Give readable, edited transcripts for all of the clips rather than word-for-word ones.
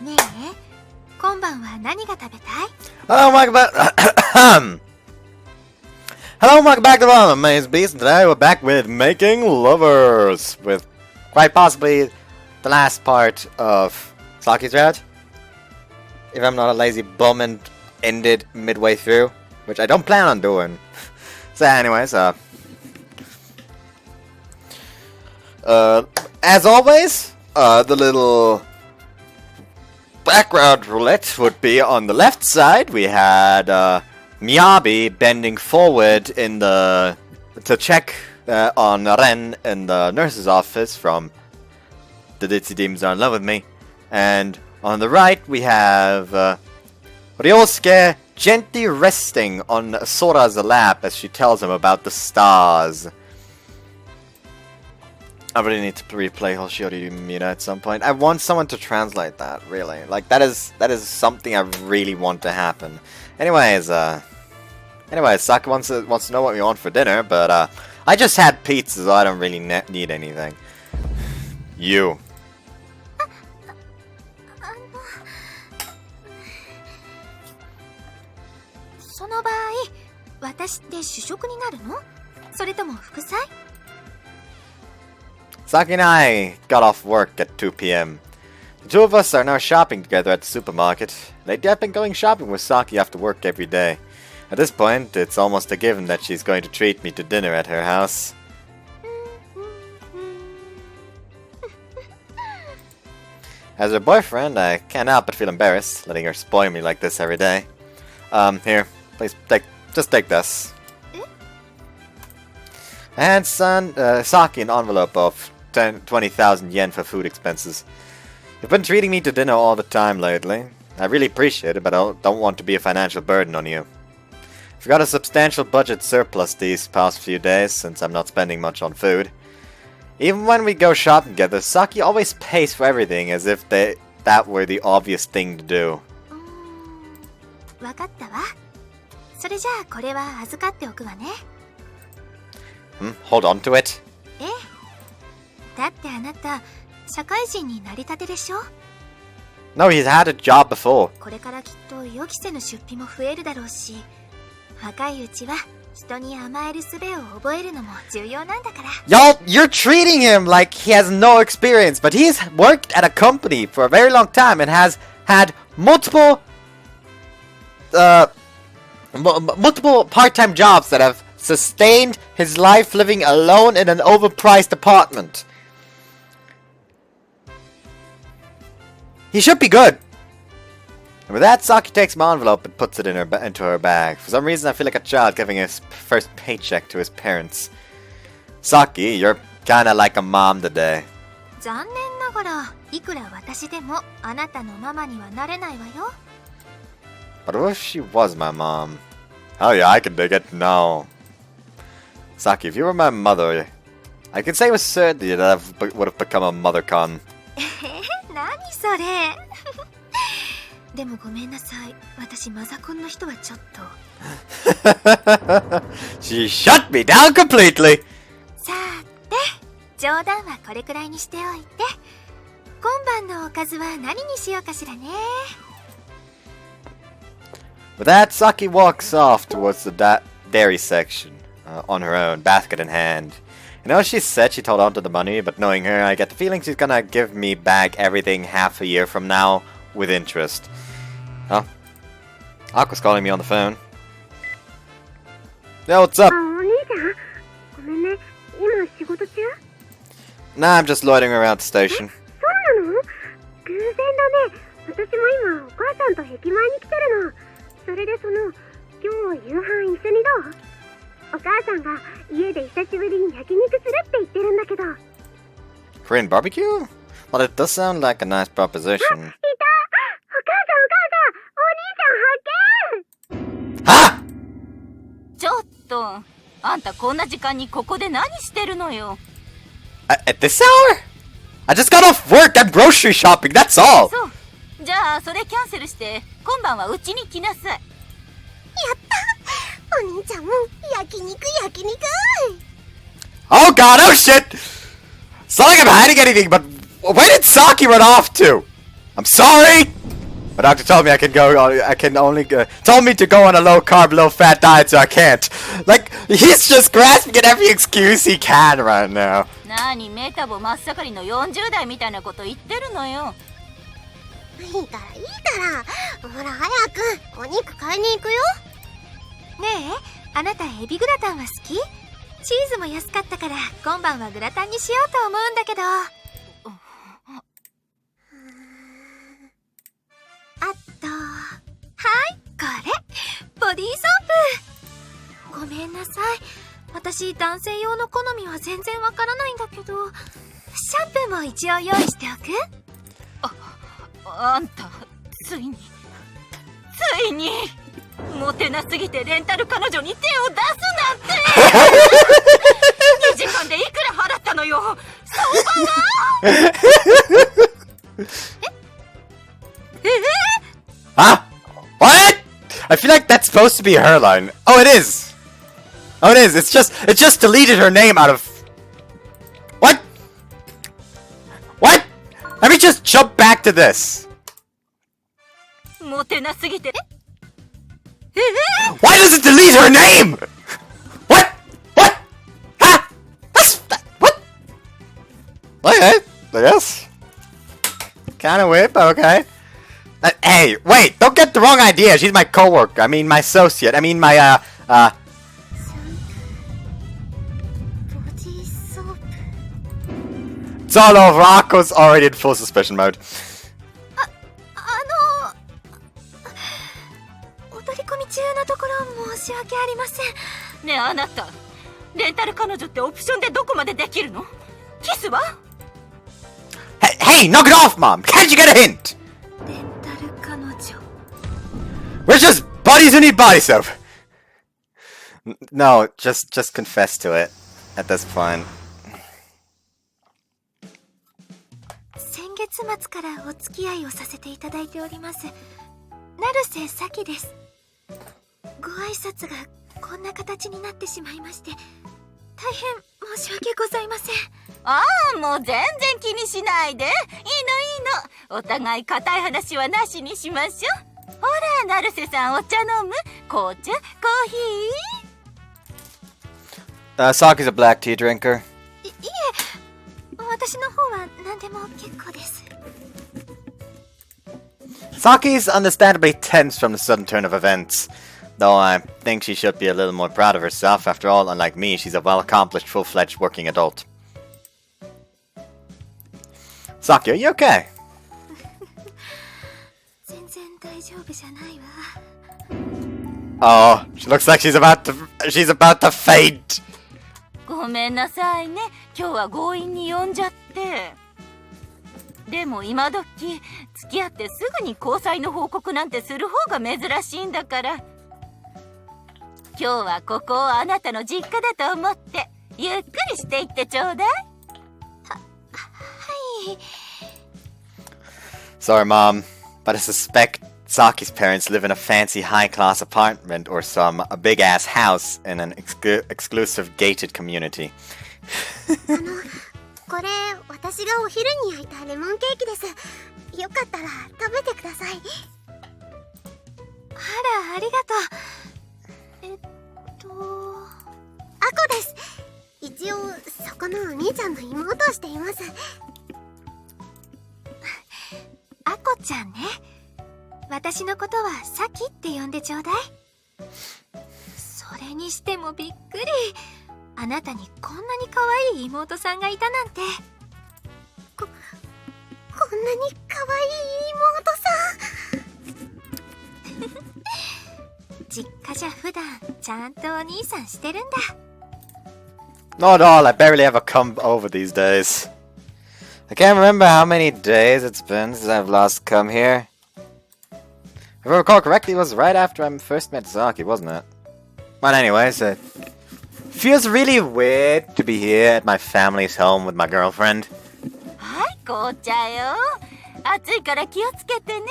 ねえ、今晩は何が食べたい? Hello, welcome back. Hello, welcome back to the Maze Beast. And today we're back with Making Lovers, with quite possibly the last part of Saki-Route. If I'm not a lazy bum and end it midway through, which I don't plan on doing. So, anyways, as always, the little background roulette would be on the left side. We had Miyabi bending forward in to check on Ren in the nurse's office from The Ditzy Demons Are in Love With Me. And on the right we have Ryosuke gently resting on Sora's lap as she tells him about the stars. I really need to replay Hoshiori Mira at some point. I want someone to translate that, really. Like, that is something I really want to happen. Anyways, Saki wants to know what we want for dinner, but I just had pizza, so I don't really need anything. You. その場合、私って主食になるの？それとも副菜？ Saki and I got off work at 2 p.m. The two of us are now shopping together at the supermarket. Lately I've been going shopping with Saki after work every day. At this point, it's almost a given that she's going to treat me to dinner at her house. As her boyfriend, I can't help but feel embarrassed, letting her spoil me like this every day. Here, please, just take this. I hand Saki an envelope of 20,000 yen for food expenses. You've been treating me to dinner all the time lately. I really appreciate it, but I don't want to be a financial burden on you. I've got a substantial budget surplus these past few days, since I'm not spending much on food. Even when we go shopping together, Saki always pays for everything as if that were the obvious thing to do. わかったわ。それじゃあこれは預かっておくわね。Hold on to it. ええ。だってあなた、社会人になりたてでしょ? No, he's had a job before. これからきっと予期せぬ出費も増えるだろうし、若いうちは人に甘える術を覚えるのも重要なんだから。Y'all, you're treating him like he has no experience, but he's worked at a company for a very long time and has had multiple part-time jobs that have sustained his life living alone in an overpriced apartment. He should be good. And with that, Saki takes my envelope and puts it into her bag. For some reason, I feel like a child giving his first paycheck to his parents. Saki, you're kinda like a mom today. 残念ながら、いくら私でもあなたのママにはなれないわよ。But what if she was my mom? Oh yeah, I can dig it. No. Saki, if you were my mother, I can say with certainty that I would have become a mother-con. 何それでもごめんなさい。私マザコンの人はちょっと。She shut me down completely! さて、冗談はこれくらいにしておいて。今晩のおかずは何にしようかしらね。With that, Saki walks off towards the dairy section, on her own, basket in hand. You know, she said she told on to the money, but knowing her, I get the feeling she's gonna give me back everything half a year from now, with interest. Oh, Aqua's calling me on the phone. Yeah, what's up? Nah, I'm just loitering around the station. Korean barbecue? Well, it does sound like a nice proposition. Ha! ちょっと、あんたこんな時間にここで何してるのよ。At this hour? I just got off work. I'm grocery shopping. That's all. そう。じゃあそれキャンセルして今晩はうちに来なさい。やった。お兄ちゃんも焼肉。Oh god, oh shit! It's not like I'm hiding anything, but where did Saki run off to? I'm sorry! My doctor told me I can told me to go on a low-carb, low-fat diet, so I can't. Like, he's just grasping at every excuse he can right now. 何メタボ真っ盛りの40代みたいなこと言ってるのよ。いいからほら早くお肉買いに行くよ。ねえ、あなたエビグラタンは好き？チーズも安かったから今晩はグラタンにしようと思うんだけど。あと、はい、これボディーソープ。ごめんなさい、私男性用の好みは全然わからないんだけど、シャンプーも一応用意しておく？あんたついにモテなすぎてレンタル彼女に手を出すなんて2時間でいくら払ったのよ、相場がHuh? What? I feel like that's supposed to be her line. Oh, it is. Oh, it is. It's just deleted her name out of. What? What? Let me just jump back to this. モテなすぎてWhy does it delete her name? What? What? Huh? What? Okay, I guess. Kind of weird, but okay. Hey, wait! Don't get the wrong idea. She's my coworker. I mean, my associate. I mean, myボディーソープ。 It's all over. Akko's already in full suspicion mode. お取り込み中のところ申し訳ありません。ねえあなた、レンタル彼女ってオプションでどこまでできるの？キスは？ Hey, knock it off, Mom! Can't you get a hint? レンタル彼女。 We're just buddies who need body soap. No, just confess to it at this point. 先月末からお付き合いをさせていただいております成瀬咲です。ご挨拶がこんな形になってしまいまして大変申し訳ございません。ああ、もう全然気にしないで。いいの。お互い固い話はなしにしましょう。ほら、成瀬さんお茶飲む？紅茶？コーヒー？ Saki's a black tea drinker. いえ、私の方は何でも結構です。 Saki's understandably tense from the sudden turn of events. Though I think she should be a little more proud of herself. After all, unlike me, she's a well-accomplished, full-fledged working adult. Saki, are you okay? 全然大丈夫じゃないわ。 Oh, she looks like she's about to faint. ごめんなさいね。今日は強引に呼んじゃって。でも今時付き合ってすぐに交際の報告なんてする方が珍しいんだから。今日はここをあなたの実家だと思ってゆっくりしていってちょうだい。はい。 Sorry, Mom, but I suspect Saki's parents live in a fancy high-class apartment or a big-ass house in an exclusive gated community. これ私がお昼に焼いたレモンケーキです。よかったら食べてください。あら、ありがとう。アコです。一応そこのお兄ちゃんの妹をしています。あこちゃんね。私のことはサキって呼んでちょうだい。それにしてもびっくり。あなたにこんなに可愛い妹さんがいたなんて。こんなに可愛い妹さん。実家じゃ普段ちゃんとお兄さんしてるんだ。 Not at all. I barely ever come over these days. I can't remember how many days it's been since I've last come here. If I recall correctly, it was right after I first met Saki, wasn't it? But anyways, it feels really weird to be here at my family's home with my girlfriend. はい、紅茶よ。暑いから気をつけてね。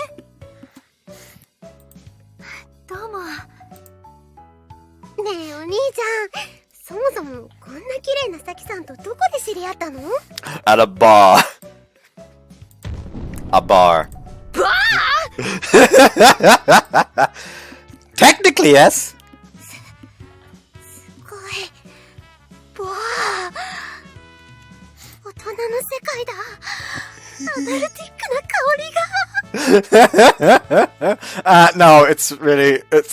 どうも。ねえお兄ちゃん、そもそもこんな綺麗なサキさんとどこで知り合ったの？ At a bar. A bar. Technically, yes. すごい。ボワー。大人の世界だ。アダルティックな香りが。No, it's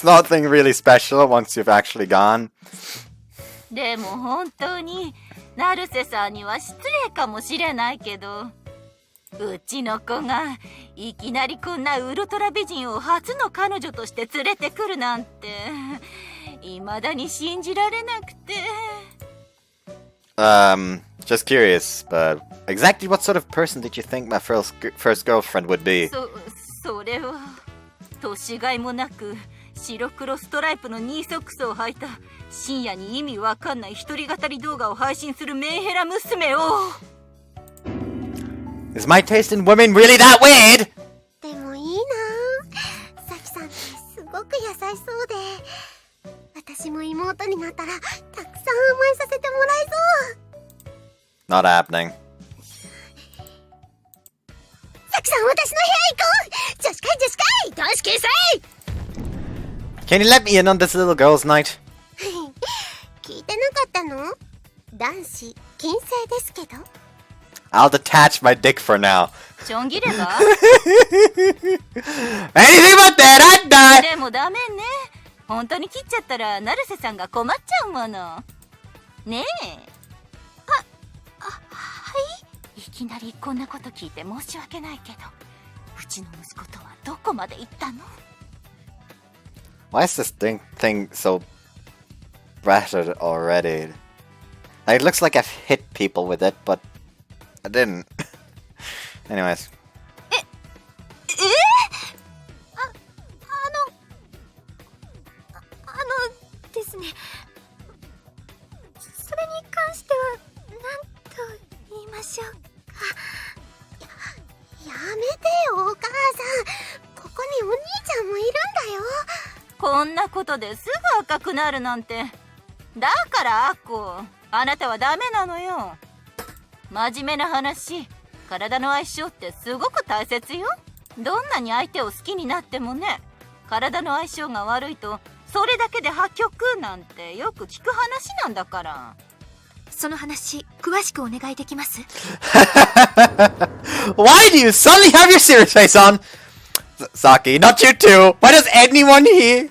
nothing really special once you've actually gone. でも本当に成瀬さんには失礼かもしれないけど、うちの子がいきなりこんなウルトラ美人を初の彼女として連れてくるなんて未だに信じられなくて。Just curious, but exactly what sort of person did you think my first girlfriend would be? それは年がいもなく白黒ストライプのニーソックスを履いた深夜に意味わかんない一人語り動画を配信するメンヘラ娘を。Is my taste in women really that weird? でもいいなぁ。サキさんってすごく優しそうで、私も妹になったらたくさん甘えさせてもらえそう。Not happening. サキさん、私の部屋行こう。女子会女子会せい。 Can you let me in on this little girls' night? 聞いてなかったの？男子禁制ですけど。I'll detach my dick for now. ちょん切ればAnything but that, I'd die! でもダメね。本当に切っちゃったら成瀬さんが困っちゃうもの。ねえ。はい。いきなりこんなこと聞いて申し訳ないけど、うちの息子とはどこまで行ったの？ Why is this thing so battered already? Like, it looks like I've hit people with it, but I didn't. Anyways. ですね。それに関しては何と言いましょうか。やめてよ、お母さん。ここにお兄ちゃんもいるんだよ。こんなことですぐ赤くなるなんて。だからアッコ、あなたはダメなのよ。真面目な話、体の相性ってすごく大切よ。どんなに相手を好きになってもね、体の相性が悪いとそれだけで破局なんてよく聞く話なんだから。その話詳しくお願いできます？ Why do you suddenly have your serious face on? Saki, not you too. Why does anyone here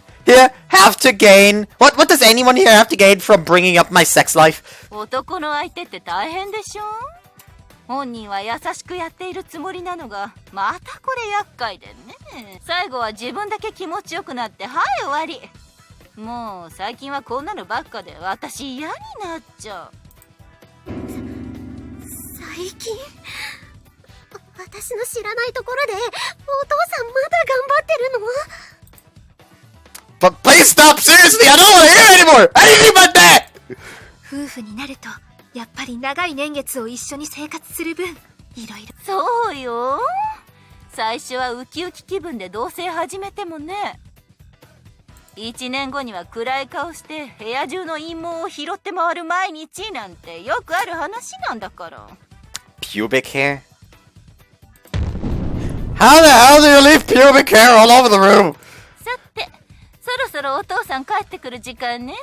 have to gain? What does anyone here have to gain from bringing up my sex life? 男の相手って大変でしょ。本人は優しくやっているつもりなのが、またこれ厄介でね。最後は自分だけ気持ちよくなって、はい終わり。もう最近はこんなのばっかで私嫌になっちゃう。最近私の知らないところでお父さんまだ頑張ってるの？ But please stop! Seriously, I don't want to hear anymore! Anything but that! 夫婦になるとやっぱり長い年月を一緒に生活する分、いろいろ。そうよ。最初はウキウキ気分で同棲始めてもね、1年後には暗い顔して部屋中の陰謀を拾って回る毎日なんてよくある話なんだから。 Pubic hair? How the hell do you leave pubic hair all over the room? さて、そろそろお父さん帰ってくる時間ね。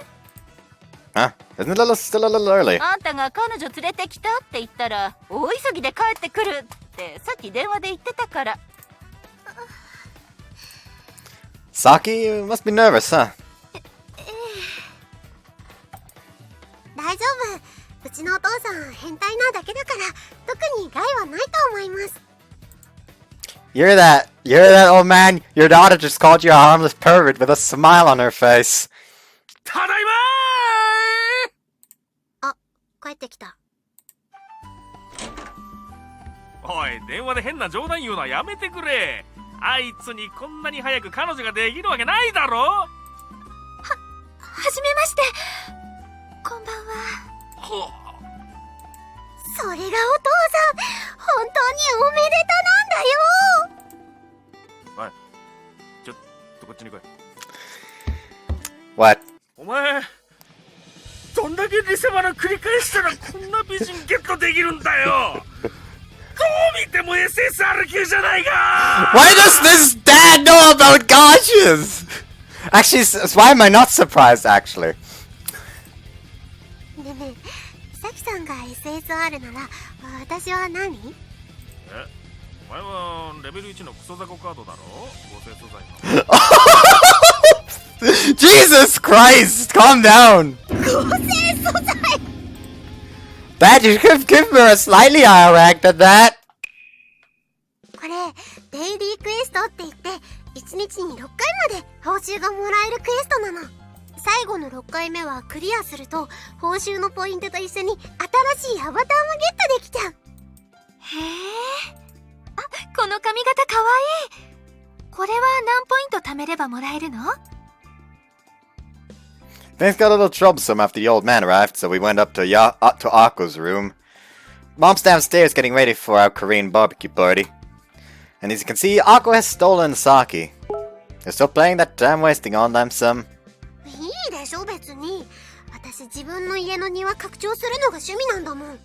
Huh? Isn't it still a little early? あんたが彼女連れてきたって言ったら大急ぎで帰ってくるってさっき電話で言ってたから。Saki, you must be nervous, huh? 大丈夫。うちのお父さん変態なだけだから特に害はないと思います。 You're that old man. Your daughter just called you a harmless pervert with a smile on her face. ただいまあ、帰ってきた。おい、電話で変な冗談言うのはやめてくれ。あいつにこんなに早く彼女ができるわけないだろ。はじめまして。こんばんは。それがお父さん、本当におめでたなんだよ。おい、ちょっとこっちに来い。 What? お前、どんだけリセマラ繰り返したらこんな美人ゲットできるんだよ。どう見ても SSR 級じゃないか。 Why does this dad I know about gachas! Actually, why am I not surprised, actually? ねえねえ、さきさんが SSR なら私は何？お前はレベル1のクソザコカードだろ、合成素材の。Jesus Christ! Calm down! 合成素材 Dad, you could give me a slightly higher rank than that! これ、デイリークエストって言って、1日に6回まで報酬がもらえるクエストなの。最後の6回目はクリアすると、報酬のポイントと一緒に新しいアバターもゲットできちゃう。へえ。あ、この髪型かわいい。これは何ポイント貯めればもらえるの？ Things got a little troublesome after the old man arrived, so we went up to Akko's room. Mom's downstairs getting ready for our Korean barbecue party. And as you can see, Akko has stolen Saki. They're still playing that time wasting on them some. いいでしょ別に。私自分の家の庭拡張するのが趣味なんだもん。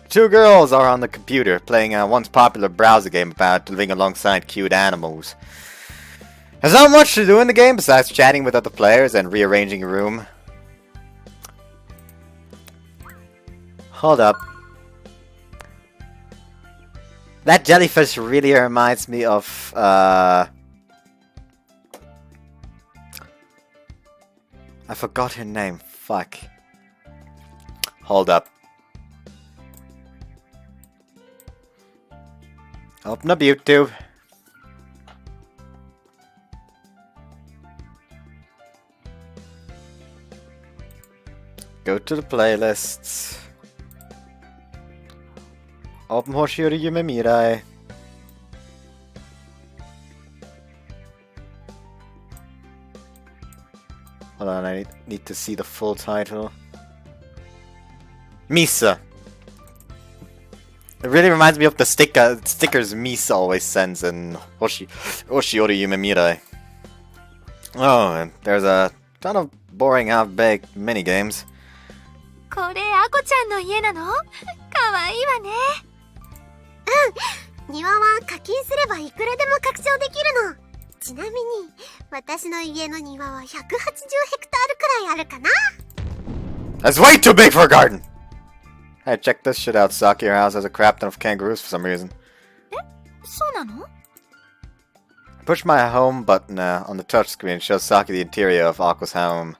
Two girls are on the computer playing a once popular browser game about living alongside cute animals. There's not much to do in the game besides chatting with other players and rearranging your room. Hold up. That jellyfish really reminds me of, I forgot her name. Fuck. Hold up. Open up YouTube. Go to the playlists. Open Hoshiori Yume Mirai. Hold on, I need to see the full title. Misa. It really reminds me of the stickers Misa always sends in Hoshiori Yume Mirai. Oh, and there's a ton of boring half-baked minigames. これアコちゃんの家なの？かわいいわね。庭は課金すればいくらでも拡張できるの。ちなみに私の家の庭は180ヘクタールくらいあるかな。 That's way too big for a garden! Hey, check this shit out, Saki. Your house has a crap ton of kangaroos for some reason. そうなの？ Push my home button on the touchscreen shows Saki the interior of Aqua's home.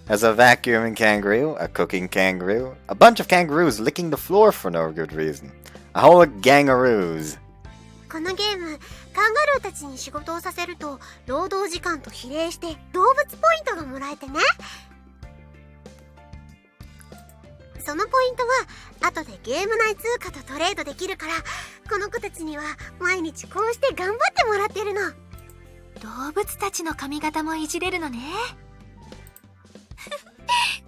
There's a vacuuming kangaroo, a cooking kangaroo, a bunch of kangaroos licking the floor for no good reason. A whole gangaroos. このゲーム、カンガルーたちに仕事をさせると労働時間と比例して動物ポイントがもらえてね。そのポイントは後でゲーム内通貨とトレードできるから、この子たちには毎日こうして頑張ってもらってるの。動物たちの髪型もいじれるのね。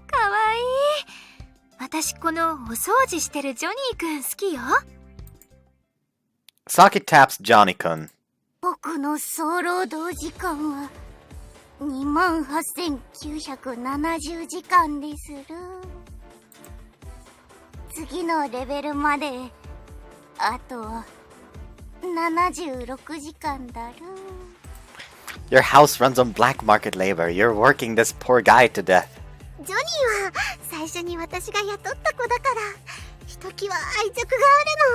かわいい。私このお掃除してるジョニーくん好きよ。Saki taps Johnny-kun. 僕の総労働時間は28,970時間でする。次のレベルまであと76時間だる。 Your house runs on black market labor. You're working this poor guy to death. ジョニーは最初に私が雇った子だからひときわ愛着があ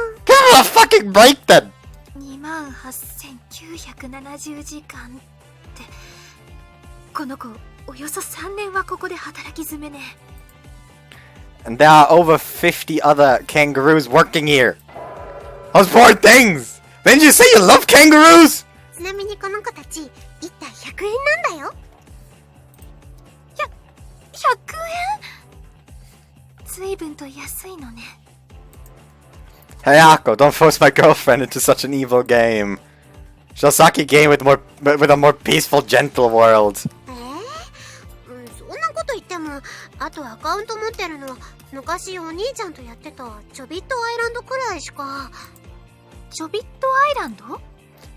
るの。 Give me a fucking break then! 28,970時間って、この子およそ3年はここで働き詰めね。 And there are over 50 other kangaroos working here. Those poor things! Didn't you say you love kangaroos? ちなみにこの子たち1体100円なんだよ。100円？随分と安いのね。 Hey Akko, don't force my girlfriend into such an evil game. Show Saki game with a more peaceful, gentle world. そんなこと言ってもあとアカウント持ってるの昔お兄ちゃんとやってたちょびっとアイランドくらいしか。ちょびっとアイランド？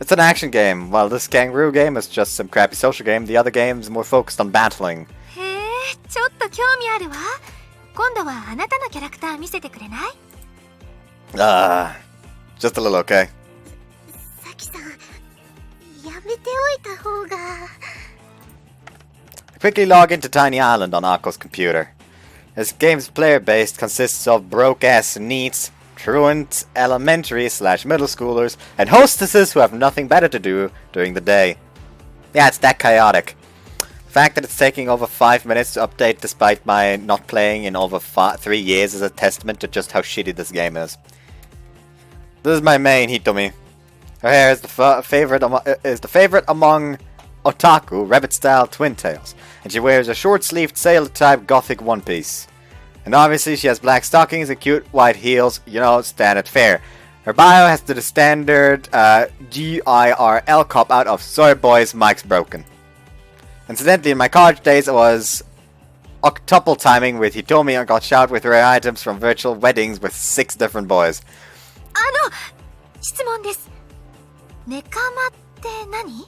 It's an action game. While this kangaroo game is just some crappy social game, the other game is more focused on battling. へえ、ちょっと興味あるわ。今度はあなたのキャラクター見せてくれない？ Just a little, okay? さきさんた方が。 Quickly log into Tiny Island on Akko's computer. This game's player base consists of broke-ass neets, truant elementary/middle schoolers, and hostesses who have nothing better to do during the day. Yeah, it's that chaotic. The fact that it's taking over 5 minutes to update despite my not playing in over 3 years is a testament to just how shitty this game is. This is my main Hitomi. Her hair is the favorite among otaku rabbit-style twin tails, and she wears a short-sleeved sailor-type gothic one-piece. And obviously she has black stockings and cute white heels, you know, standard fare. Her bio has the standard GIRL cop-out of "Sorry boys, mic's broken." Incidentally, in my college days I was octuple timing with Hitomi and got shot with rare items from virtual weddings with 6 different boys. 質問です。ネカマって何？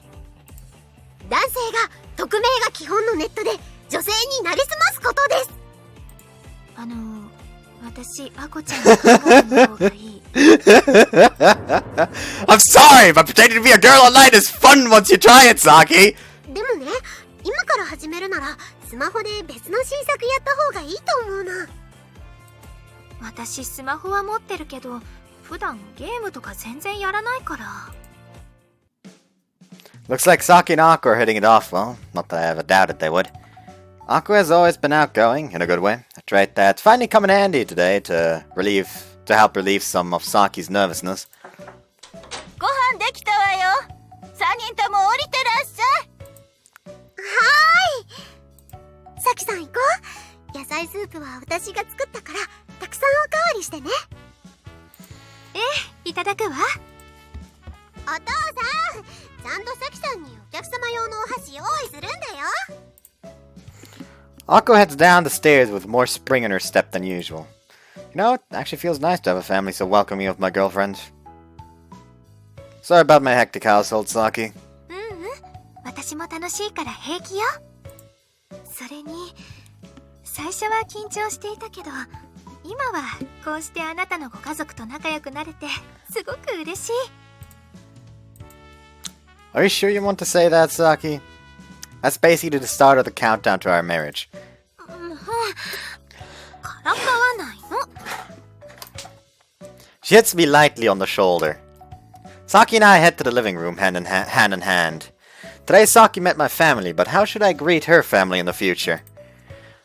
男性が匿名が基本のネットで女性になりすますことです。私、アコちゃんの方がいい。I'm sorry, but pretending to be a girl online is fun once you try it, Saki! でもね、今から始めるならスマホで別の新作やった方がいいと思うな。私、スマホは持ってるけど、普段ゲームとか全然やらないから。Looks like Saki and Akko are hitting it off. Well, not that I ever doubted they would. Akko has always been outgoing, in a good way. A trait that's finally come in handy today to help relieve some of Saki's nervousness. ご飯できたわよ。3人とも降りてらっしゃい。はーい。さきさん行こう。野菜スープは私が作ったからたくさんおかわりしてね。いただくわ。お父さん、ちゃんとさきさんにお客様用のお箸用意するんだよ。 Akko heads down the stairs with more spring in her step than usual. You know, it actually feels nice to have a family so welcoming of my girlfriend. Sorry about my hectic household, Saki. 私も楽しいから平気よ。それに、最初は緊張していたけど、今はこうしてあなたのご家族と仲良くなれてすごく嬉しい。Are you sure you want to say that, Saki? That's basically the start of the countdown to our marriage. からかわないの。She hits me lightly on the shoulder. Saki and I head to the living room hand in hand. Today Saki met my family, but how should I greet her family in the future?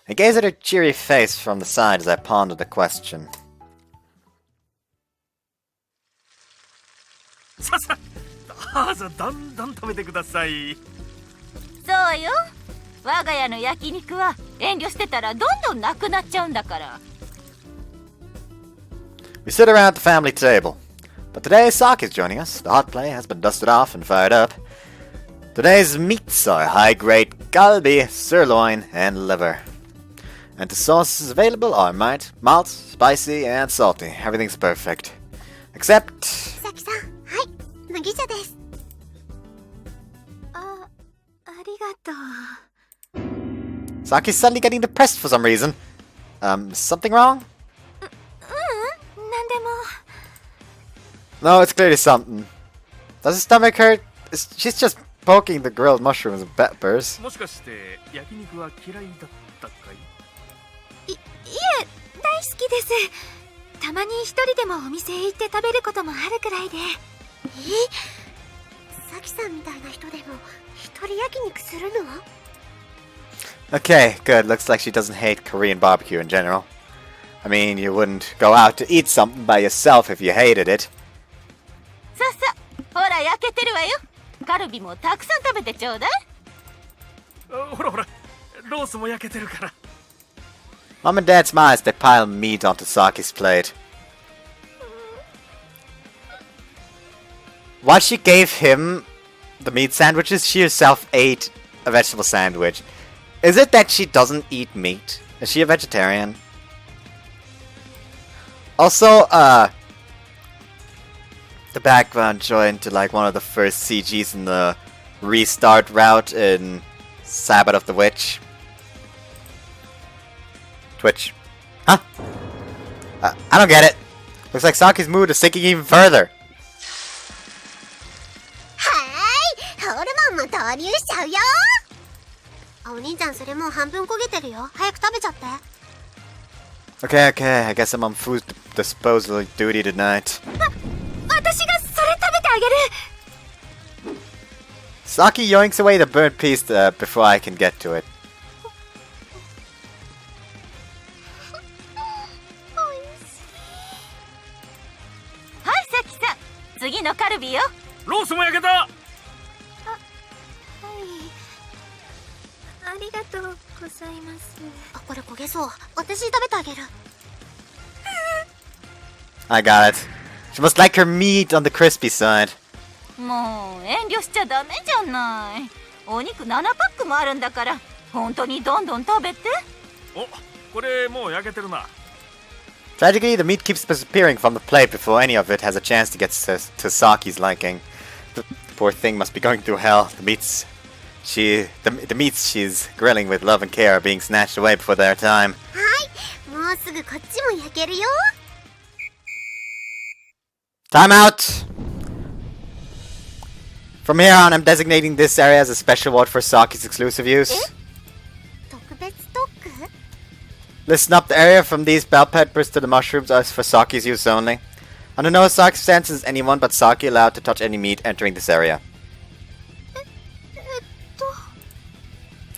I gaze at her cheery face from the side as I ponder the question. さあさあ、どうぞどんどん食べてください。そうよ。我が家の焼肉は遠慮してたらどんどんなくなっちゃうんだから。We sit around the family table. But today Saki's joining us. The hot plate has been dusted off and fired up. Today's meats are high-grade galbi, sirloin, and liver. And the sauces available are mild, spicy, and salty. Everything's perfect. Except... さきさん、はい、麦茶です。ありがとう。 Saki's suddenly getting depressed for some reason. Something wrong? なんでも。 No, it's clearly something. Does his stomach hurt? She's just poking the grilled mushrooms and peppers. もしかして焼肉は嫌いだったかい？いえ、大好きです。たまに一人でもお店へ行って食べることもあるくらいで。さきさんみたいな人でも一人焼肉するの？ Okay, good. Looks like she doesn't hate Korean barbecue in general. I mean, you wouldn't go out to eat something by yourself if you hated it. さっさ、ほら焼けてるわよ。カルビもたくさん食べてちょうだい。ほらほら、ロースも焼けてるから。Mom and Dad smile as they pile meat onto Saki's plate. While she gave him the meat sandwiches, she herself ate a vegetable sandwich. Is it that she doesn't eat meat? Is she a vegetarian? Also, the background joined to like one of the first CGs in the restart route in Sabbath of the Witch. Twitch. Huh? I don't get it. Looks like Saki's mood is sinking even further. はーい、タオルマンも投入しちゃうよ。あ、お兄ちゃんそれもう半分焦げてるよ。早く食べちゃって。Okay, okay, I guess I'm on food disposal duty tonight. 私がそれ食べてあげる。 Saki yoinks away the burnt piece before I can get to it. はい、サキさん、次のカルビよ。ロースも焼けた。はい、ありがとうございます。あ、これ焦げそう。私食べてあげる。I got it. She must like her meat on the crispy side. もう遠慮しちゃダメじゃない。お肉7パックもあるんだから、本当にどんどん食べて。お、これもう焼けてるな。Tragically, the meat keeps disappearing from the plate before any of it has a chance to get to Saki's liking. The poor thing must be going through hell. The meats she's grilling with love and care are being snatched away before their time. はい、もうすぐこっちも焼けるよ。Time out! From here on, I'm designating this area as a special ward for Saki's exclusive use. 特別特区？ Listen up, the area from these bell peppers to the mushrooms is for Saki's use only. Under no circumstances is anyone but Saki allowed to touch any meat entering this area.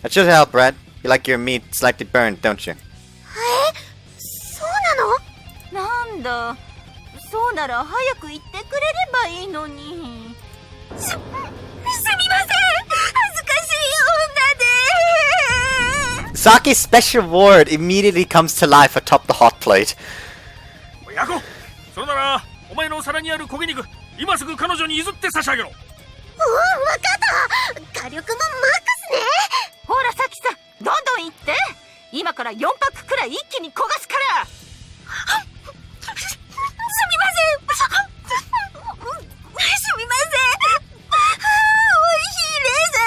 That should help, Brad. You like your meat slightly burned, don't you? そうなの？なんだ、そうなら早く言ってくれればいいのに。すみません、恥ずかしい女で。 Saki's special ward immediately comes to life atop the hot plate. ヤコ、それならお前の皿にある焦げ肉、今すぐ彼女に譲って差し上げろ。わかった。火力もマックスね。ほらサキさん、どんどん言って。今から4パックくらい一気に焦がすから。すみません。すみません。美味しいです。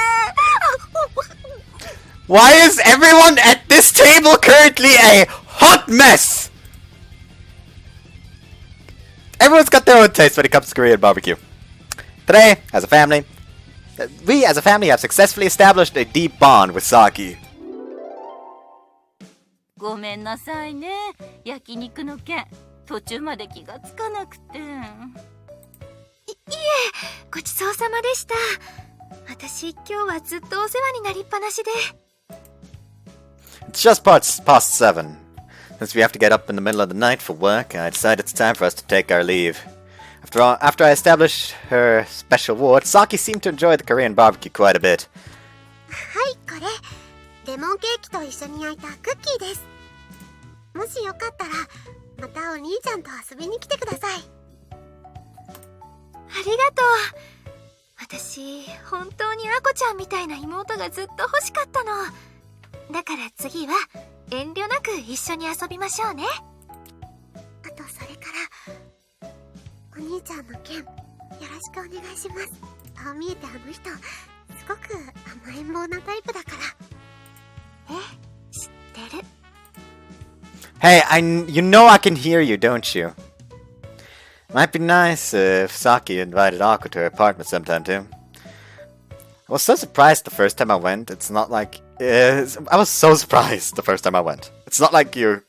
Why is everyone at this table currently a hot mess? Everyone's got their own taste when it comes to Korean barbecue. Today, we as a family have successfully established a deep bond with Saki. ごめんなさいね、焼肉の件途中まで気がつかなくて。いえ、ごちそうさまでした。私今日はずっとお世話になりっぱなしで。 It's just past 7. Since we have to get up in the middle of the night for work, I decided it's time for us to take our leave. After I established her special ward, Saki seemed to enjoy the Korean barbecue quite a bit. はい、これレモンケーキと一緒に焼いたクッキーです。もしよかったらまたお兄ちゃんと遊びに来てください。ありがとう。私本当にアコちゃんみたいな妹がずっと欲しかったの。だから次は遠慮なく一緒に遊びましょうね。あとそれからお兄ちゃんの件よろしくお願いします。ああ見えてあの人すごく甘えん坊なタイプだから。知ってる。 Hey, you know I can hear you, don't you? Might be nice if Saki invited Ako to her apartment sometime too. I was so surprised the first time I went. It's not like... I was so surprised the first time I went. It's not like you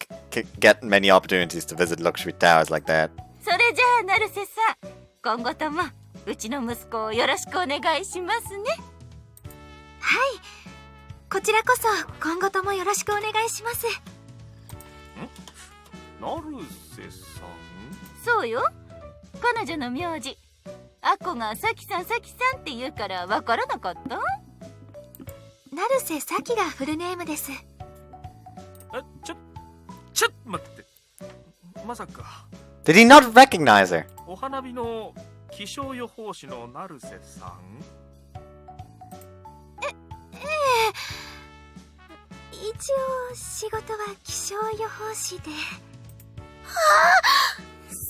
get many opportunities to visit luxury towers like that. それじゃあ成瀬さん、今後ともうちの息子をよろしくお願いしますね。はい、こちらこそ今後ともよろしくお願いします。成瀬さん？そうよ、彼女の名字アコがサキさんって言うからわからなかった？成瀬サキがフルネームです。ちょっと待って、まさか Did he not recognize her? お花火の気象予報士の成瀬さん？一応仕事は気象予報士で。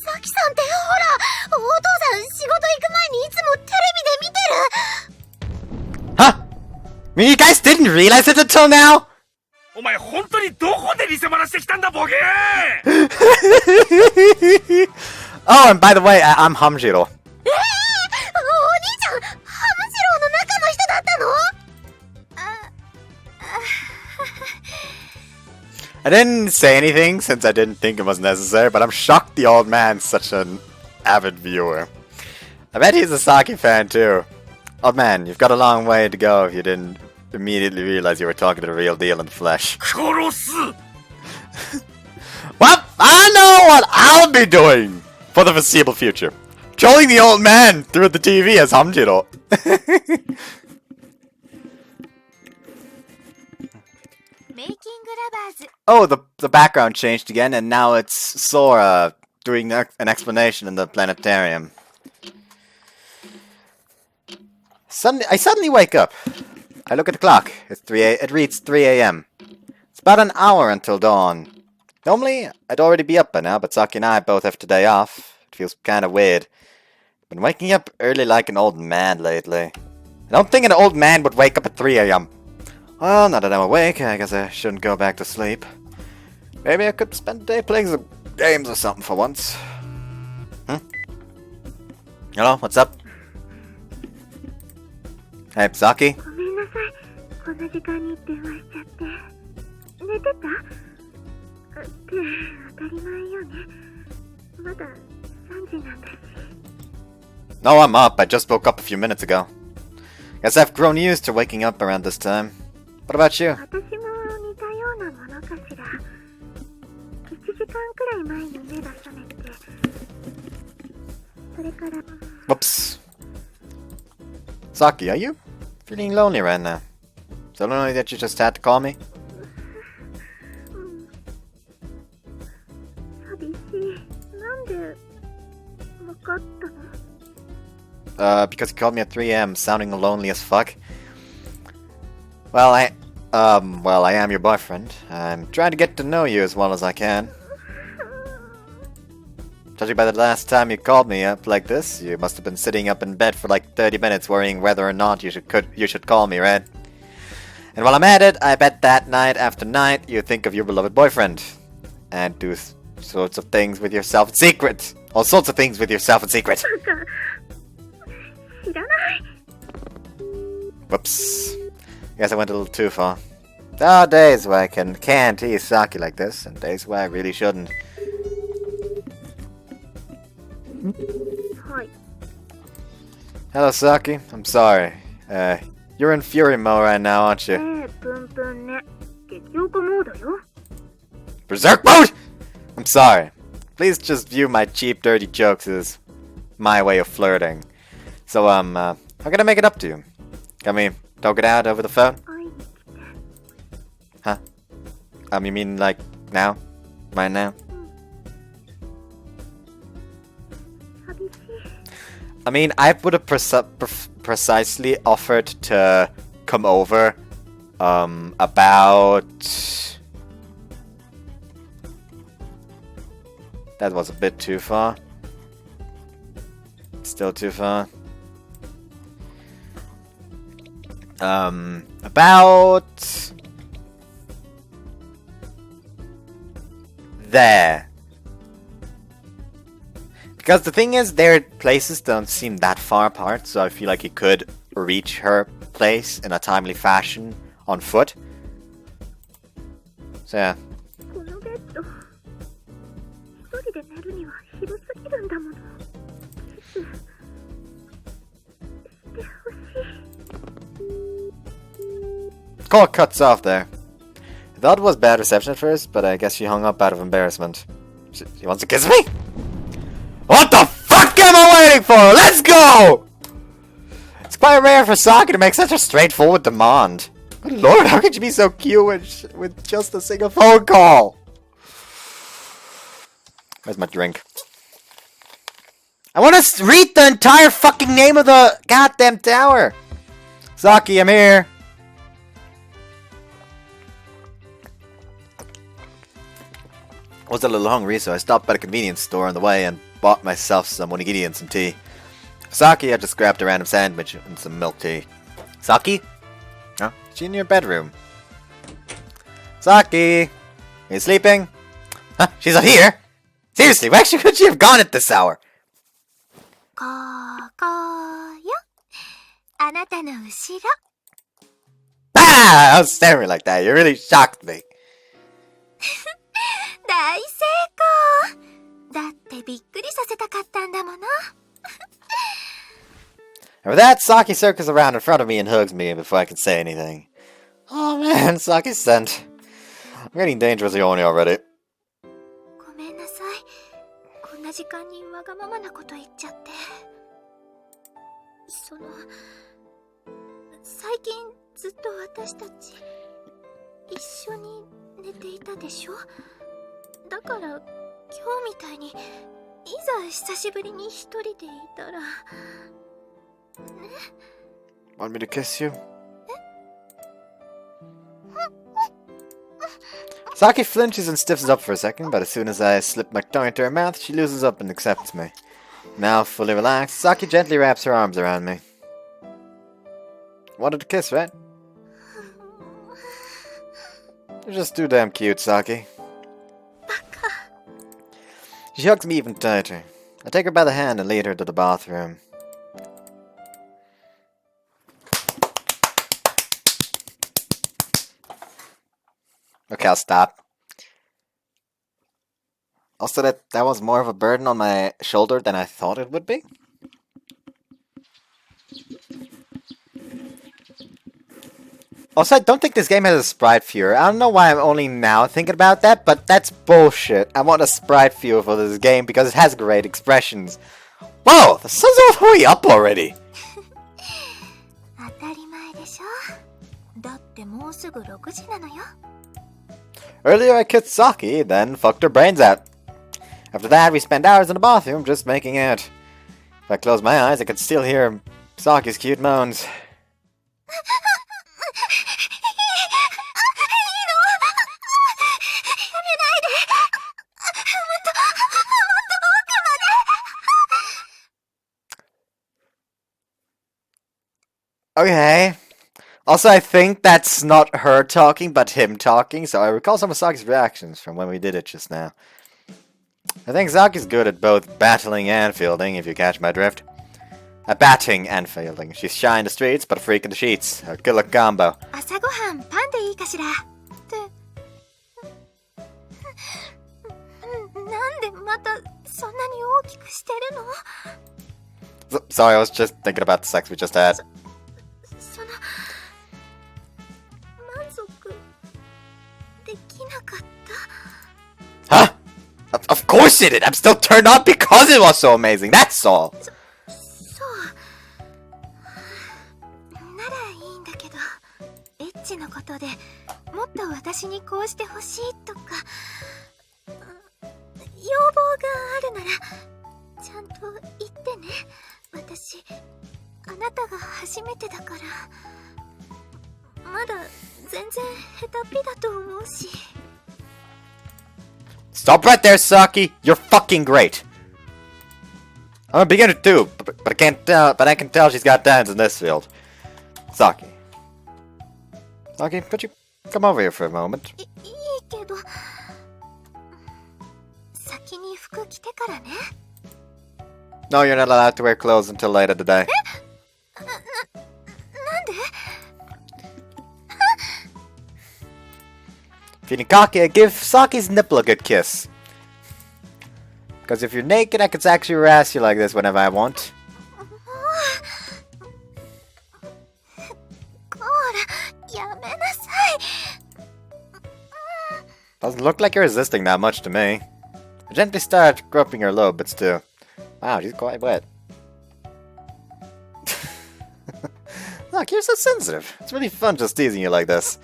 サキさんってほら、お父さん仕事行く前にいつもテレビで見てる。 Huh? I mean, you guys didn't realize it until now? お前本当にどこで偽物してきたんだボケOh, and by the way, I'm Hamjiro. お兄ちゃんハムジローの中の I didn't say anything since I didn't think it was necessary, but I'm shocked the old man's such an avid viewer. I bet he's a Saki fan too. Old man, you've got a long way to go if you didn't immediately realize you were talking to the real deal in the flesh. 殺す Well, I know what I'll be doing for the foreseeable future. Trolling the old man through the TV as Hamjiro. Oh, the background changed again, and now it's Sora doing an explanation in the planetarium. I suddenly wake up. I look at the clock. It reads 3 a.m. It's about an hour until dawn. Normally, I'd already be up by now, but Saki and I both have today off. It feels kind of weird. Been waking up early like an old man lately. I don't think an old man would wake up at 3 a.m. Well, now that I'm awake, I guess I shouldn't go back to sleep. Maybe I could spend the day playing some games or something for once. Hello, what's up? Hey, Saki? ごめんなさい。こんな時間に電話しちゃって。寝てた？って当たり前よね。まだ3時なんだし。No, I'm up. I just woke up a few minutes ago. Guess I've grown used to waking up around this time. What about you? 私も似たようなものかしら。1時間くらい前に目が覚めて。それから。 Whoops. Saki, are you feeling lonely right now? So lonely that you just had to call me? 寂しい。なんでわかったの？ Because you called me at 3 a.m. sounding lonely as fuck. Well, I am your boyfriend. I'm trying to get to know you as well as I can. Judging by the last time you called me up like this, you must have been sitting up in bed for like 30 minutes worrying whether or not you should call me, right? And while I'm at it, I bet that night after night you think of your beloved boyfriend. And do sorts of things with yourself in secret. All sorts of things with yourself in secret. 知らない。 Whoops. Guess I went a little too far. There are days where I can tease Saki like this, and days where I really shouldn't. はい。 Hello, Saki. I'm sorry. You're in Fury mode right now, aren't you? プンプンね。激おこモードよ。 Berserk mode! I'm sorry. Please just view my cheap, dirty jokes as my way of flirting. So, how can I make it up to you? Can we talk it out over the phone? 会いに来て。 Huh? You mean like now? Right now? 寂しい。 I mean, I would have precisely offered to come over, about... That was a bit too far. Still too far. About... There. Because the thing is, their places don't seem that far apart, so I feel like you could reach her place in a timely fashion on foot. So yeah. このベッド。一人で寝るには広すぎるんだもの。キスしてほしい。 Call cuts off there. I thought it was bad reception at first, but I guess she hung up out of embarrassment. She wants to kiss me? What the fuck am I waiting for? Let's go! It's quite rare for Saki to make such a straightforward demand. Good lord, how could you be so cute with just a single phone call? Where's my drink? I want to read the entire fucking name of the goddamn tower! Saki, I'm here! I was a little hungry, so I stopped by the convenience store on the way and bought myself some onigiri and some tea. For Saki, I just grabbed a random sandwich and some milk tea. Saki? Huh? She in your bedroom. Saki! Are you sleeping? Huh? She's not here? Seriously, where actually could she have gone at this hour? ここよ。あなたの後ろ。 Ah! I was staring like that. You really shocked me. させたかったんだもの。And with that, Saki circles around in front of me and hugs me before I can say anything. Oh man, Saki's scent. I'm getting dangerously horny already. ごめんなさい。こんな時間にわがままなこと言っちゃって。最近ずっと私たち一緒に寝ていたでしょ。だから今日みたいにいざ久しぶりに一人でいたらね。 Want me to kiss you? Saki flinches and stiffens up for a second, but as soon as I slip my tongue into her mouth, she loosens up and accepts me. Now fully relaxed, Saki gently wraps her arms around me. Wanted to kiss, right? You're just too damn cute, Saki. She hugs me even tighter. I take her by the hand and lead her to the bathroom. Okay, I'll stop. Also, that was more of a burden on my shoulder than I thought it would be. Also, I don't think this game has a sprite viewer. I don't know why I'm only now thinking about that, but that's bullshit. I want a sprite viewer for this game because it has great expressions. Whoa, the sun's all the way up already. 当たり前でしょ。だってもうすぐ6時なのよ。 Earlier I kissed Saki, then fucked her brains out. After that, we spent hours in the bathroom just making out. If I closed my eyes, I could still hear Saki's cute moans. Okay. Also, I think that's not her talking, but him talking, so I recall some of Saki's reactions from when we did it just now. I think Saki's good at both battling and fielding, if you catch my drift. Batting and fielding. She's shy in the streets, but a freak in the sheets. A killer combo. 朝ごはんパンでいいかしら。ってなんでまたそんなに大きくしてるの？ Sorry, I was just thinking about the sex we just had. その満足できなかった？ Huh? Of course it did! I'm still turned on because it was so amazing, that's all! ならいいんだけど、エッチのことでもっと私にこうしてほしいとか要望があるならちゃんと言ってね。私あなたが初めてだからまだ全然下手っぴだと思うし。 Stop right there, Saki! You're fucking great! I'm a beginner too, but I can't tell. But I can tell she's got talents in this field. Saki, could you come over here for a moment? いいけど先に服着てからね。 No, you're not allowed to wear clothes until later today. なんで？ Feeling cocky, I give Saki's nipple a good kiss. Because if you're naked, I can actually harass you like this whenever I want. コーラやめなさい。 Doesn't look like you're resisting that much to me. I gently start groping her lobe, but still. Wow, she's quite wet. Look, you're so sensitive. It's really fun just teasing you like this.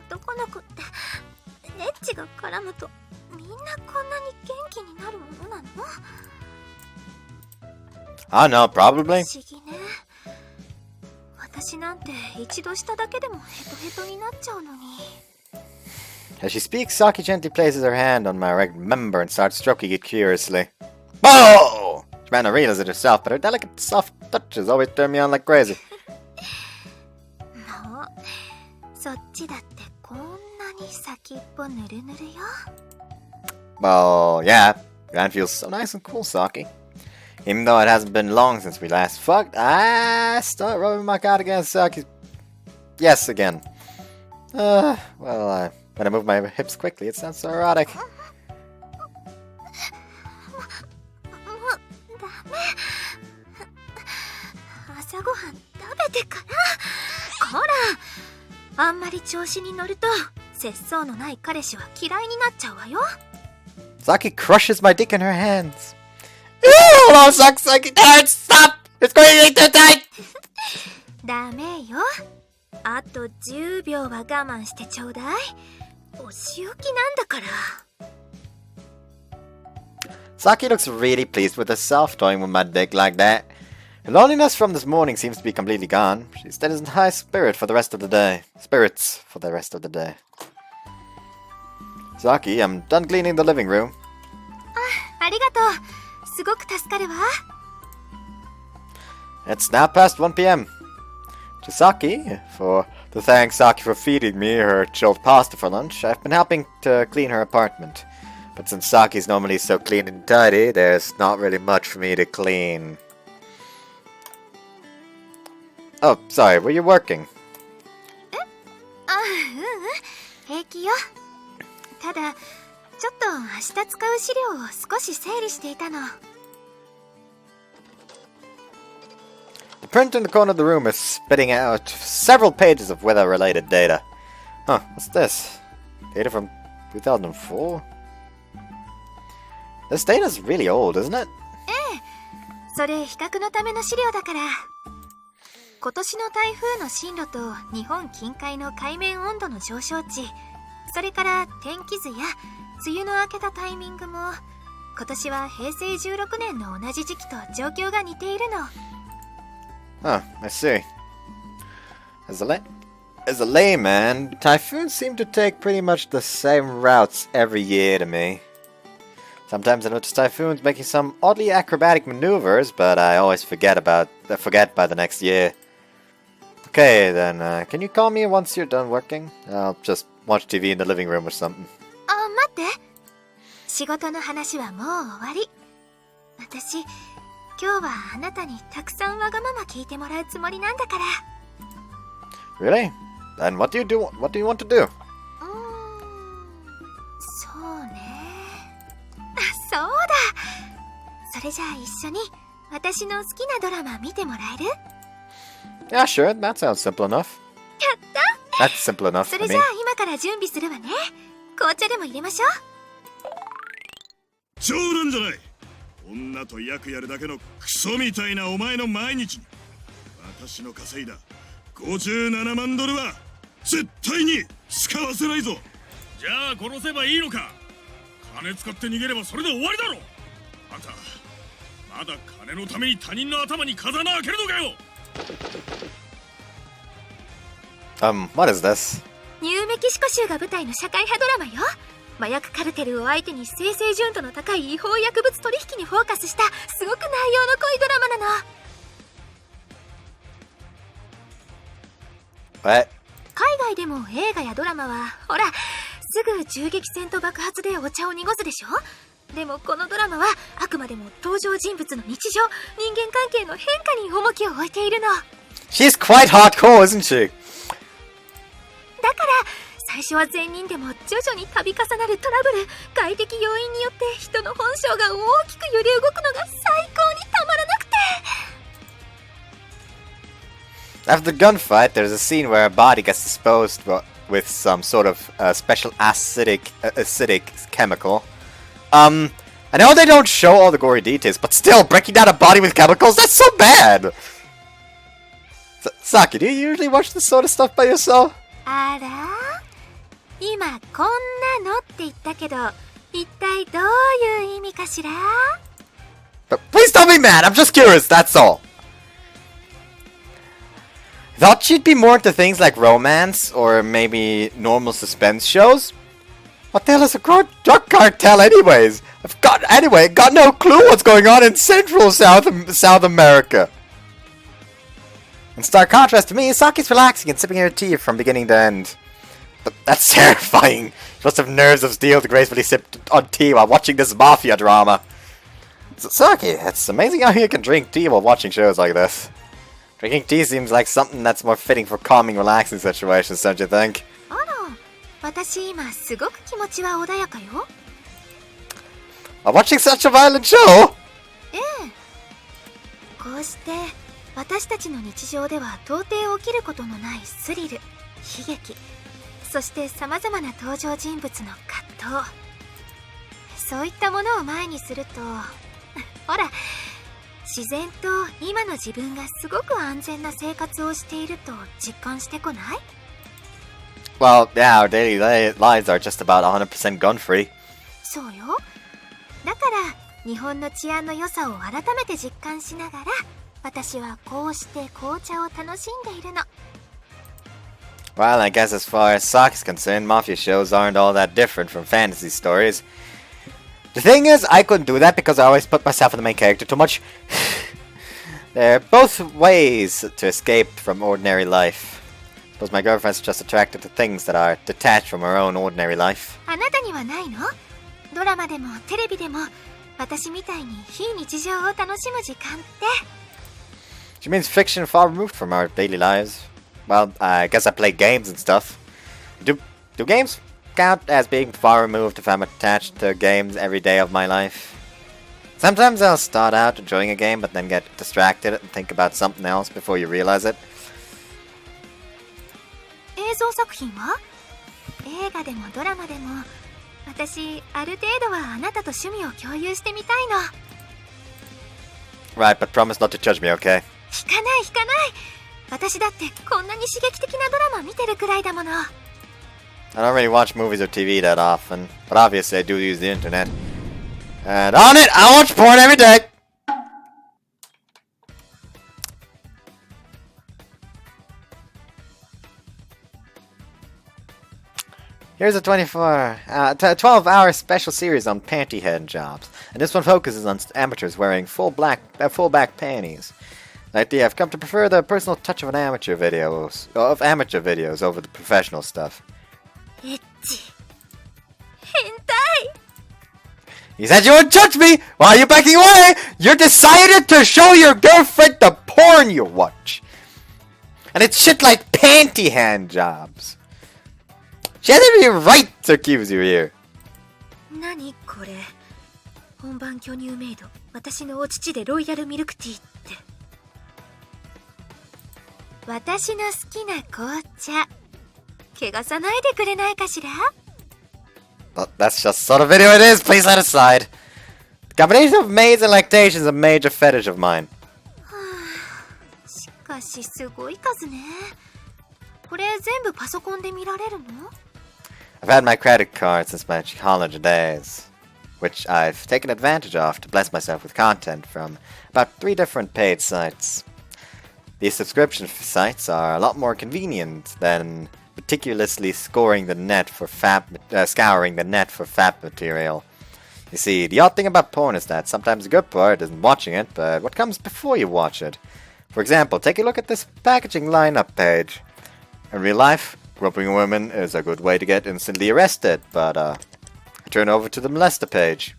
男の子ってエッチが絡むとみんなこんなに元気になるものなの？ I know, probably. 不思議ね。私なんて一度しただけでもヘトヘトになっちゃうのに。 As she speaks, Saki gently places her hand on my right member and starts stroking it curiously. Whoa! She might not realize it herself, but her delicate, soft touches always turn me on like crazy. もうそっちだってこんなに先っぽぬるぬるよ。 Well, yeah, Grand feels so nice and cool, Saki. Even though it hasn't been long since we last fucked, I start rubbing my card against Saki's... Yes, again. When I move my hips quickly, it sounds so erotic. 朝ごはん食べてから。こら、あんまり調子に乗ると節操のない彼氏は嫌いになっちゃうわよ。 Saki crushes my dick in her hands. Hold on, Saki, don't stop! It's going too tight! ダメよ。あと10秒は我慢してちょうだい。お仕置きなんだから。Saki looks really pleased with herself toying with my dick like that. The loneliness from this morning seems to be completely gone. She stays in high spirit for the rest of the day. Spirits for the rest of the day. Saki, I'm done cleaning the living room. ありがとう。すごく助かるわ。It's now past 1 p.m. To Saki, to thank Saki for feeding me her chilled pasta for lunch, I've been helping to clean her apartment. But since Saki's normally so clean and tidy, there's not really much for me to clean. Oh, sorry, were you working? あ、平気よ。ただちょっと明日使う資料を少し整理していたの。 The print in the corner of the room is spitting out several pages of weather-related data. Huh, what's this? Data from 2004? This data's really old, isn't it? それ比較のための資料だから。今年の台風の進路と日本近海の海面温度の上昇値、それから天気図や梅雨の明けたタイミングも今年は平成16年の同じ時期と状況が似ているの。 Huh, I see. As a layman, typhoons seem to take pretty much the same routes every year to me. Sometimes I notice typhoons making some oddly acrobatic maneuvers, but I always forget by the next year. Okay, then, can you call me once you're done working? I'll just watch TV in the living room or something. あ、待って。仕事の話はもう終わり。私、今日はあなたにたくさんわがまま聞いてもらうつもりなんだから。Really? Then what do you want to do? そうね。あ、そうだ。それじゃあ一緒に私の好きなドラマ見てもらえる？ Yeah, sure, that sounds simple enough. やった！ That's simple enough そ for れ me. じゃあ今から準備するわね。紅茶でも入れましょう。冗談じゃない。女と役やるだけのクソみたいなお前の毎日に私の稼いだ57万ドルは絶対に使わせないぞ。じゃあ殺せばいいのか。金使って逃げればそれで終わりだろ。あんたまだ金のために他人の頭に風穴開けるのかよ。What is this? ニューメキシコ州が舞台の社会派ドラマよ。麻薬カルテルを相手に生成純度の高い違法薬物取引にフォーカスしたすごく内容の濃いドラマなの。What? 海外でも映画やドラマはほらすぐ銃撃戦と爆発でお茶を濁すでしょ。でもこのドラマはあくまでも登場人物の日常、人間関係の変化に重きを置いているの。 She's quite hardcore, isn't she? だから最初は善人でも徐々に度重なるトラブル、外的要因によって人の本性が大きく揺れ動くのが最高にたまらなくて。 After the gunfight, there's a scene where a body gets disposed with some sort of special acidic chemical. I know they don't show all the gory details, but still, breaking down a body with chemicals, that's so bad! Saki, do you usually watch this sort of stuff by yourself? あら？今こんなのって言ったけど、一体どういう意味かしら？ But please don't be mad, I'm just curious, that's all. Thought she'd be more into things like romance, or maybe normal suspense shows? What the hell is a drug cartel anyways? Got no clue what's going on in Central South America. In stark contrast to me, Saki's relaxing and sipping her tea from beginning to end. But that's terrifying. She must have nerves of steel to gracefully sip on tea while watching this mafia drama. Saki, it's amazing how you can drink tea while watching shows like this. Drinking tea seems like something that's more fitting for calming, relaxing situations, don't you think? あら、私今すごく気持ちは穏やかよ。While watching such a violent show? ええ。こうして私たちの日常では到底起きることのないスリル、悲劇、そして様々な登場人物の葛藤、そういったものを前にするとほら、自然と今の自分がすごく安全な生活をしていると実感してこない？ Well, yeah, our daily lives are just about 100% gun free. そうよ。だから日本の治安の良さを改めて実感しながら、私はこうして紅茶を楽しんでいるの。 Well, I guess as far as Saki's concerned, mafia shows aren't all that different from fantasy stories. The thing is, I couldn't do that because I always put myself in the main character too much. They're both ways to escape from ordinary life. Suppose my girlfriend's just attracted to things that are detached from her own ordinary life. あなたにはないの？ドラマでもテレビでも私みたいに非日常を楽しむ時間って。 She means fiction far removed from our daily lives. Well, I guess I play games and stuff. Do games count as being far removed if I'm attached to games every day of my life? Sometimes I'll start out enjoying a game but then get distracted and think about something else before you realize it. 映像作品は？映画でもドラマでも私ある程度はあなたと趣味を共有してみたいの。 Right, but promise not to judge me, okay? 引かない引かない。私だってこんなに刺激的なドラマ見てるくらいだもの。 I don't really watch movies or TV that often, but obviously I do use the internet. And on it, I watch porn every day! Here's a 12-hour special series on panty hand jobs, and this one focuses on amateurs wearing full back panties. The idea I've come to prefer the personal touch of amateur videos over the professional stuff. エッチ。変態。 You said you wouldn't touch me! Why are you backing away? You decided to show your girlfriend the porn you watch! And it's shit like panty hand jobs. She has every right to accuse you here. 何これ。本番巨乳メイド、私のお乳でロイヤルミルクティーって。私の好きな紅茶、汚さないでくれないかしら？ But that's just the sort of video it is, please let it slide. The combination of maids and lactation is a major fetish of mine. しかしすごい数ね。これ全部パソコンで見られるの？ I've had my credit card since my college days, which I've taken advantage of to bless myself with content from about 3 different paid sites. These subscription sites are a lot more convenient than meticulously scouring the net for fat material. You see, the odd thing about porn is that sometimes the good part isn't watching it, but what comes before you watch it. For example, take a look at this packaging lineup page. In real life, groping a woman is a good way to get instantly arrested, but I turn over to the molester page.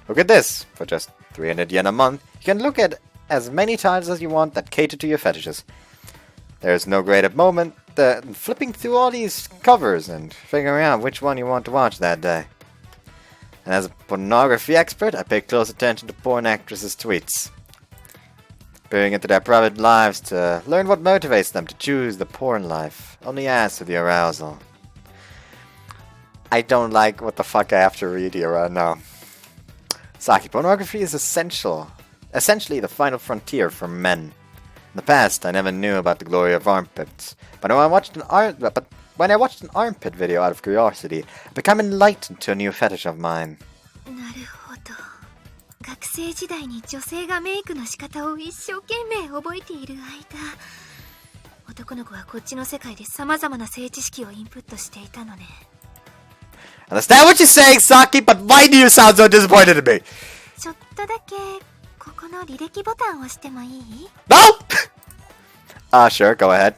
Look at this. For just 300 yen a month, you can look at as many titles as you want that cater to your fetishes. There's no greater moment than flipping through all these covers and figuring out which one you want to watch that day. And as a pornography expert, I pay close attention to porn actresses' tweets, peering into their private lives to learn what motivates them to choose the porn life, only adds to the arousal. I don't like what the fuck I have to read here right now. Saki, pornography is essentially the final frontier for men. In the past, I never knew about the glory of armpits, but when I watched an armpit video out of curiosity, I became enlightened to a new fetish of mine. なるほど。学生時代に女性がメイクの仕方を一生懸命覚えている間、男の子はこっちの世界で様々な性知識をインプットしていたのね。Understand what you're saying, Saki, but why do you sound so disappointed in me? ちょっとだけここの履歴ボタンを押してもいい？ No! Sure, go ahead.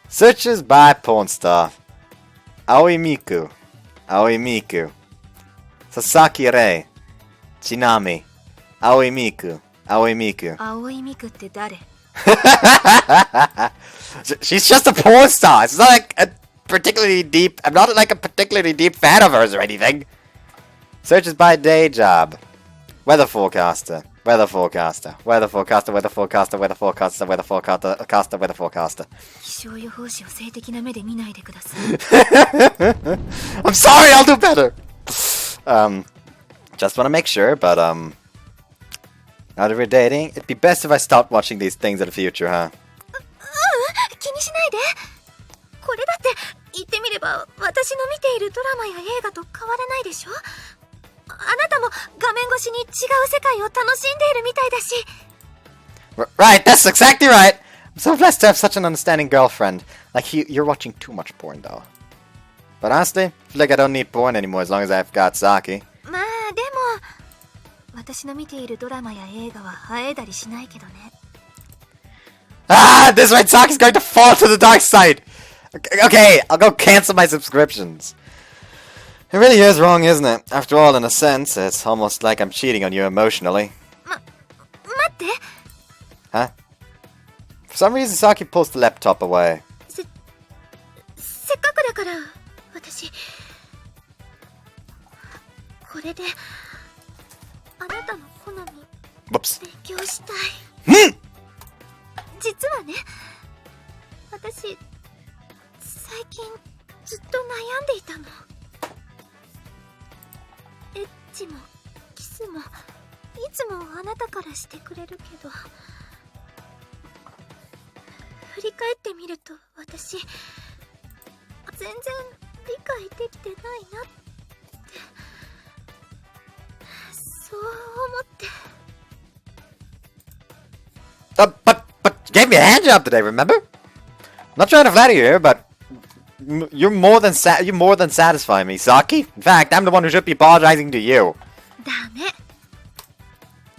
Searches by porn star. Aoi Miku. Sasaki Rei. Chinami. Aoi Miku. 青いミクって誰？ She's just a porn star. It's not like a particularly deep. I'm not like a particularly deep fan of hers or anything. Searches by day job. Weather forecaster. Weather forecaster. Weather forecaster. Weather forecaster. Weather forecaster. Weather forecaster. Weather forecaster. 気象予報士を性的な目で見ないでください。I'm sorry, I'll do better. Just want to make sure, but now that we're dating, it'd be best if I stopped watching these things in the future, huh? 気にしないで。これだって言ってみれば私の見ているドラマや映画と変わらないでしょ。あなたも画面越しに違う世界を楽しんでいるみたいだし。Right, that's exactly right. I'm so blessed to have such an understanding girlfriend. Like, you're watching too much porn, though. But honestly, I feel like I don't need porn anymore as long as I've got Saki. まあでも私の見ているドラマや映画は生えたりしないけどね。Ah, this right, Saki's going to fall to the dark side. Okay, I'll go cancel my subscriptions. It really is wrong, isn't it? After all, in a sense, it's almost like I'm cheating on you emotionally. 待って。 Huh? For some reason, Saki pulls the laptop away. せっかくだから私これであなたの好み Whoops. 勉強したい。 Hmm! 実はね、私最近ずっと悩んでいたの。エッチもキスもいつもあなたからしてくれるけど、振り返ってみると私全然理解できてないなってそう思って。But you gave me a hand job today, remember? I'm not trying to flatter you here, but you're more than satisfying me, Saki. In fact, I'm the one who should be apologizing to you. ダメ。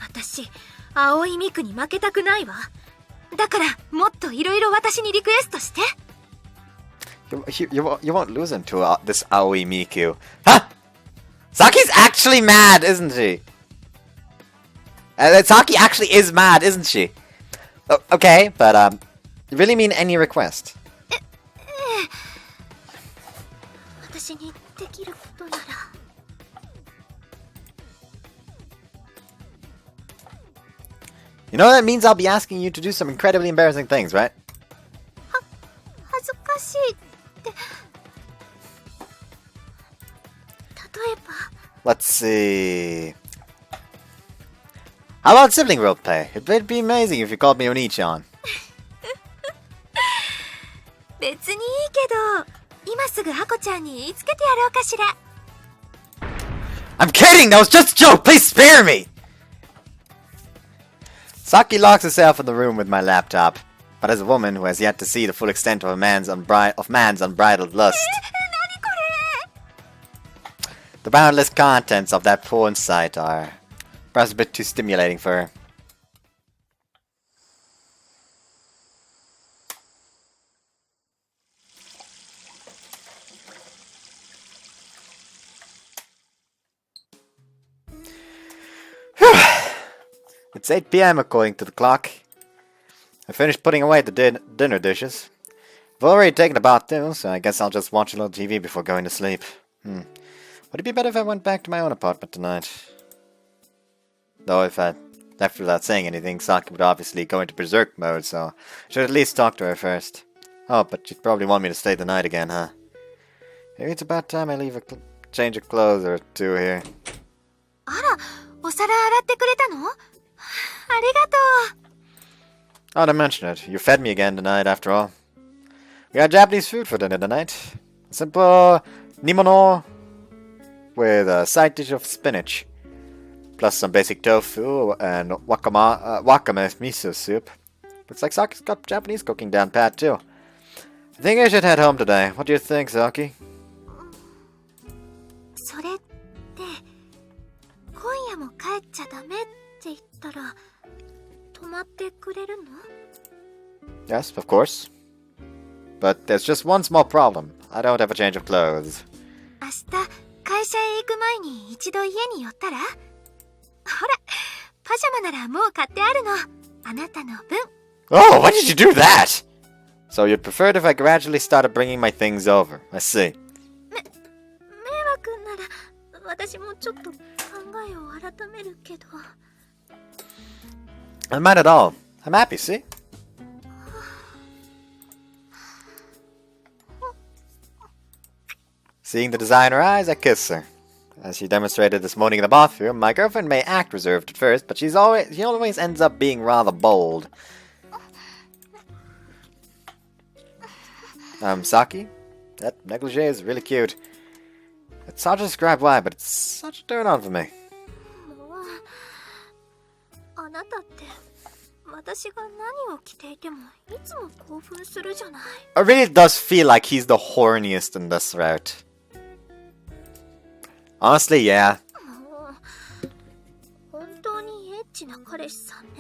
私、青いミクに負けたくないわ。だから、もっといろいろ私にリクエストして。You won't lose him to this Aoi Miku. Huh? Saki's actually mad, isn't she? Saki actually is mad, isn't she? Okay, but you really mean any request? 私にできることなら。You know that means I'll be asking you to do some incredibly embarrassing things, right? 恥ずかしいって。例えば。 Let's see. How about sibling roleplay? It would be amazing if you called me Oni-chan. 別にいいけど、今すぐハコちゃんに言いつけてやろうかしら。I'm kidding! That was just a joke! Please spare me! Saki locks herself in the room with my laptop. But as a woman who has yet to see the full extent of man's unbridled lust, the boundless contents of that porn site are perhaps a bit too stimulating for her. It's 8 p.m. according to the clock. I finished putting away the dinner dishes. I've already taken a bath too, so I guess I'll just watch a little TV before going to sleep. Would it be better if I went back to my own apartment tonight? Though if I left without saying anything, Saki would obviously go into berserk mode, so I should at least talk to her first. Oh, but she'd probably want me to stay the night again, huh? Maybe it's about time I leave a change of clothes or two here. あら、お皿洗ってくれたの？ありがとう。Oh, to mention it, you fed me again tonight after all. We got Japanese food for dinner tonight. A simple nimono with a side dish of spinach. Plus some basic tofu and wakame miso soup. Looks like Saki's got Japanese cooking down pat too. I think I should head home today. What do you think, Saki? それって、今夜も帰っちゃダメって言ったら、泊まってくれるの？ Yes, of course. But there's just one small problem. I don't have a change of clothes. 明日、会社へ行く前に一度家に寄ったら？ほら、パジャマならもう買ってあるの。あなたの分。Oh, why did you do that? So you'd prefer it if I gradually started bringing my things over. I see. 迷惑なら、私もちょっと考えを改めるけど。I'm mad at all. I'm happy, see? Seeing the desire in her eyes, I kiss her. As she demonstrated this morning in the bathroom, my girlfriend may act reserved at first, but she always ends up being rather bold. Saki? That negligee is really cute. It's hard to describe why, but it's such a turn on for me. あなたって私が何を着ていてもいつも興奮するじゃない。 It really does feel like he's the horniest in this route. Honestly, yeah. もう本当にエッチな彼氏さんね。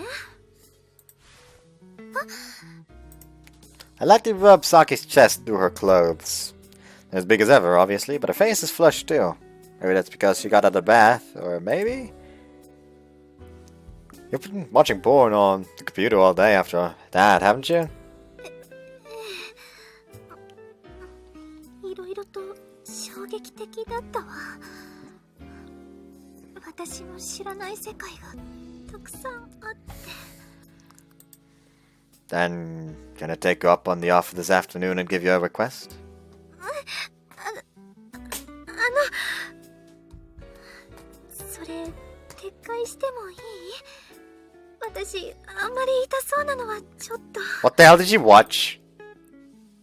I lightly rub Saki's chest through her clothes. They're as big as ever, obviously, but her face is flushed too. Maybe that's because she got out of the bath, or maybe... You've been watching porn on the computer all day after that, haven't you? いろいろと衝撃的だったわ。私の知らない世界がたくさんあって。 Then, can I take you up on the offer this afternoon and give you a request? それ撤回してもいい？私あんまり痛そうなのはちょっと。 What the hell did you watch?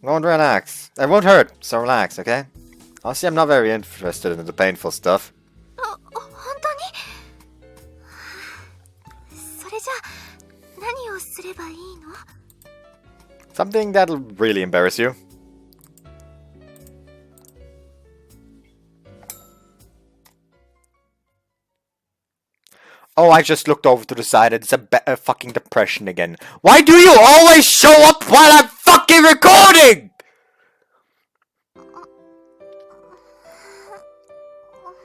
Go and relax. It won't hurt, so relax, okay? Honestly, I'm not very interested in the painful stuff. 本当に？それじゃ何をすればいいの？ Something that'll really embarrass you. Oh, I just looked over to the side and it's a fucking depression again. Why do you always show up while I'm fucking recording?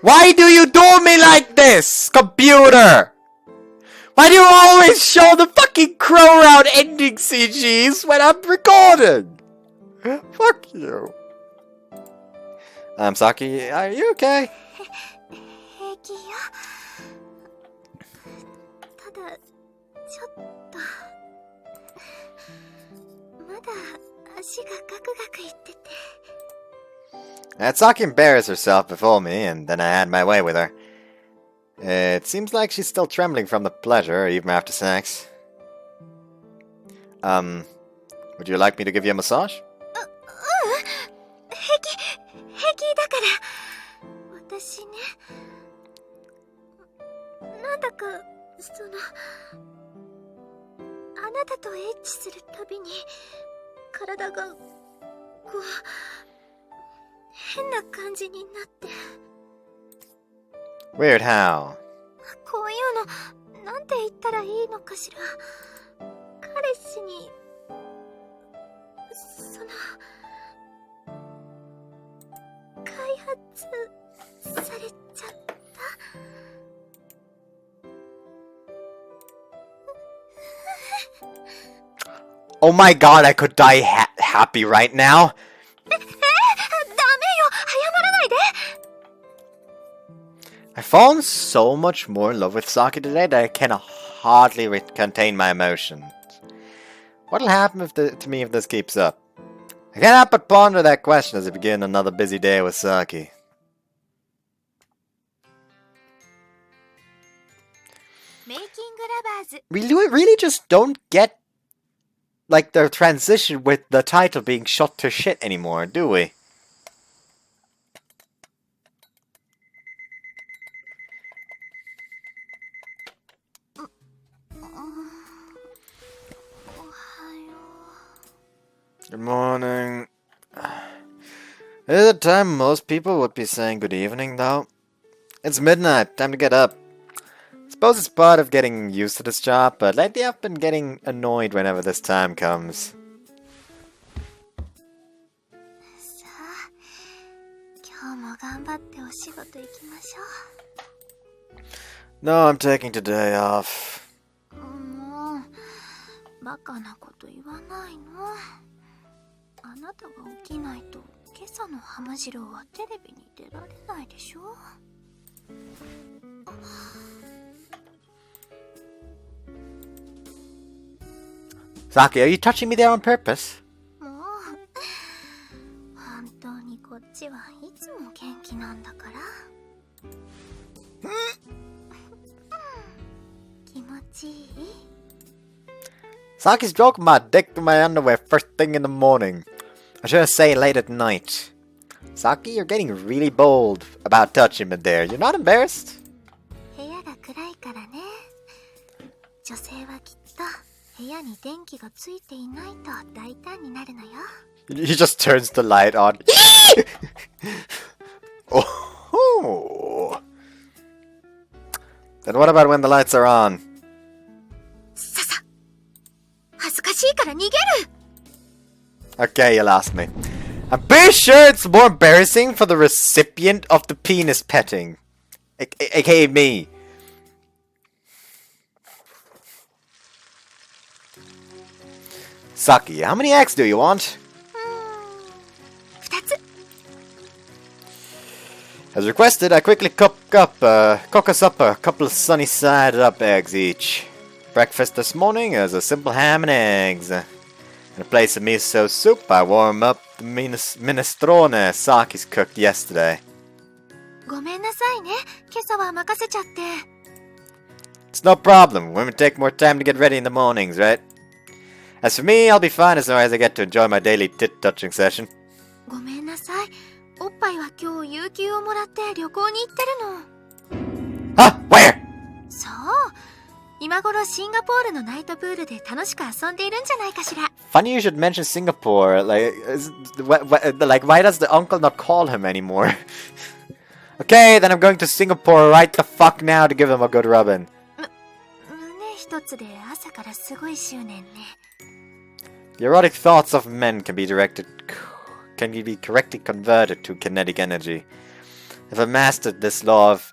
Why do you do me like this, computer? Why do you always show the fucking crow round ending CGs when I'm recording? Fuck you. Saki, are you okay? 平気よ。ただちょっとまだ足がガクガクいってて。 Saki embarrassed herself before me, and then I had my way with her. It seems like she's still trembling from the pleasure, even after sex. Would you like me to give you a massage? 平気だから。私ね、なんだかそのあなたとエッチするたびに体がこう変な感じになって。 Weird how? こういうのなんて言ったらいいのかしら。彼氏にその開発されちゃった。 Oh my god, I could die happy right now. ダメよ、謝らないで。 I've fallen so much more in love with Saki today that I can hardly contain my emotions. What'll happen to me if this keeps up? I can't help but ponder that question as I begin another busy day with Saki. We really just don't get like the transition with the title being shot to shit anymore, do we? Good morning. This is the time most people would be saying good evening, though. It's midnight, time to get up. Suppose it's part of getting used to this job, but lately I've been getting annoyed whenever this time comes. さあ、今日も頑張ってお仕事行きましょう。 No, I'm taking today off. もうバカなこと言わないの。あなたが起きないと今朝の浜次郎はテレビに出られないでしょ。Saki, are you touching me there on purpose? もう本当にこっちはいつも元気なんだから気持ちいい Saki's joking my dick through my underwear first thing in the morning. I should say late at night. Saki, you're getting really bold about touching me there. You're not embarrassed? 部屋が暗いからね女性はきっと部屋に電気がついていないと大胆になるのよ He just turns the light on. Oh. Then what about when the lights are on? ささ恥ずかしいから逃げる Okay, you lost me. I'm pretty sure it's more embarrassing for the recipient of the penis petting. AKA me. Saki, how many eggs do you want? 2つ As requested, I quickly cook us up a couple of sunny side up eggs each. Breakfast this morning is a simple ham and eggs. In a place of miso soup, I warm up the minestrone Saki's cooked yesterday. ごめんなさいね今朝は任せちゃって It's no problem. Women take more time to get ready in the mornings, right? As for me, I'll be fine as long as I get to enjoy my daily tit-touching session. ごめんなさいおっぱいは今日有給をもらって旅行に行ってるの Huh? Where? そう今頃シンガポールのナイトプールで楽しく遊んでいるんじゃないかしら Funny you should mention Singapore. Like, why does the uncle not call him anymore? Okay, then I'm going to Singapore right the fuck now to give him a good rubbing. 胸一つで朝からすごい執念ね The erotic thoughts of men can be correctly converted to kinetic energy. If I mastered this law of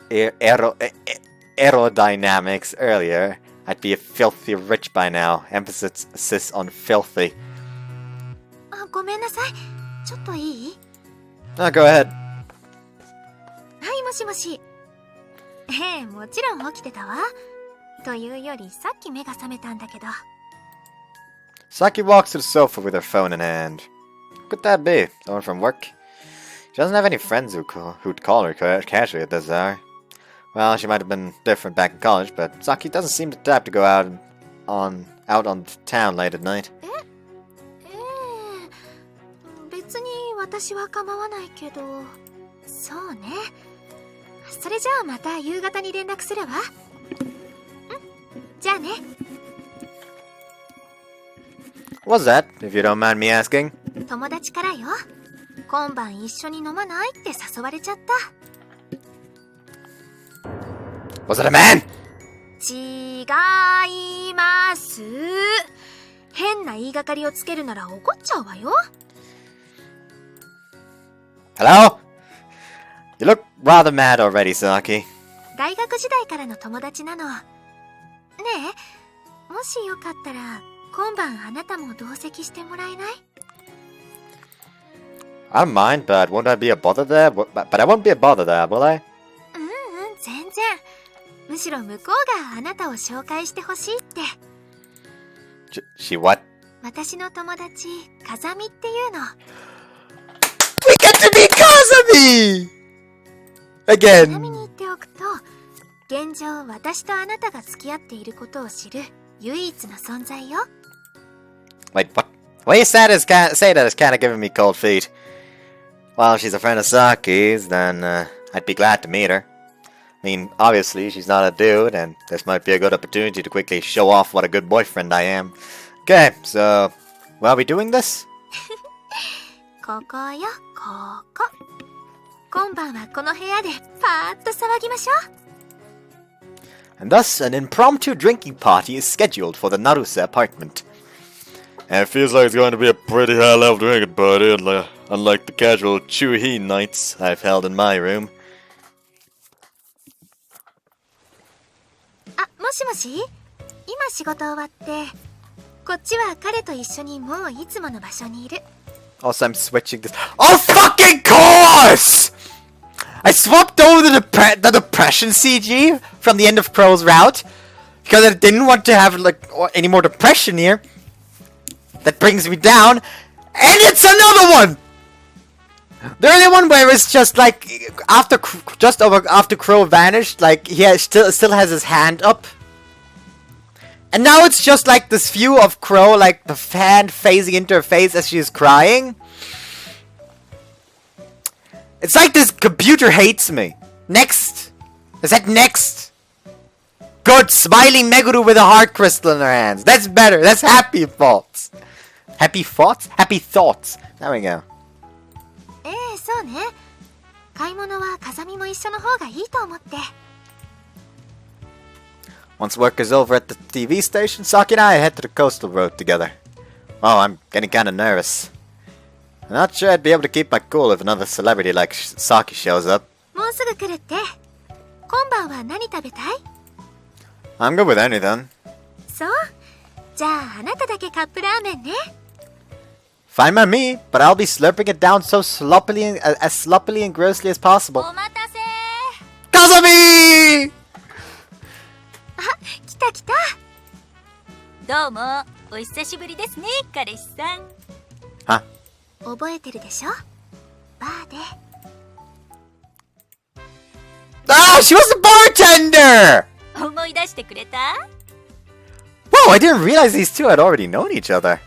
aerodynamics earlier, I'd be a filthy rich by now. Emphasis on filthy. あごめんなさいちょっといい Oh, go ahead. はいもしもしええもちろん起きてたわというよりさっき目が覚めたんだけど Saki walks to the sofa with her phone in hand. Who could that be? Someone from work? She doesn't have any friends who'd call her casually at this hour. Well, she might have been different back in college, but Saki doesn't seem the type to go out on town late at night. ええ別に私は構わないけどそうねそれじゃあまた夕方に連絡するわじゃあね What's that, if you don't mind me asking? 友達からよ今晩一緒に飲まないって誘われちゃった Was it a man? 違います変な言いがかりをつけるなら怒っちゃうわよ Hello? You look rather mad already, Saki. 大学時代からの友達なのねえもしよかったら今晩あなたも同席してもらえない I don't mind, but won't I be a bother there? But I won't be a bother there, will I? 全然むしろ向こうがあなたを紹介してほしいって She what? 私の友達風見っていうの We get to be Kazami! ちな Again. みに言っておくと現状私とあなたが付き合っていることを知る唯一の存在よ Wait, what? Well, you say that is kind of giving me cold feet. Well, if she's a friend of Saki's, then I'd be glad to meet her. I mean, obviously, she's not a dude, and this might be a good opportunity to quickly show off what a good boyfriend I am. Okay, so, why are we doing this? ここよここ今晩はこの部屋でパーッと騒ぎましょう And thus, an impromptu drinking party is scheduled for the Naruse apartment. And it feels like it's going to be a pretty high-level drinking party, unlike the casual Chuhi nights I've held in my room. あもしもし今仕事終わってこっちは彼と一緒にもういつもの場所にいる Also, I'm switching this. Of fucking course! I swapped over the depression CG from the end of Crow's route because I didn't want to have any more depression here. that brings me down, and it's another one! The earlier one where it's just like after Crow vanished, like he still has his hand up, and now it's just like this view of Crow, like the hand phasing into her face as she is crying. It's like this computer hates me. Next, is that next? Good, smiling Meguru with a heart crystal in her hands. That's better. That's happy thoughts. Happy thoughts? Happy thoughts. There we go. そうね。買い物は風見も一緒の方がいいと思って。 Once work is over at the TV station, Saki and I head to the coastal road together. Oh, I'm getting kinda nervous. I'm not sure I'd be able to keep my cool if another celebrity like Saki shows up. もうすぐ来るって。今晩は何食べたい？ I'm good with anything. そう。じゃああなただけカップラーメンね。 Fine by me, but I'll be slurping it down so sloppily and grossly as possible. お待たせ。 Kazami! 来た来た。どうも、お久しぶりですね、彼氏さん。Huh? 覚えてるでしょ？バーで。 Ah, she was the bartender! 思い出してくれた？ Whoa, I didn't realize these two had already known each other.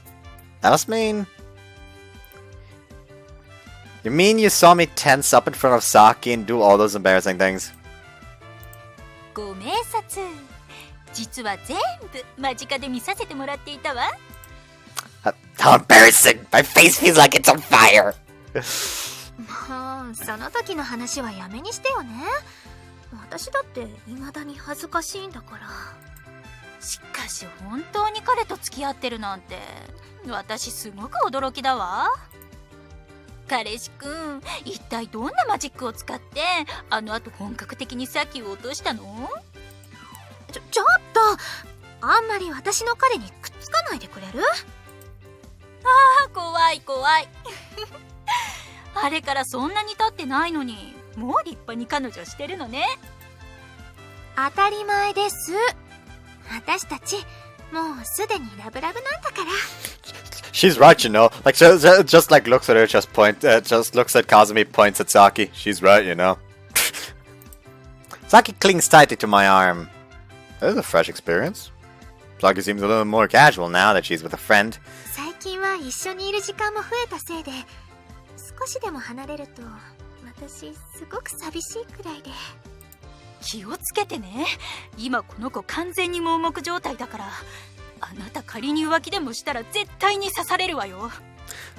That must mean... You mean you saw me tense up in front of Saki and do all those embarrassing things? ご明察。実は全部間近で見させてもらっていたわ。How embarrassing! My face feels like it's on fire! もうその時の話はやめにしてよね。私だって未だに恥ずかしいんだから。しかし本当に彼と付き合ってるなんて私すごく驚きだわ。彼氏くん、一体どんなマジックを使ってあの後本格的にサキを落としたの？ちょっとあんまり私の彼にくっつかないでくれる？あー怖い怖いあれからそんなに経ってないのにもう立派に彼女してるのね。当たり前です。私たちもうすでにラブラブなんだから。 She's right, you know. Like, just like looks at her, just looks at Kazumi, points at Saki. She's right, you know. Saki clings tightly to my arm. This is a fresh experience. Saki seems a little more casual now that she's with a friend. 最近は一緒にいる時間も増えたせいで、少しでも離れると私すごく寂しいくらいで。気をつけてね。今この子完全に盲目状態だから。あなた仮に浮気でもしたら絶対に刺されるわよ。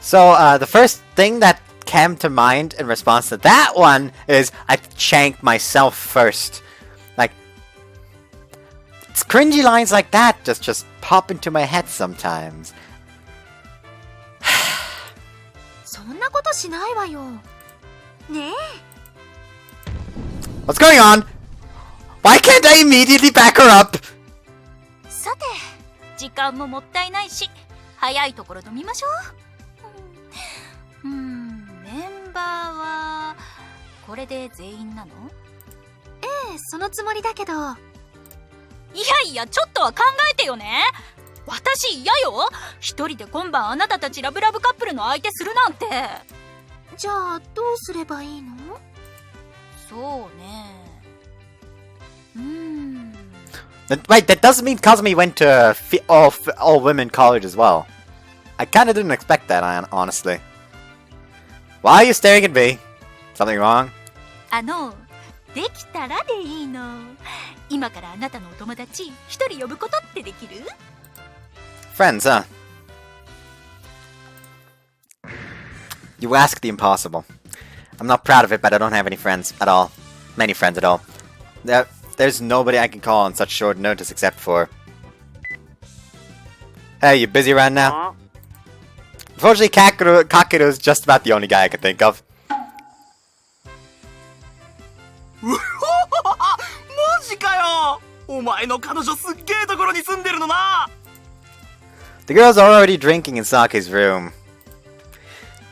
So, the first thing that came to mind in response to that one is I shanked myself first. Like, it's cringy lines like that just pop into my head sometimes. そんなことしないわよ。ねえ。 What's going on? Why can't I immediately back her up? さて、時間ももったいないし早いところ飲みましょう。メンバーはこれで全員なの？ええ、そのつもりだけど。いやいや、ちょっとは考えてよね。私嫌よ。一人で今晩あなたたちラブラブカップルの相手するなんて。じゃあどうすればいいの？そうね。Wait, that doesn't mean Kazumi went to all women college as well. I kinda didn't expect that, honestly. Why are you staring at me? Something wrong? できたらでいいの。今からあなたのお友達一人呼ぶことってできる？ Friends, huh? You ask the impossible. I'm not proud of it, but I don't have any friends at all. Many friends at all. There's nobody I can call on such short notice except for... Hey, you busy right now? Unfortunately, Kakeru is just about the only guy I can think of. マジかよ。お前の彼女すっげえところに住んでるのな。 The girls are already drinking in Saki's room.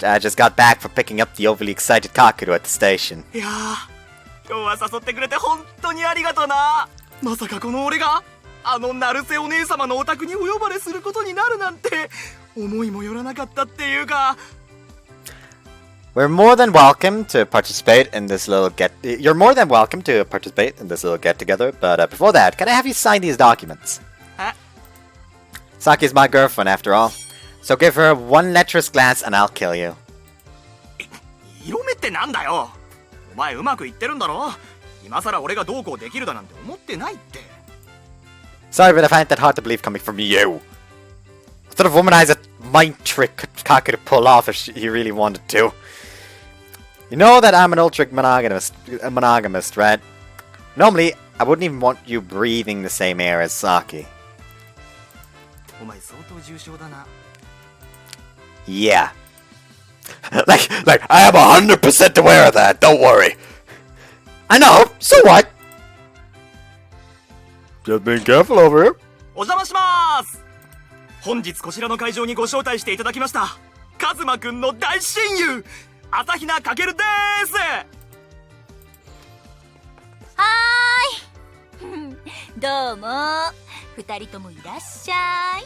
I just got back from picking up the overly excited Kakeru at the station. いやー、今日は誘ってくれて本当にありがとうな。まさかこの俺があの成瀬お姉様のお宅にお呼ばれすることになるなんて思いもよらなかったっていうか。 We're more than welcome to participate in this little You're more than welcome to participate in this little get-together, but before that, can I have you sign these documents? Huh? Saki's my girlfriend, after all. So give her one lecherous glance and I'll kill you. 色目ってなんだよ。お前うまくいってるんだろ。今さら俺がどうこうできるだなんて思ってないって。 Sorry, but I find that hard to believe coming from you. What sort of womanizer mind trick could Kaka to pull off if he really wanted to? You know that I'm an ultra monogamist, right? Normally, I wouldn't even want you breathing the same air as Saki. お前相当重症だな。 Yeah. like, I am 100% aware of that, don't worry. I know, so what? Just being careful over here. お邪魔します。本日こちらの会場にご招待していただきましたカズマくんの大親友朝比奈かけるです。はーいどうも二人ともいらっしゃい。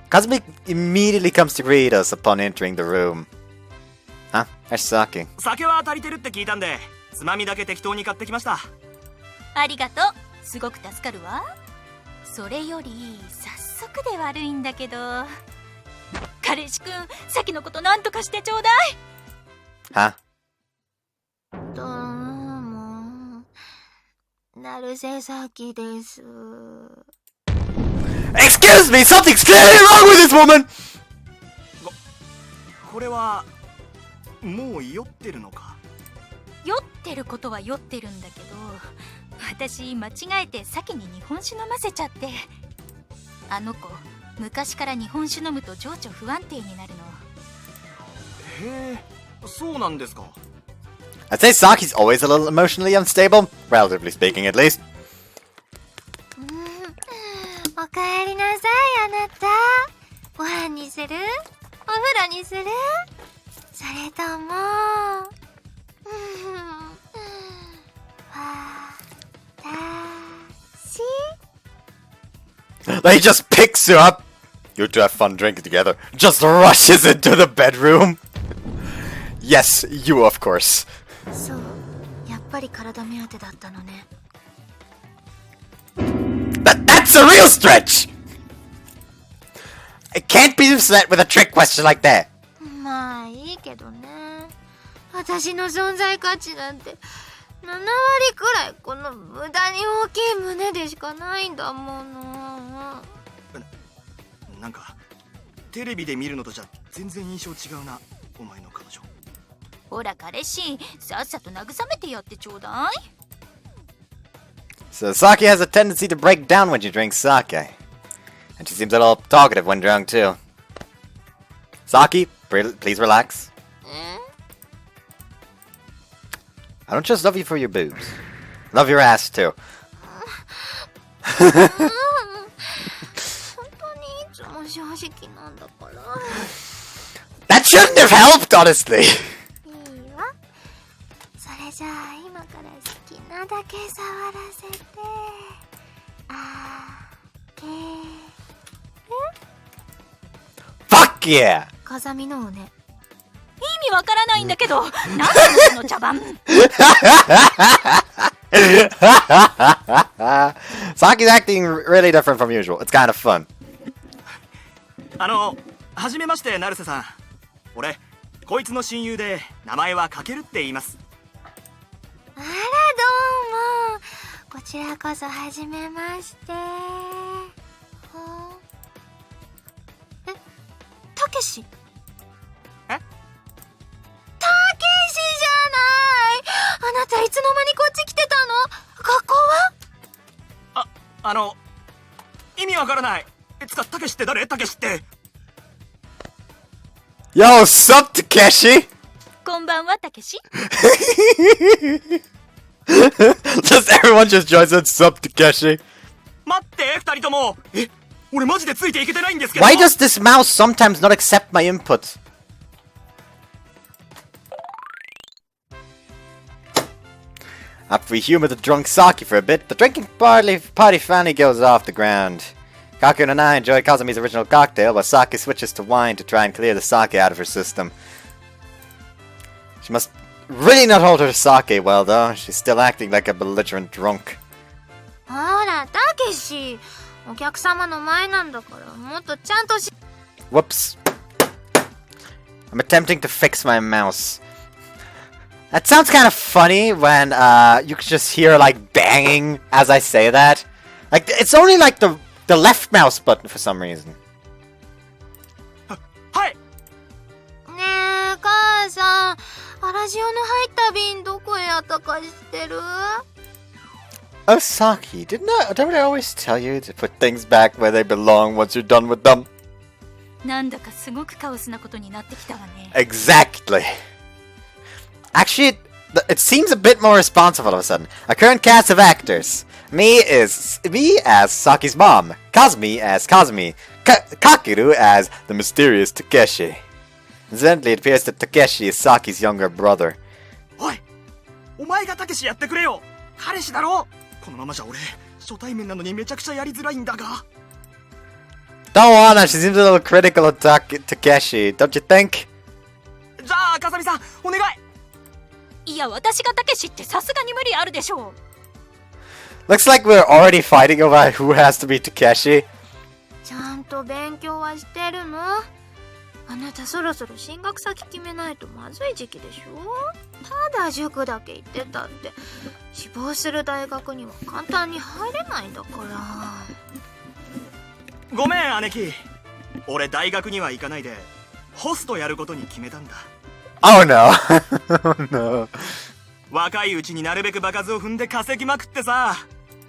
Kazumi immediately comes to greet us upon entering the room. Huh? There's Saki. 酒は足りてるって聞いたんでつまみだけ適当に買ってきました。ありがとう。すごく助かるわ。それより早速で悪いんだけど彼氏くんさっきのことなんとかしてちょうだい。 Huh? どうも成瀬咲です。 Excuse me! Something's clearly wrong with this woman! これはもう酔ってるのか。酔ってることは酔ってるんだけど私間違えて先に日本酒飲ませちゃって。あの子昔から日本酒飲むと情緒不安定になるの。へえ、そうなんですか。 I'd say Saki's always a little emotionally unstable, relatively speaking at least. おかえりなさいあなた。ご飯にする？お風呂にする？それともHe just picks you up. You two have fun drinking together. Just rushes into the bedroom. Yes, you of course. そうやっぱり体目当てだったのね。 That's a real stretch! I can't be upset with a trick question like that. まあいいけどね。私の存在価値なんて7割くらいこの無駄に大きい胸でしかないんだもの。なんかテレビで見るのとじゃ全然印象違うなお前の彼女。ほら彼氏さっさと慰めてやってちょうだい。 So Saki has a tendency to break down when she drinks sake. And she seems a little talkative when drunk too. Saki, please relax. I don't just love you for your boobs. Love your ass too. 本当にいつも正直なんだから。 That shouldn't have helped, honestly. いいわ。それじゃあ今から好きなだけ触らせてあげる。 Fuck yeah! 風見のをね。意味わからないんだけどなんなのその茶番。 Saki's acting really different from usual. It's kind of fun. はじめまして成瀬さん。俺こいつの親友で名前はかけるって言います。あらどうも。こちらこそはじめまして。え、たけし？え？たけしじゃない。あなたいつの間にこっち来てたの？学校は？意味わからない。つかたけしって誰？たけしって。 Yo, sup, Takeshi? こんばんはたけし。 Just everyone just joins in, sup, Takeshi? 待って二人とも。俺マジでついていけてないんですけど。 Why does this mouse sometimes not accept my input? After we humor the drunk Saki for a bit, the drinking party finally goes off the ground. Kaku and I enjoy Kazumi's original cocktail, but Saki switches to wine to try and clear the sake out of her system. She must really not hold her sake well, though. She's still acting like a belligerent drunk. ほら、たけし。お客様の前なんだから、もっとちゃんとし。Whoops. I'm attempting to fix my mouse. That sounds kind of funny when you can just hear like banging as I say that. Like it's only like the left mouse button for some reason. はい。ねえ、母さん。アラジオの入った瓶どこへやったか知ってる？ Oh, Saki, don't I always tell you to put things back where they belong once you're done with them? なんだかすごくカオスなことになってきたわね。 Exactly. Actually, it seems a bit more responsible all of a sudden. A current cast of actors. Me as Saki's mom. Kazumi as Kazumi. Kakeru as the mysterious Takeshi. Incidentally, it appears that Takeshi is Saki's younger brother. おい、お前がたけしやってくれよ。彼氏だろ。このままじゃ俺初対面なのにめちゃくちゃやりづらいんだが。Don't wanna, she seems a little critical of Takeshi, don't you think? じゃあ、かさみさん、お願い。いや、私がたけしってさすがに無理あるでしょう。 Looks like we're already fighting over who has to be Takeshi. ちゃんと勉強はしてるの？あなたそろそろ進学先決めないとまずい時期でしょ？ただ塾だけ行ってたって志望する大学には簡単に入れないんだから。ごめん姉貴、俺大学には行かないでホストやることに決めたんだ。 Oh no. Oh no. 若いうちになるべく場数を踏んで稼ぎまくってさ、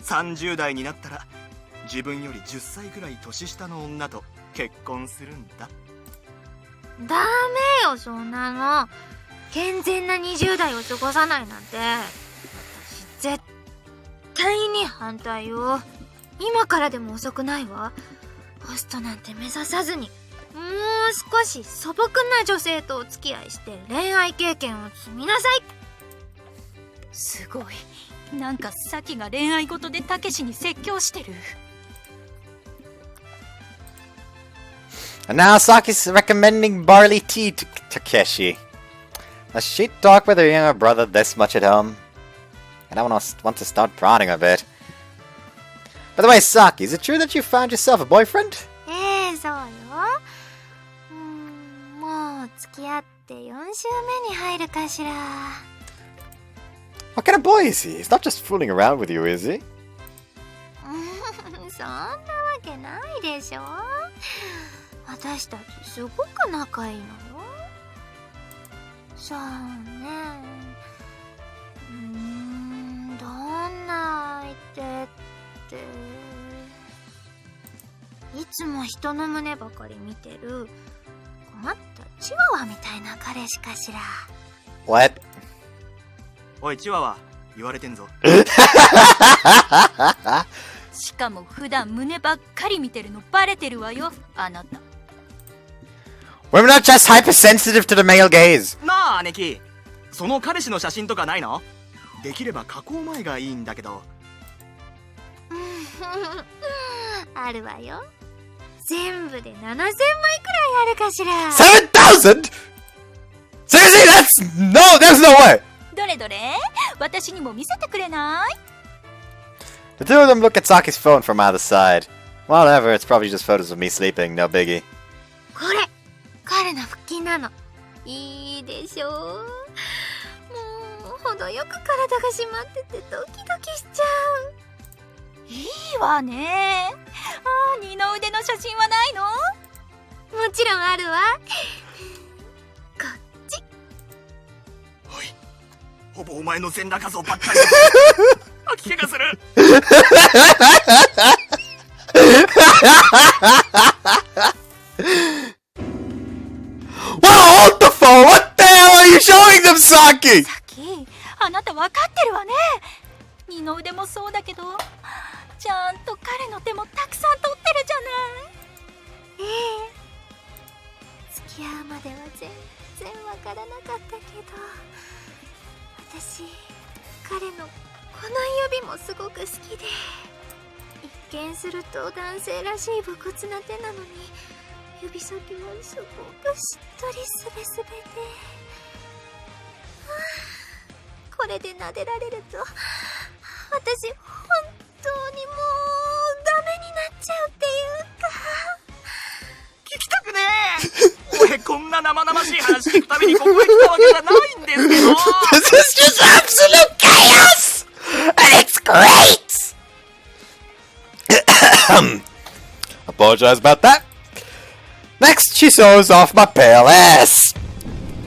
30代になったら自分より10歳くらい年下の女と結婚するんだ。ダメよそんなの。健全な20代を過ごさないなんて私絶対に反対よ。今からでも遅くないわ。ホストなんて目指さずにもう少し素朴な女性とお付き合いして恋愛経験を積みなさい。すごい。なんかサキが恋愛事でたけしに説教してる。 And now Saki's recommending barley tea to Takeshi. Does she talk with her younger brother this much at home? I don't want to start prodding a bit. By the way, Saki, is it true that you found yourself a boyfriend? そうよ。もう付き合って4週目に入るかしら。 What kind of boy is he? He's not just fooling around with you, is he? そんなわけないでしょ。私たちすごく仲いいのよ。そうね。どんな相手って。いつも人の胸ばかり見てる困ったチワワみたいな彼氏かしら。 What? おいチワワ、言われてんぞ。しかも普段胸ばっかり見てるのバレてるわよ、あなた。 Women are just hypersensitive to the male gaze. なあ姉貴、その彼氏の写真とかないの？できれば加工前がいいんだけど。あるわよ。全部で7000枚くらいあるかしら。 7,000? Seriously, there's no way. どれどれ、私にも見せてくれない？ The two of them look at Saki's phone from either side. Whatever, it's probably just photos of me sleeping, no biggie. これ彼の腹筋なの。いいでしょう。もう程よく体が締まっててドキドキしちゃう。いいわね。二の腕の写真はないの？もちろんあるわ。こっち。おい、ほぼお前の全裸画像ばっかり。吐き気がする。Wow, hold the phone! What the hell are you showing them, Saki? さき、あなた分かってるわね。二の腕もそうだけど、ちゃんと彼の手もたくさん撮ってるじゃない。付き合うまでは全然わからなかったけど、私彼のこの指もすごく好きで、い見すると男性らしい武骨な手なのに、指先はすごくしっとりすべすべで、これで撫でられると私本当にもうダメになっちゃうっていうか。聞きたくねえ俺こんな生々しい話聞くためにここへ来たわけじゃないんですけど This is just absolute chaos! And it's great! Apologize about that. Next, she shows off my pale ass.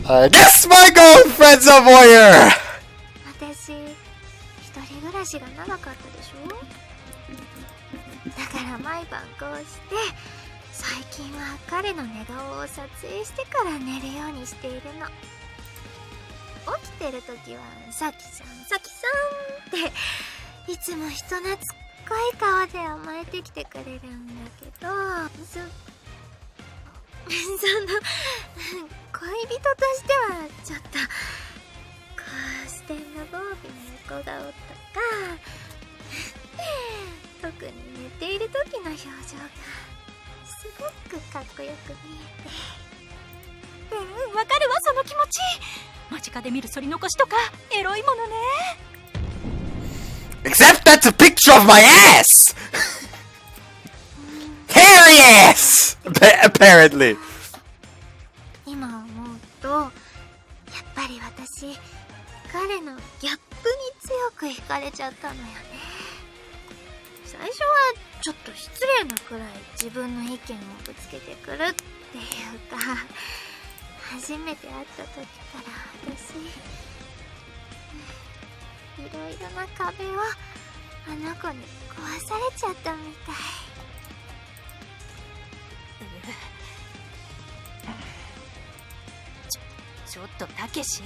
I guess my girlfriend's a voyeur! 私、一人暮らしが長かったでしょ。だから毎晩こうして、最近は彼の寝顔を撮影してから寝るようにしているの。起きてる時はさきさんさきさんっていつも人懐っこい顔で甘えてきてくれるんだけど、その恋人としてはちょっとこうしての防備の横顔とか特に寝ている時の表情がすごくかっこよく見えて、わかるわその気持ち。間近で見る反り残しとかエロいものね。 Except that's a picture of my ass! Hairy ass! Apparently. 今思うとやっぱり私彼のギャップに強く惹かれちゃったのよね。最初はちょっと失礼なくらい自分の意見をぶつけてくるっていうか、初めて会った時から私いろいろな壁をあの子に壊されちゃったみたい。ちょっとたけし、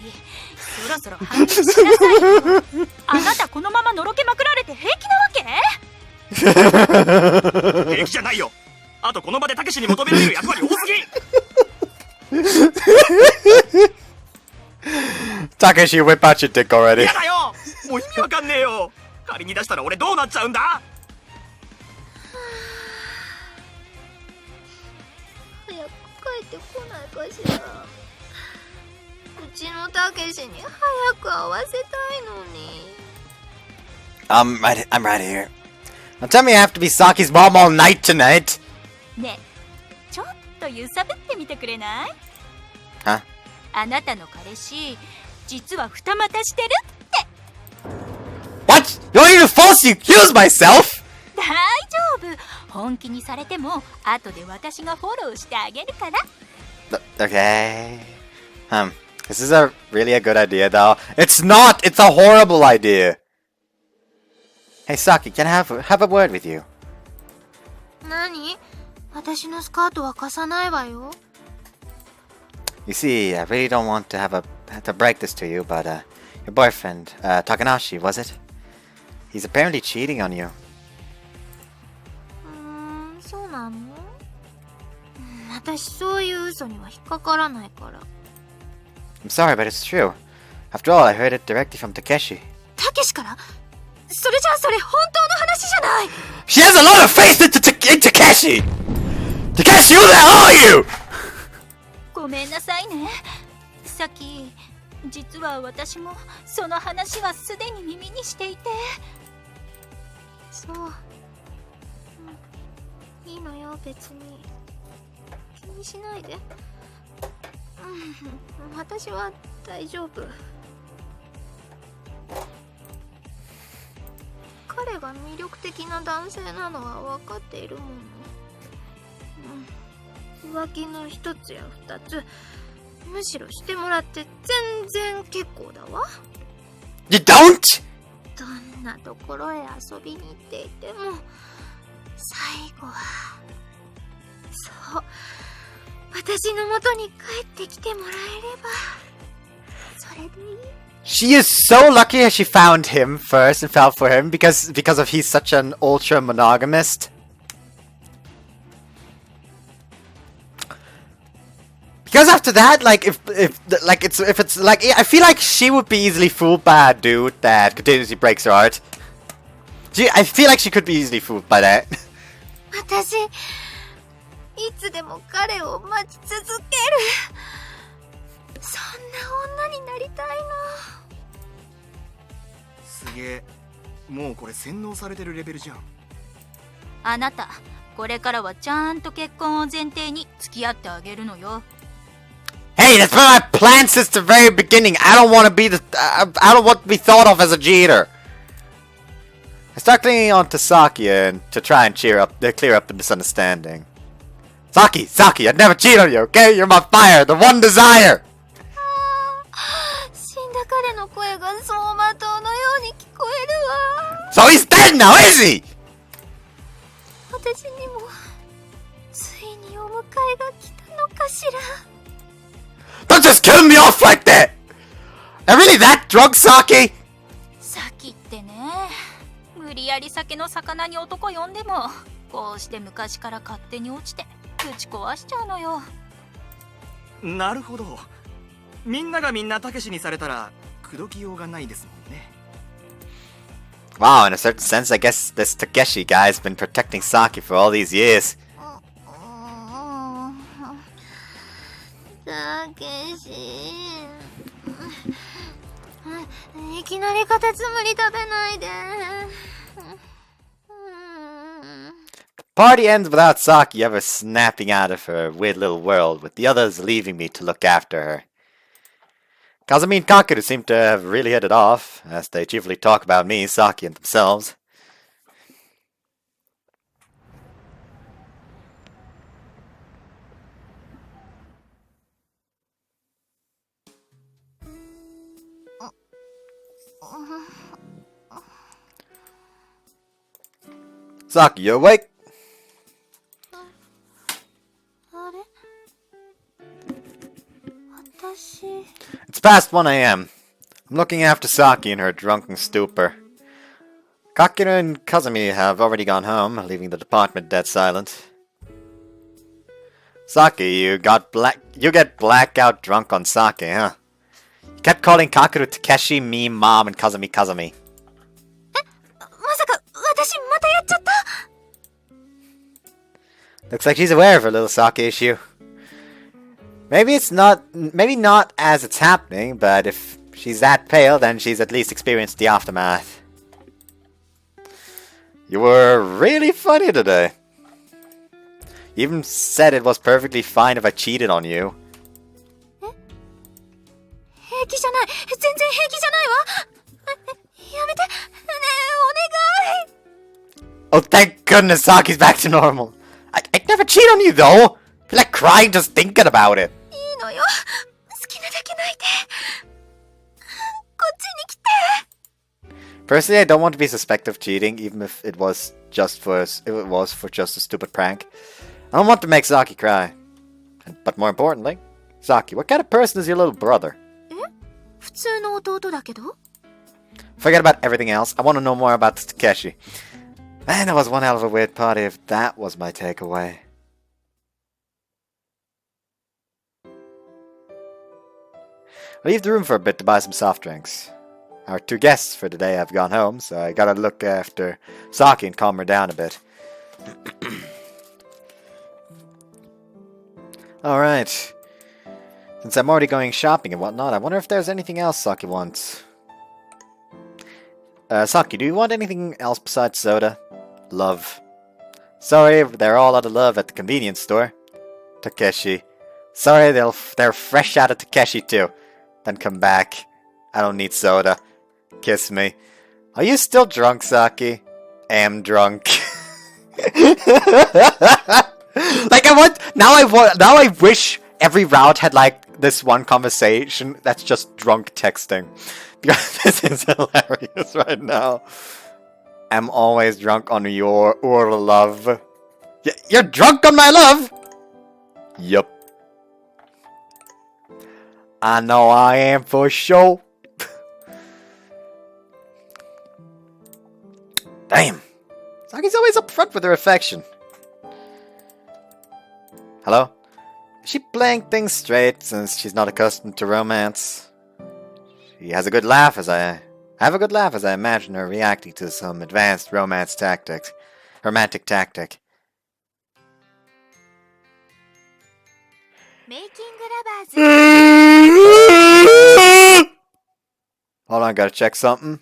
そろそろ反撃しなさいよ。あなたこのままのろけまくられて平気なわけ？平気じゃないよ。あとこの場でたけしに求められる役割多すぎ。 Takeshi, whip out your dick already. やだよ。もう意味わかんねえよ。仮に出したら俺どうなっちゃうんだ。早く帰ってこないかしら。うちのたけしに早く会わせたいのに。I'm right here. Now tell me I have to be Saki's mom all night tonight. ねえ、ちょっと揺さぶってみてくれない？は？あなたの彼氏、実は二股してるって。 What? You want me to falsely accuse myself? 大丈夫。本気にされても後で私がフォローしてあげるから。Okay. This is really a good idea, though. It's not! It's a horrible idea! Hey, Saki, can I have a word with you? 何？私のスカートは貸さないわよ。You see, I really don't want to have to break this to you, but your boyfriend, Takanashi, was it? He's apparently cheating on you. そうなの？私そういう嘘には引っかからないから。I'm sorry, but it's true. After all, I heard it directly from Takeshi. たけしから？それじゃあそれ本当の話じゃない。 She has a lot of faith in Takeshi! Takeshi, who the hell are you? ごめんなさいね。さっき実は私もその話はすでに耳にしていて。そう、いいのよ別に。気にしないで。私は大丈夫。彼が魅力的な男性なのは分かっているもの。浮気の一つや二つむしろしてもらって全然結構だわ。 You don't? どんなところへ遊びに行っていても最後はそう私の元に帰ってきてもらえればそれでいい。 She is so lucky that she found him first and fell for him because of he's such an ultra monogamist. Because after that, like if it's like I feel like she would be easily fooled by a dude that continuously breaks her heart. I feel like she could be easily fooled by that. 私いつでも彼を待ち続ける。そんな女になりたいすげえ、もうこれ洗脳されてるレベルじゃん。あなたこれからはちゃんと結婚を前提に付き合ってあげるのよ。 Hey, that's been my plan since the very beginning. I don't want to be I don't want to be thought of as a cheater. I start clinging on to Saki and to try and clear up the misunderstanding. Saki, I'd never cheat on you, okay? You're my fire, the one desire. 死んだ彼の声が走馬灯のように聞こえるわ。 So he's dead now, is he? 私にもついにお迎えが来たのかしら。 Don't just kill me off like that! I'm really that drunk, Saki? さっきってね、無理やり酒の魚に男呼んでもこうして昔から勝手に落ちてぶち壊しちゃうのよ。なるほど。みんながみんなたけしにされたら口説きようがないですもんね。 Wow, in a certain sense, I guess this Takeshi guy's been protecting Saki for all these years. たけし、いきなりカタツムリ食べないで。 The party ends without Saki ever snapping out of her weird little world, with the others leaving me to look after her. Kazumi and Kakeru seem to have really hit it off, as they cheerfully talk about me, Saki, and themselves. Saki, you awake? あれ、私。 It's past 1 a.m. I'm looking after Saki in her drunken stupor. Kakeru and Kazumi have already gone home, leaving the department dead silent. Saki, you get blackout drunk on sake, huh? You kept calling Kakeru Takeshi, me, Mom, and Kazumi Kazumi. まさか私またやっちゃった。 Looks like she's aware of her little sake issue. Maybe not as it's happening, but if she's that pale, then she's at least experienced the aftermath. You were really funny today. You even said it was perfectly fine if I cheated on you. 平気じゃない。全然平気じゃないわ。やめて。ねえ、お願い。 Oh, thank goodness Saki's back to normal. I'd never cheat on you, though. I feel like crying just thinking about it. いいのよ。好きなだけ泣いて。こっちに来て。 Personally, I don't want to be suspected of cheating, even if it was for just a stupid prank. I don't want to make Saki cry. But more importantly, Saki, what kind of person is your little brother? 普通の弟だけど。 Forget about everything else. I want to know more about this Takeshi. Man, that was one hell of a weird party if that was my takeaway. I leave the room for a bit to buy some soft drinks. Our two guests for today have gone home, so I gotta look after Saki and calm her down a bit. Alright. Since I'm already going shopping and whatnot, I wonder if there's anything else Saki wants. Saki, do you want anything else besides soda? Love. Sorry, they're all out of love at the convenience store. Takeshi. Sorry, they're fresh out of Takeshi too. Then come back. I don't need soda. Kiss me. Are you still drunk, Saki? Am drunk. Like now I wish every route had like this one conversation that's just drunk texting. Because this is hilarious right now. I'm always drunk on your love. You're drunk on my love? Yup. I know I am for sure. Damn. Saki's always up front with her affection. Hello? Is she playing things straight since she's not accustomed to romance? She has a good laugh as I I have a good laugh as I imagine her reacting to some advanced romantic tactic. メイキングラバーズ Hold on, gotta check something.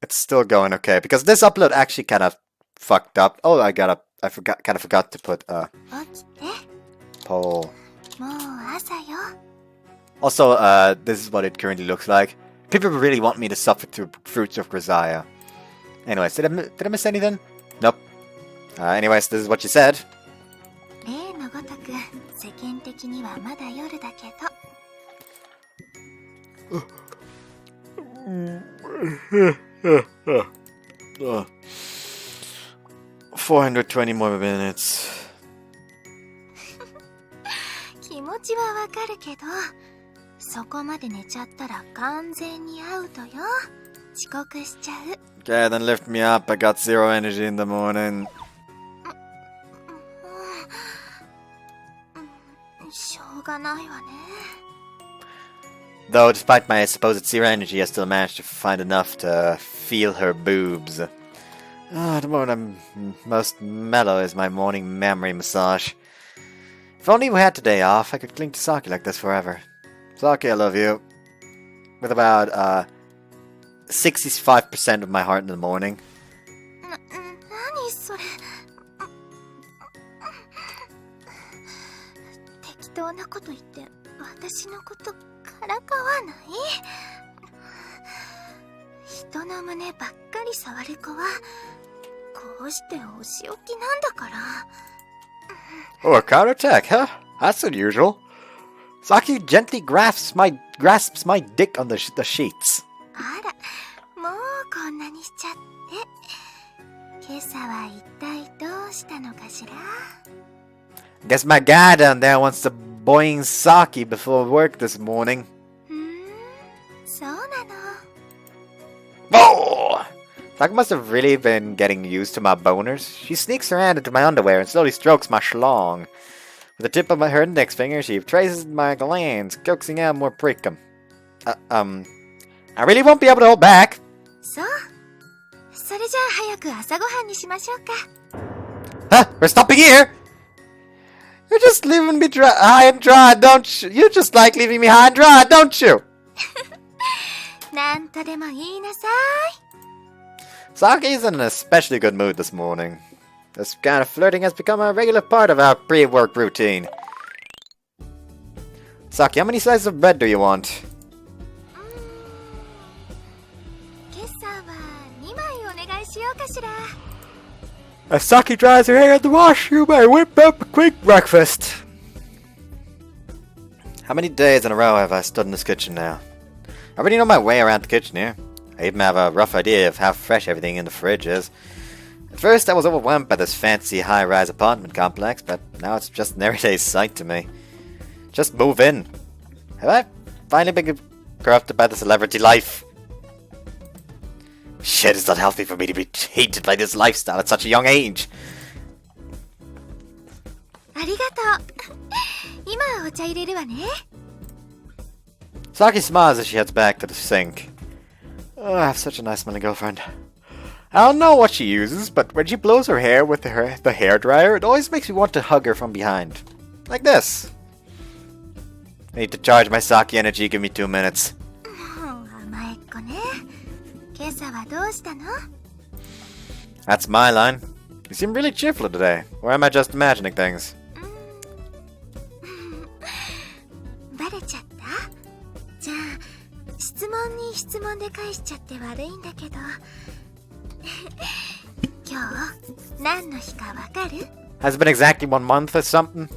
It's still going okay because this upload actually kind of fucked up. Oh, I forgot to put 起きて poll. もう朝よ Also, this is what it currently looks like. People really want me to suffer through Fruits of Grisaia. Anyways, did I miss anything? Nope. Anyways, this is what you said. 例のごとく世間的にはまだ夜だけど 420 more minutes. 気持ちはわかるけどそこまで寝ちゃったら完全にアウトよ遅刻しちゃう Okay, then lift me up. I got zero energy in the morning. しょうがないわね Though, despite my supposed zero energy, I still managed to find enough to feel her boobs. The moment I'm most mellow is my morning memory massage. If only we had today off, I could cling to Saki like this forever. Saki, I love you. With about 65% of my heart in the morning. 何それ適当なこと言って私のことからかわない人の胸ばっかり触る子はこうしてお仕置きなんだから Oh, a counterattack, huh? That's unusual. Saki gently grasps my dick on the sheets. あらもうこんなにしちゃって今朝は一体どうしたのかしら Guess my guy down there wants to boing Saki before work this morning. そうなの Oh! Saki must have really been getting used to my boners. She sneaks her hand into my underwear and slowly strokes my schlong. With the tip of her index finger, she traces my glands, coaxing out more precum. I really won't be able to hold back. そうそれじゃあ早く朝ごはんにしましょうか Huh? We're stopping here? You're just leaving me high and dry, don't you? You just like leaving me high and dry, don't you? なんとでも言いなさ Saki's in an especially good mood this morning. This kind of flirting has become a regular part of our pre-work routine. Saki, how many slices of bread do you want? い今朝は2枚お願いしようかしら As Saki dries her hair in the washroom, I whip up a quick breakfast. How many days in a row have I stood in this kitchen now? I already know my way around the kitchen here. I even have a rough idea of how fresh everything in the fridge is. At first I was overwhelmed by this fancy high-rise apartment complex, but now it's just an everyday sight to me. Just move in. Have I finally been corrupted by the celebrity life? Shit, it's not healthy for me to be tainted by this lifestyle at such a young age. ありがとう今お茶入れるわね Saki smiles as she heads back to the sink. Oh, I have such a nice smelling girlfriend. I don't know what she uses, but when she blows her hair with the hairdryer, it always makes me want to hug her from behind. Like this. I need to charge my Saki energy, give me 2 minutes. 甘えっ子ね今朝はどうしたの That's my line. You seem really cheerful today. Or am I just imagining things? バレちゃったじゃあ質問に質問で返しちゃって悪いんだけど今日何の日かわかる Has it been exactly 1 month or something?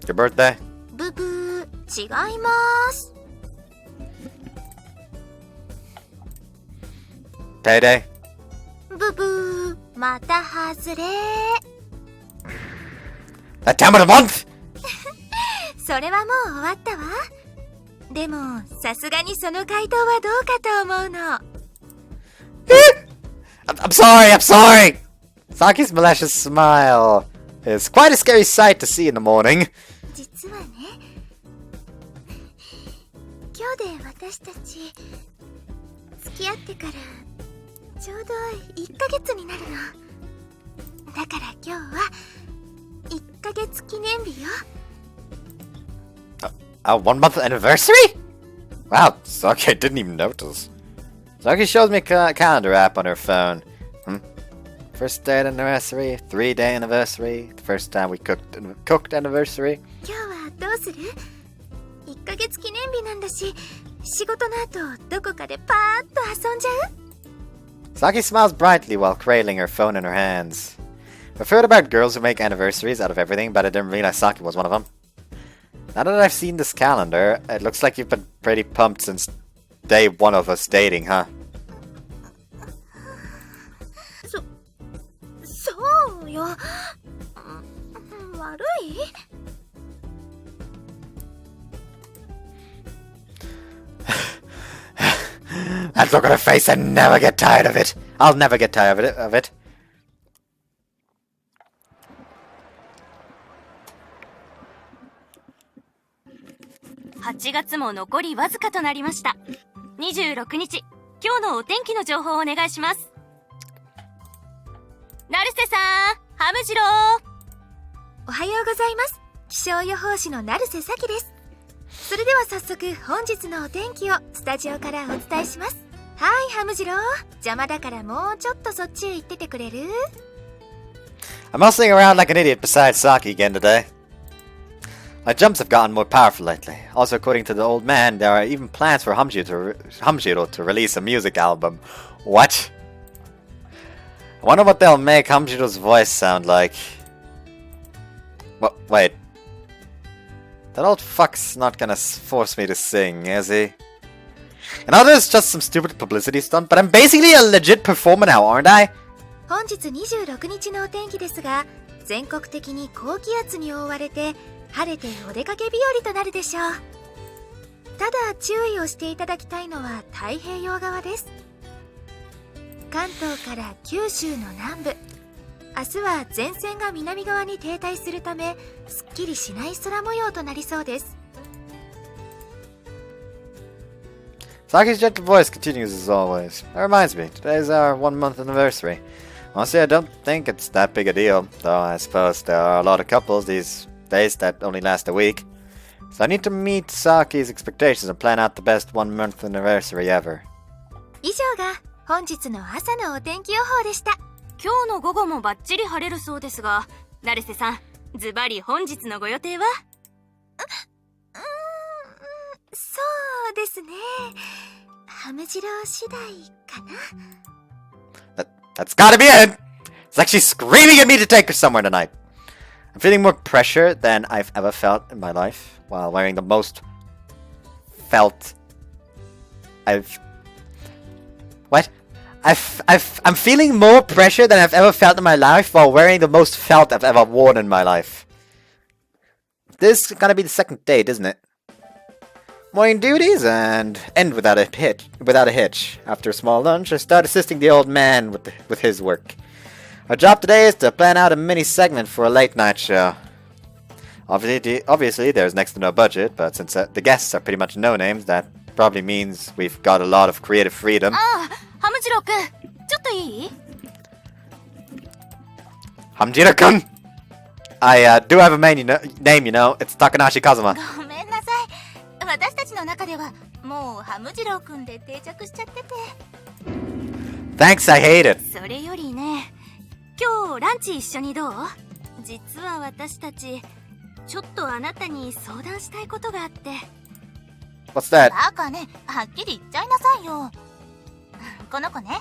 Your birthday? ブブー違います Payday? ブブーまた外れ That time of the month? それはもう終わったわでもさすがにその回答はどうかと思うの I'm sorry! Saki's malicious smile is quite a scary sight to see in the morning. 実はね今日で私たち付き合ってからちょうど1ヶ月になるの。だから今日は1ヶ月記念日よ。A 1 month anniversary? Wow, Saki didn't even notice. Saki shows me a calendar app on her phone. First day anniversary, 3-day anniversary, the first time we cooked anniversary. 今日はどうする？1ヶ月記念日なんだし、仕事の後どこかでパーッと遊んじゃう？ Saki smiles brightly while cradling her phone in her hands. I've heard about girls who make anniversaries out of everything, but I didn't realize Saki was one of them. Now that I've seen this calendar, it looks like you've been pretty pumped since day one of us dating, huh? そうよ。悪いThat look on her face, I never get tired of it. I'll never get tired of it. 8月も残りわずかとなりました。26日、今日のお天気の情報をお願いします。成瀬さん、ハムジロー。おはようございます。気象予報士の成瀬咲です。それでは早速本日のお天気をスタジオからお伝えします。はい、ハムジロー。邪魔だからもうちょっとそっちへ行っててくれる？ I'm hustling around like an idiot beside Saki again today. My jumps have gotten more powerful lately. Also, according to the old man, there are even plans for Hamjiro to release a music album. What? I wonder what they'll make Hamjiro's voice sound like. What? Wait. That old fuck's not gonna force me to sing, is he? And now there's just some stupid publicity stunt, but I'm basically a legit performer now, aren't I? 本日26日のお天気ですが、全国的に高気圧に覆われて晴れてお出かけ日和となるでしょう。ただ注意をしていただきたいのは太平洋側です。関東から九州の南部、明日は前線が南側に停滞するためすっきりしない空模様となりそうです。 Saki's gentle voice continues as always. That reminds me, today's our 1 month anniversary. Honestly, I don't think it's that big a deal, though I suppose there are a lot of couples these days that only last a week. So I need to meet Saki's expectations and plan out the best 1 month anniversary ever. 以上が本日の朝のお天気予報でした。今日の午後もバッチリ晴れるそうですが、成瀬さん、ズバリ本日のご予定は？そうですね。ハムジロー次第かな。That's gotta be it! It's like she's screaming at me to take her somewhere tonight. I'm feeling more pressure than I've ever felt in my life while wearing the most felt What? I'm feeling more pressure than I've ever felt in my life while wearing the most felt I've ever worn in my life. This is gonna be the second date, isn't it? Morning duties and end without a hitch. After a small lunch, I start assisting the old man with his work. Our job today is to plan out a mini segment for a late night show. Obviously, there's next to no budget, but since the guests are pretty much no names, that probably means we've got a lot of creative freedom. ああ、ハムジローくん、ちょっといい？ Hamjiro-kun! I do have a name, you know. It's Takanashi Kazuma. ごめんなさい。私たちの中ではもうハムジローくんで定着しちゃってて。Thanks, I hate it. それよりね、今日ランチ一緒にどう？実は私たちちょっとあなたに相談したいことがあって。 What's that? バカね、はっきり言っちゃいなさいよ。この子ね、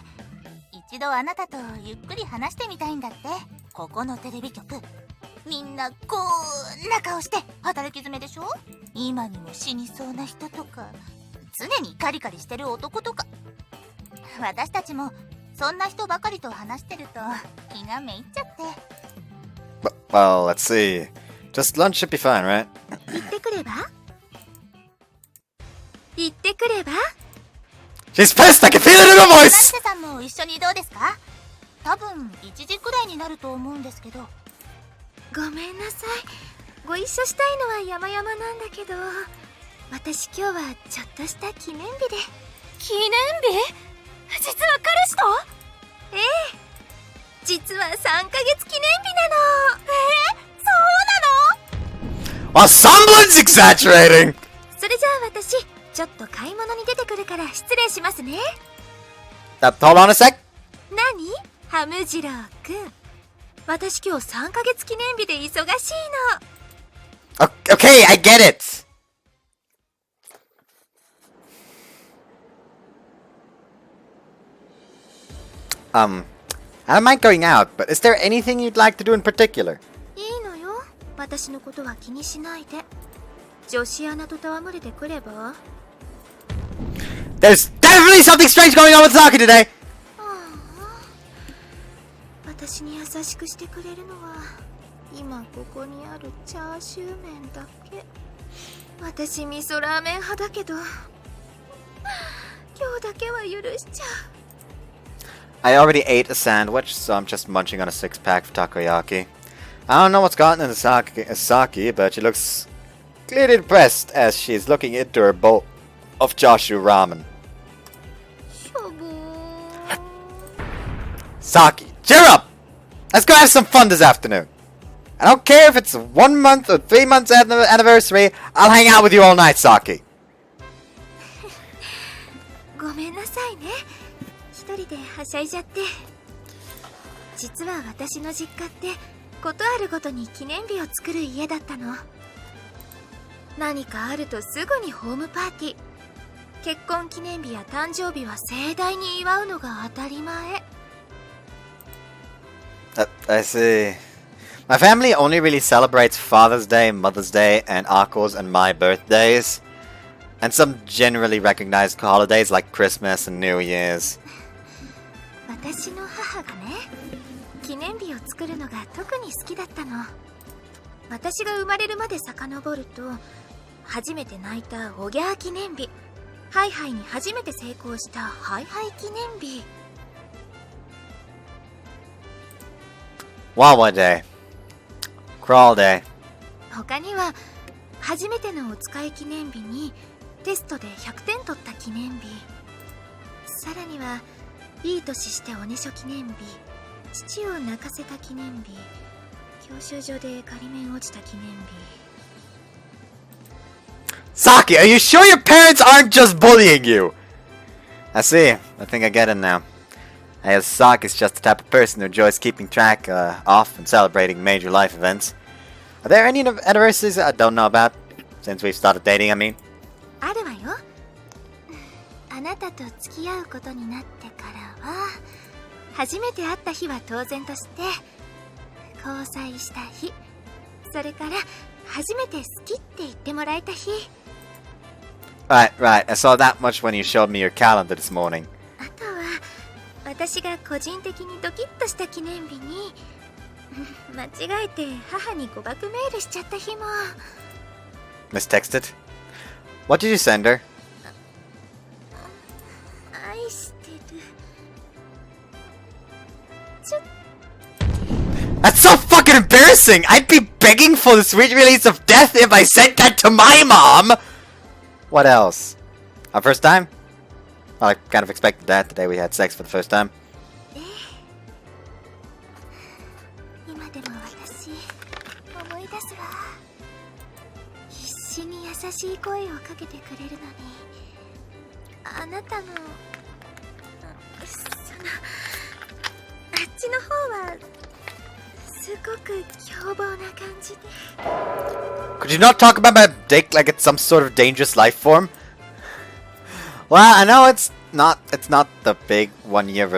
一度あなたとゆっくり話してみたいんだって。ここのテレビ局みんなこんな顔して働き詰めでしょ。今にも死にそうな人とか、常にカリカリしてる男とか。私たちもそんな人ばかりと話してると気がめいっちゃって。 Well, let's see. Just lunch should be fine, right? 行ってくれば？行ってくれば？ She's pissed! I can feel it in her 成 voice! 瀬さんも一緒にどうですか？多分1時くらいになると思うんですけど。ごめんなさい。ご一緒したいのは山々なんだけど、私今日はちょっとした記念日で。記念日？実は彼氏と？ええ、実は3ヶ月記念日なの。そうなの？ Well, someone's exaggerating! それじゃあ私ちょっと買い物に出てくるから失礼しますね。Hold on a sec. 何？ハムジローくん、私今日3ヶ月記念日で忙しいの。Okay, I get it! I don't mind going out, but is there anything you'd like to do in particular? いいのよ、私のことは気にしないで。女子アナと戯れてくれば。 There's definitely something strange going on with Saki today! 私に優しくしてくれるのは今ここにあるチャーシュー麺だけ。私味噌ラーメン派だけど今日だけは許しちゃう。 I already ate a sandwich, so I'm just munching on a 6-pack of takoyaki. I don't know what's gotten into Saki, but she looks clearly depressed as she's looking into her bowl of Joshu ramen. しょぼー。 Saki, cheer up! Let's go have some fun this afternoon. I don't care if it's 1 month or 3 months anniversary, I'll hang out with you all night, Saki. ごめんなさいね、一人ではしゃいじゃって。実は私の実家ってことあるごとに記念日を作る家だったの。何かあるとすぐにホームパーティー、結婚記念日や誕生日は盛大に祝うのが当たり前。I see. My family only really celebrates Father's Day, Mother's Day, and Akko's and my birthdays. And some generally recognized holidays like Christmas and New Year's. 私の母がね、記念日を作るのが特に好きだったの。私が生まれるまで遡ると、初めて泣いたおぎゃー記念日、ハイハイに初めて成功したハイハイ記念日。Wawa Day. Crawl Day. 他には初めてのお使い記念日にテストで100点取った記念日、さらにはいい年しておねしょ記念日、父を泣かせた記念日、教習所で仮面落ちた記念日。 Saki, are you sure your parents aren't just bullying you? I see. I think I get it now. I guess Saki's just the type of person who enjoys keeping track of and celebrating major life events. Are there any anniversaries I don't know about? Since we've started dating, I mean. あるわよ。あなたと付き合うことになってからは、初めて会った日は当然として、交際した日、それから初めて好きって言ってもらえた日。 Right. I saw that much when you showed me your calendar this morning. あとは私が個人的にドキッとした記念日に間違えて母に誤爆メールしちゃった日も。 Mistexted? What did you send her? 愛してる。 That's so fucking embarrassing! I'd be begging for the sweet release of death if I sent that to my mom! What else? Our first time? Well, I kind of expected that the day we had sex for the first time. 今でも私思い出すわ。必死に優しい声をかけてくれるのに、あなたのあっちの方はすごく凶暴な感じで。 Could you not talk about my dick like it's some sort of dangerous life form? Well, I know it's not the big 1-year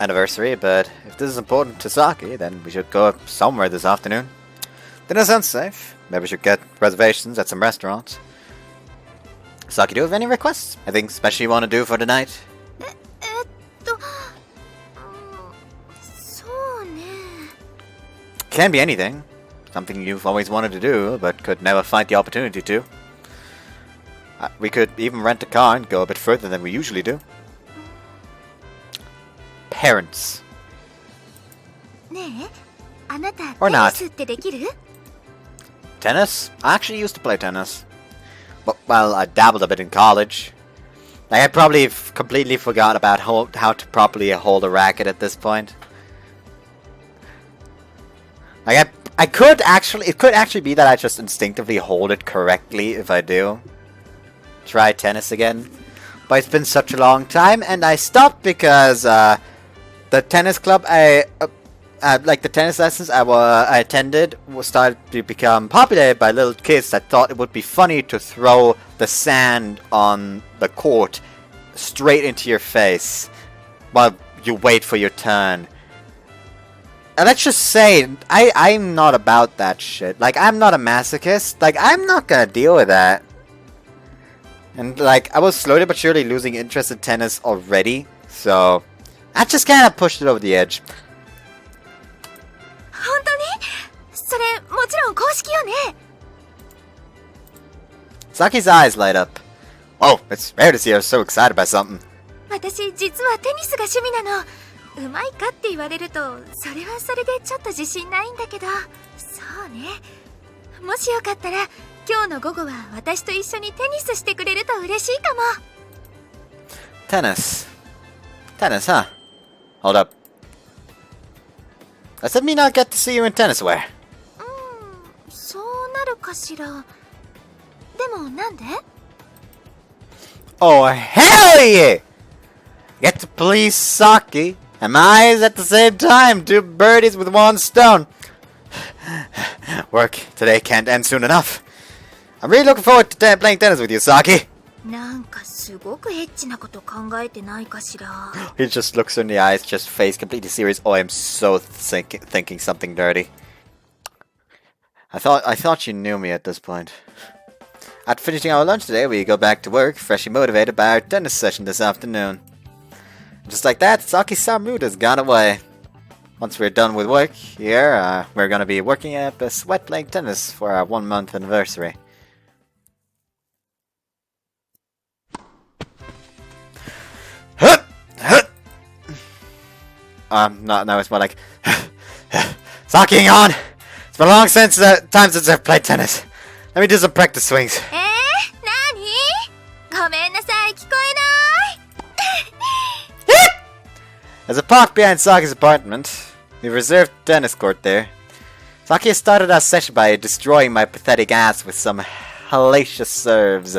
anniversary, but if this is important to Saki, then we should go somewhere this afternoon. Dinner sounds safe. Maybe we should get reservations at some restaurants. Saki, do you have any requests? Anything special you want to do for the night? そうね。 Can be anything. Something you've always wanted to do, but could never find the opportunity to. We could even rent a car and go a bit further than we usually do. Parents. ねえ、あなた Or テ not. ニスってできる？ Tennis? I actually used to play tennis. Well, I dabbled a bit in college. Like, I probably completely forgot about how to properly hold a racket at this point. Like, I could actually... It could actually be that I just instinctively hold it correctly if I do. Try tennis again. But it's been such a long time, and I stopped because the tennis club like the tennis lessons I attended started to become popular by little kids that thought it would be funny to throw the sand on the court straight into your face while you wait for your turn. And let's just say, I'm not about that shit. Like, I'm not a masochist. Like, I'm not gonna deal with that. And, like, I was slowly but surely losing interest in tennis already. So, I just kind of pushed it over the edge. 本当に？それもちろん公式よね。 Saki's eyes light up. Oh, it's rare to see her so excited by something. 私実はテニスが趣味なの。うまいかって言われるとそれはそれでちょっと自信ないんだけど。そうね。もしよかったら今日の午後は私と一緒にテニスしてくれると嬉しいかも。 Tennis. Tennis, huh? Hold up. Does that mean I'll get to see you in tennis wear? そうなるかしら。でもなんで？ Oh, hell yeah! Get to please Saki and my eyes at the same time. 2 birdies with 1 stone. Work today can't end soon enough. I'm really looking forward to playing tennis with you, Saki. なんかすごくエッチなこと考えてないかしら。 He just looks her in the eyes, just face completely serious. Oh, I'm so thinking something dirty. I thought you knew me at this point. After finishing our lunch today, we go back to work, freshly motivated by our tennis session this afternoon. Just like that, Saki's Saki-Route has gone away. Once we're done with work here, we're gonna be working at the sweat playing tennis for our 1-month anniversary. No, it's more like Saki on! It's been a long time since I've played tennis. Let me do some practice swings. なに？ごめんなさい、聞こえない。 There's a park behind Saki's apartment. We've reserved a tennis court there. Saki has started our session by destroying my pathetic ass with some hellacious serves.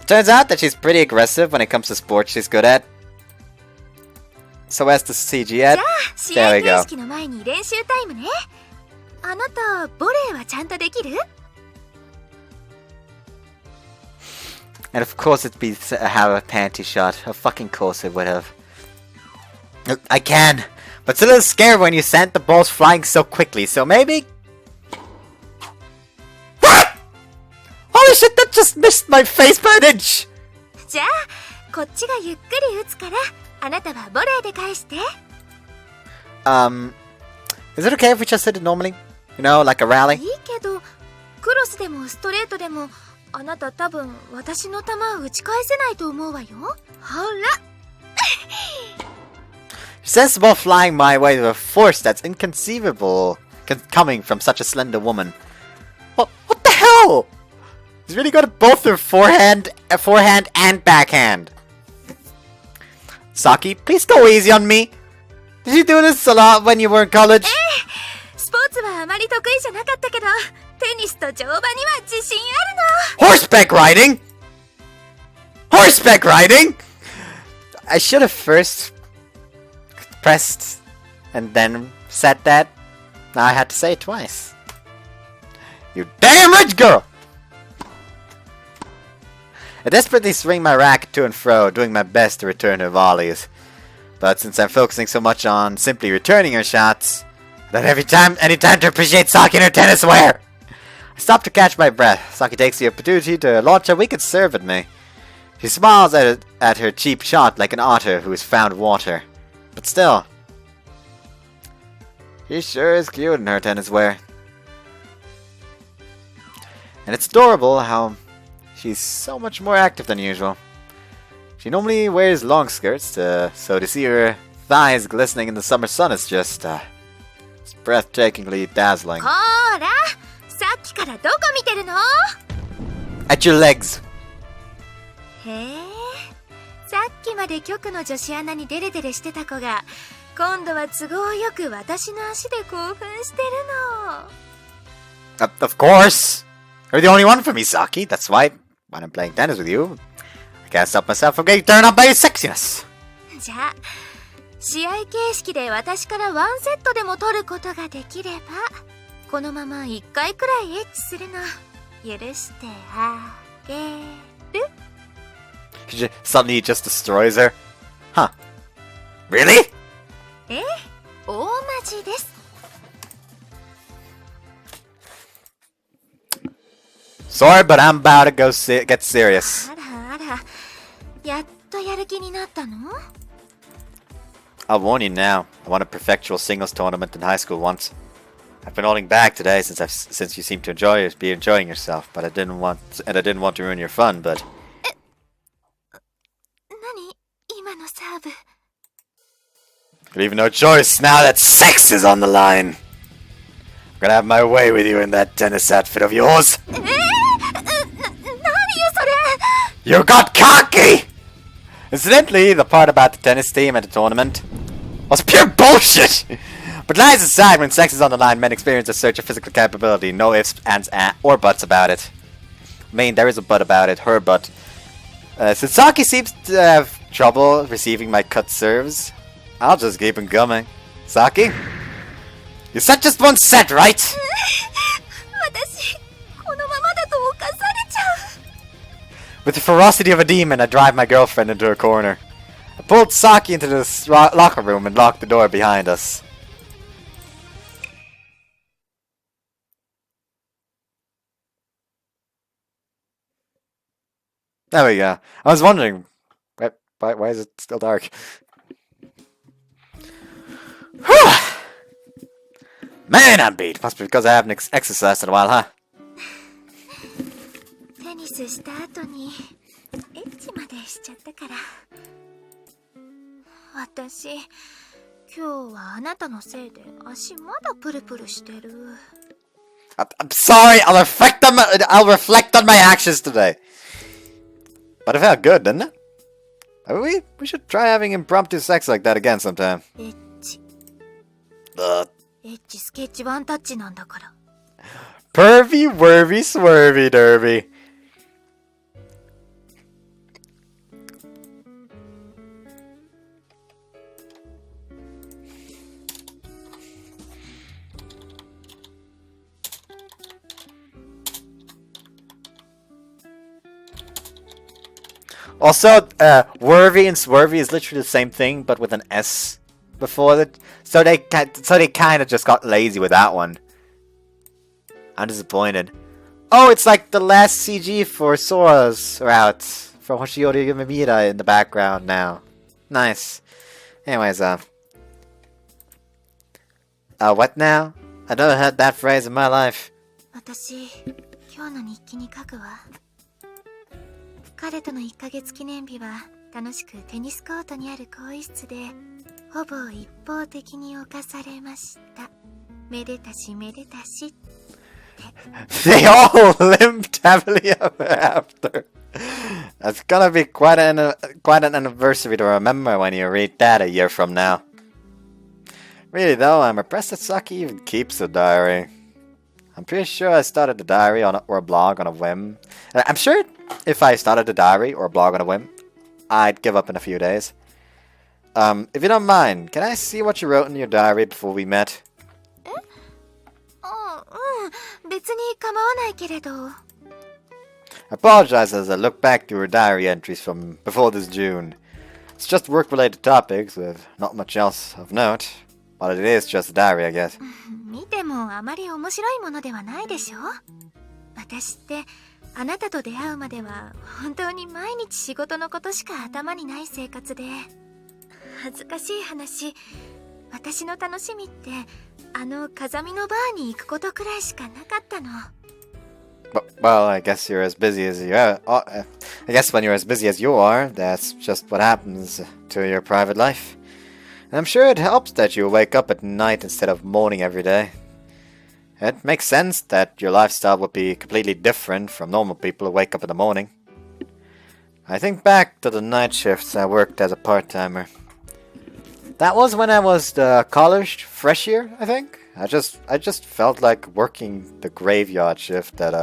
Turns out that she's pretty aggressive when it comes to sports she's good at. So as to CG at. じゃあ、試 There 合 we go. 形式の前に練習タイムね。あなた、ボレーはちゃんとできる？ And of course it'd be to have a panty shot. Of fucking course it would have. I can, but it's a little scary when you send the balls flying so quickly, so maybe... What? Holy shit, that just missed my face by an inch! じゃあ、こっちがゆっくり打つから、あなたはボレーで返して。 Is it okay if we just hit it normally? You know, like a rally? いいけど、クロスでもストレートでも、あなた多分私の球を打ち返せないと思うわよ。ほら。She sends the ball flying my way with a force that's inconceivable coming from such a slender woman. What the hell? She's really good at both her forehand and backhand. Saki, please go easy on me. Did you do this a lot when you were in college? スポーツはあまり得意じゃなかったけど、テニスと乗馬には自信あるの。 Horseback riding? Horseback riding? I should have first pressed and then said that. Now I had to say it twice. You damn rich girl! I desperately swing my racket to and fro, doing my best to return her volleys. But since I'm focusing so much on simply returning her shots, I don't have any time to appreciate Saki and her tennis wear. I stop to catch my breath. Saki takes the opportunity to launch a wicked serve at me. She smiles at her cheap shot like an otter who has found water. But still, she sure is cute in her tennis wear. And it's adorable how she's so much more active than usual. She normally wears long skirts, so to see her thighs glistening in the summer sun is just, it's breathtakingly dazzling. ほーら、さっきからどこ見てるの？ At your legs. へえ、さっきまで局の女子アナにデレデレしてた子が今度は都合よく私の足で興奮してるの。Of course! You're the only one for me, Saki. That's why, when I'm playing tennis with you, I can't stop myself from getting turned on by your sexiness. じゃあ試合形式で私からワンセットでも取ることができればこのまま1回くらいエッチするの許してあげる。 Suddenly he just destroys her. Huh. Really? ええ、大マジです。 Sorry, but I'm about to go get serious. あらあら、やっとやる気になったの？ I'll warn you now. I won a perfectual singles tournament in high school once. I've been holding back today since you seem to be enjoying yourself, but I didn't want to ruin your fun, but 何？今のサーブ。 leave no choice now that sex is on the line. I'm gonna have my way with you in that tennis outfit of yours. 何よそれ。 You got cocky! Incidentally, the part about the tennis team at the tournament was pure bullshit! But lies aside, when sex is on the line, men experience a surge of physical capability. No ifs, ands, or buts about it. I mean, there is a but about it, her butt. Since Saki seems to have trouble receiving my cut serves, I'll just keep him coming. Saki? You said just one set, right? 私このままだと犯されちゃう。 With the ferocity of a demon, I drive my girlfriend into a corner. I pulled Saki into the locker room and locked the door behind us. There we go. I was wondering, why is it still dark? Man, I'm beat. Must be because I haven't exercised in a while, huh? テニスした後にエッチまでしちゃったから。私今日はあなたのせいで足まだプルプルしてる。 I'm sorry. I'll reflect on my actions today. But it felt good, didn't it? Maybe we should try having impromptu sex like that again sometime. エッチ Ugh. エッチスケッチワンタッチなんだから。 Pervy, worvy, swervy, derby. Also, worvy and swervy is literally the same thing, but with an S before it. So they kind of just got lazy with that one. I'm disappointed. Oh, it's like the last CG for Sora's route from Hoshiori Yumimura in the background now. Nice. Anyways, what now? I never heard that phrase in my life. 私今日の日記に書くわ。彼との1ヶ月記念日は楽しくテニスコートにある更衣室でほぼ一方的に犯されました。めでたしめでたし。 They all limped happily ever after. That's gonna be quite an anniversary to remember when you read that a year from now. Really though, I'm impressed that Saki even keeps a diary. I'm pretty sure I started a diary or a blog on a whim. I'm sure if I started a diary or a blog on a whim, I'd give up in a few days. If you don't mind, can I see what you wrote in your diary before we met? 別に構わないけれど。 I apologize as I look back through your diary entries from before this June. It's just work-related topics with not much else of note. But it is just a diary, I guess. 見てもあまり面白いものではないでしょ。私ってあなたと出会うまでは本当に毎日仕事のことしか頭にない生活で、恥ずかしい話、私の楽しみってあの風見のバーに行くことくらいしかなかったの。 Well, I guess you're as busy as you are. I guess when you're as busy as you are, that's just what happens to your private life. And I'm sure it helps that you wake up at night instead of moaning every day. It makes sense that your lifestyle would be completely different from normal people who wake up in the morning. I think back to the night shifts I worked as a part-timer. That was when I was the college fresh year, I think. I just felt like working the graveyard shift at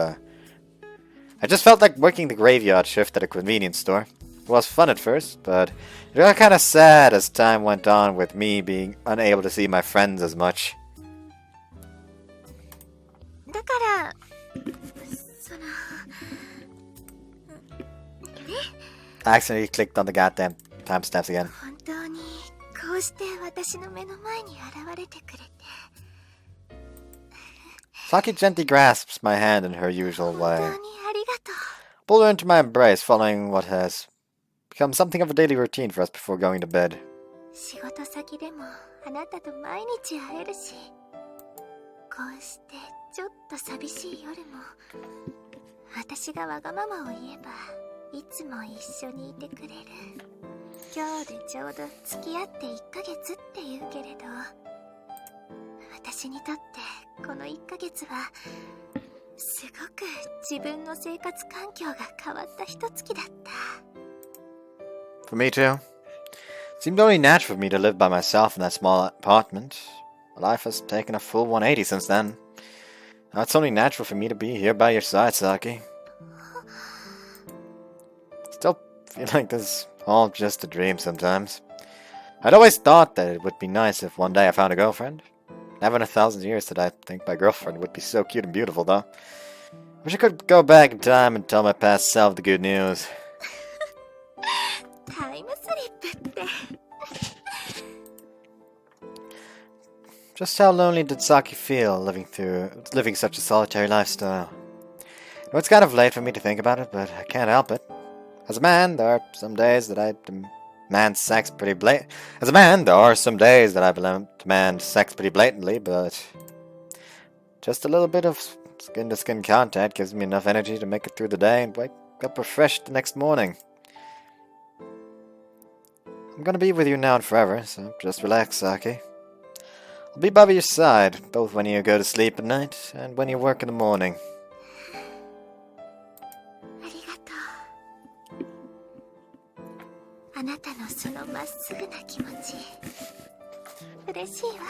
a convenience store. It was fun at first, but it got kind of sad as time went on with me being unable to see my friends as much. だからその I accidentally clicked on the goddamn timestamps again. 本当にこうして私の目の前に現れてくれて Saki gently grasps my hand in her usual 本 way. 当にありがとう Pull her into my embrace, following what has become something of a daily routine for us before going to bed. 仕事先でもあなたと毎日会えるしこうしてちょっと寂しい夜も私がわがままを言えばいつも一緒にいてくれる今日でちょうど付き合って1ヶ月って言うけれど私にとってこの1ヶ月はすごく自分の生活環境が変わった一月だった For me too. It seemed only natural for me to live by myself in that small apartment. My life has taken a full 180 since then. Now it's only natural for me to be here by your side, Saki. Still feel like this is all just a dream sometimes. I'd always thought that it would be nice if one day I found a girlfriend. Never in 1,000 years did I think my girlfriend would be so cute and beautiful, though. Wish I could go back in time and tell my past self the good news. タイムスリップって Just how lonely did Saki feel living such a solitary lifestyle? Well, it's kind of late for me to think about it, but I can't help it. As a man, there are some days that I demand sex pretty blatantly, but just a little bit of skin-to-skin contact gives me enough energy to make it through the day and wake up refreshed the next morning. I'm gonna be with you now and forever, so just relax, Saki. I'll be by your side, both when you go to sleep at night and when you work in the morning. ありがとうあなたのそのまっすぐな気持ち嬉しいわ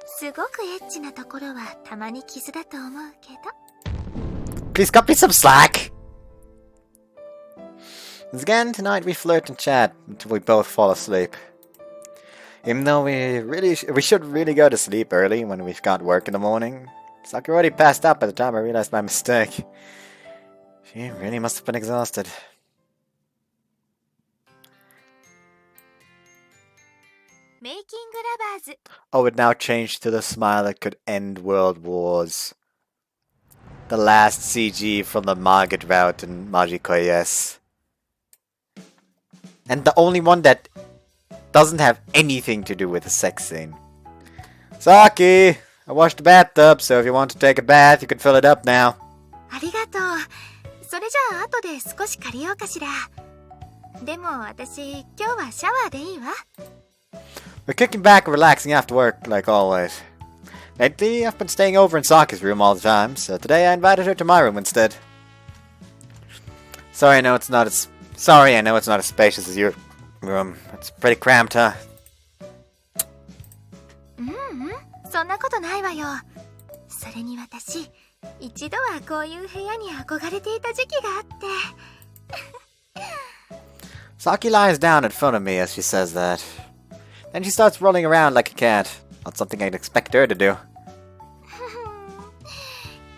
すごくエッチなところはたまに傷だと思うけど Please cut me some slack! Once again, tonight we flirt and chat until we both fall asleep. Even though we should really go to sleep early when we've got work in the morning. Saki already passed out by the time I realized my mistake. She really must have been exhausted. Making Lovers Oh, it now changed to the smile that could end world wars. The last CG from the Market Route in Majiko Yes. And the only one that doesn't have anything to do with the sex scene. Saki! I washed the bathtub, so if you want to take a bath, you can fill it up now. ありがとうそれじゃあ後で少し借りようかしらでも私今日はシャワーでいいわ We're kicking back and relaxing after work, like always. Lately, I've been staying over in Saki's room all the time, so today I invited her to my room instead. Sorry, I know it's not as spacious as your room. It's pretty cramped, huh? そんなことないわよそれに私一度はこういう部屋に憧れていた時期があって Saki lies down in front of me as she says that. Then she starts rolling around like a cat. Not something I'd expect her to do.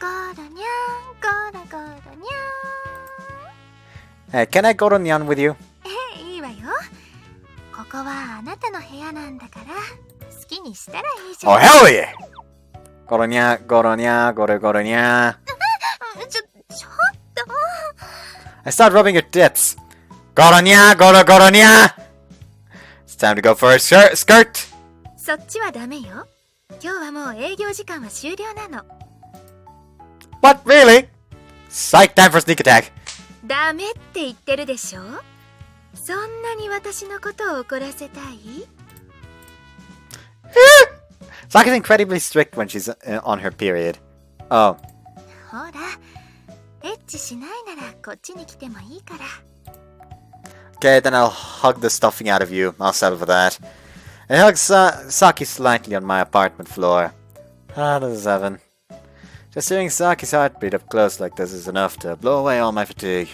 ゴロニャンゴロゴロニ Hey, can I go to Nyan with you? ャンいいわよここはあなたの部屋なんだから好きにしたらいいじゃん Oh, hell yeah! Goronya, goronya, goronya. ちょっと I start rubbing your tits. Goronya, goronya. It's time to go for a skirt. そっちはダメよ今日はもう営業時間は終了なの What, really? Psych, time for a sneak attack. ダメって言ってるでしょそんなに私のことを怒らせたい Saki's incredibly strict when she's on her period. Oh. ほらエッチしないならこっちに来てもいいから。 Okay, then I'll hug the stuffing out of you. I'll settle for that. I hug Saki slightly on my apartment floor. Ah, this is heaven. Just hearing Saki's heartbeat up close like this is enough to blow away all my fatigue.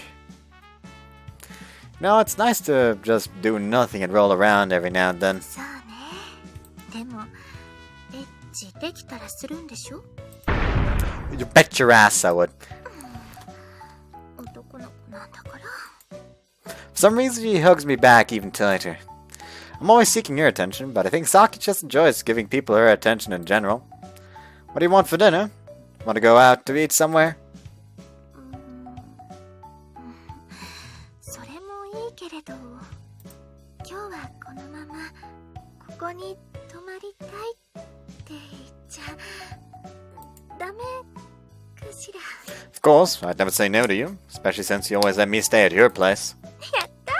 You know, it's nice to just do nothing and roll around every now and then. さあね。でもエッチできたらするんでしょ？ You bet your ass I would. 男の子なんだから。 For some reason, she hugs me back even tighter. I'm always seeking your attention, but I think Saki just enjoys giving people her attention in general. What do you want for dinner? Want to go out to eat somewhere? それもいいけれど、今日はこのままここに泊まりたいって言っちゃダメかしら。 Of course, I'd never say no to you, especially since you always let me stay at your place. やった。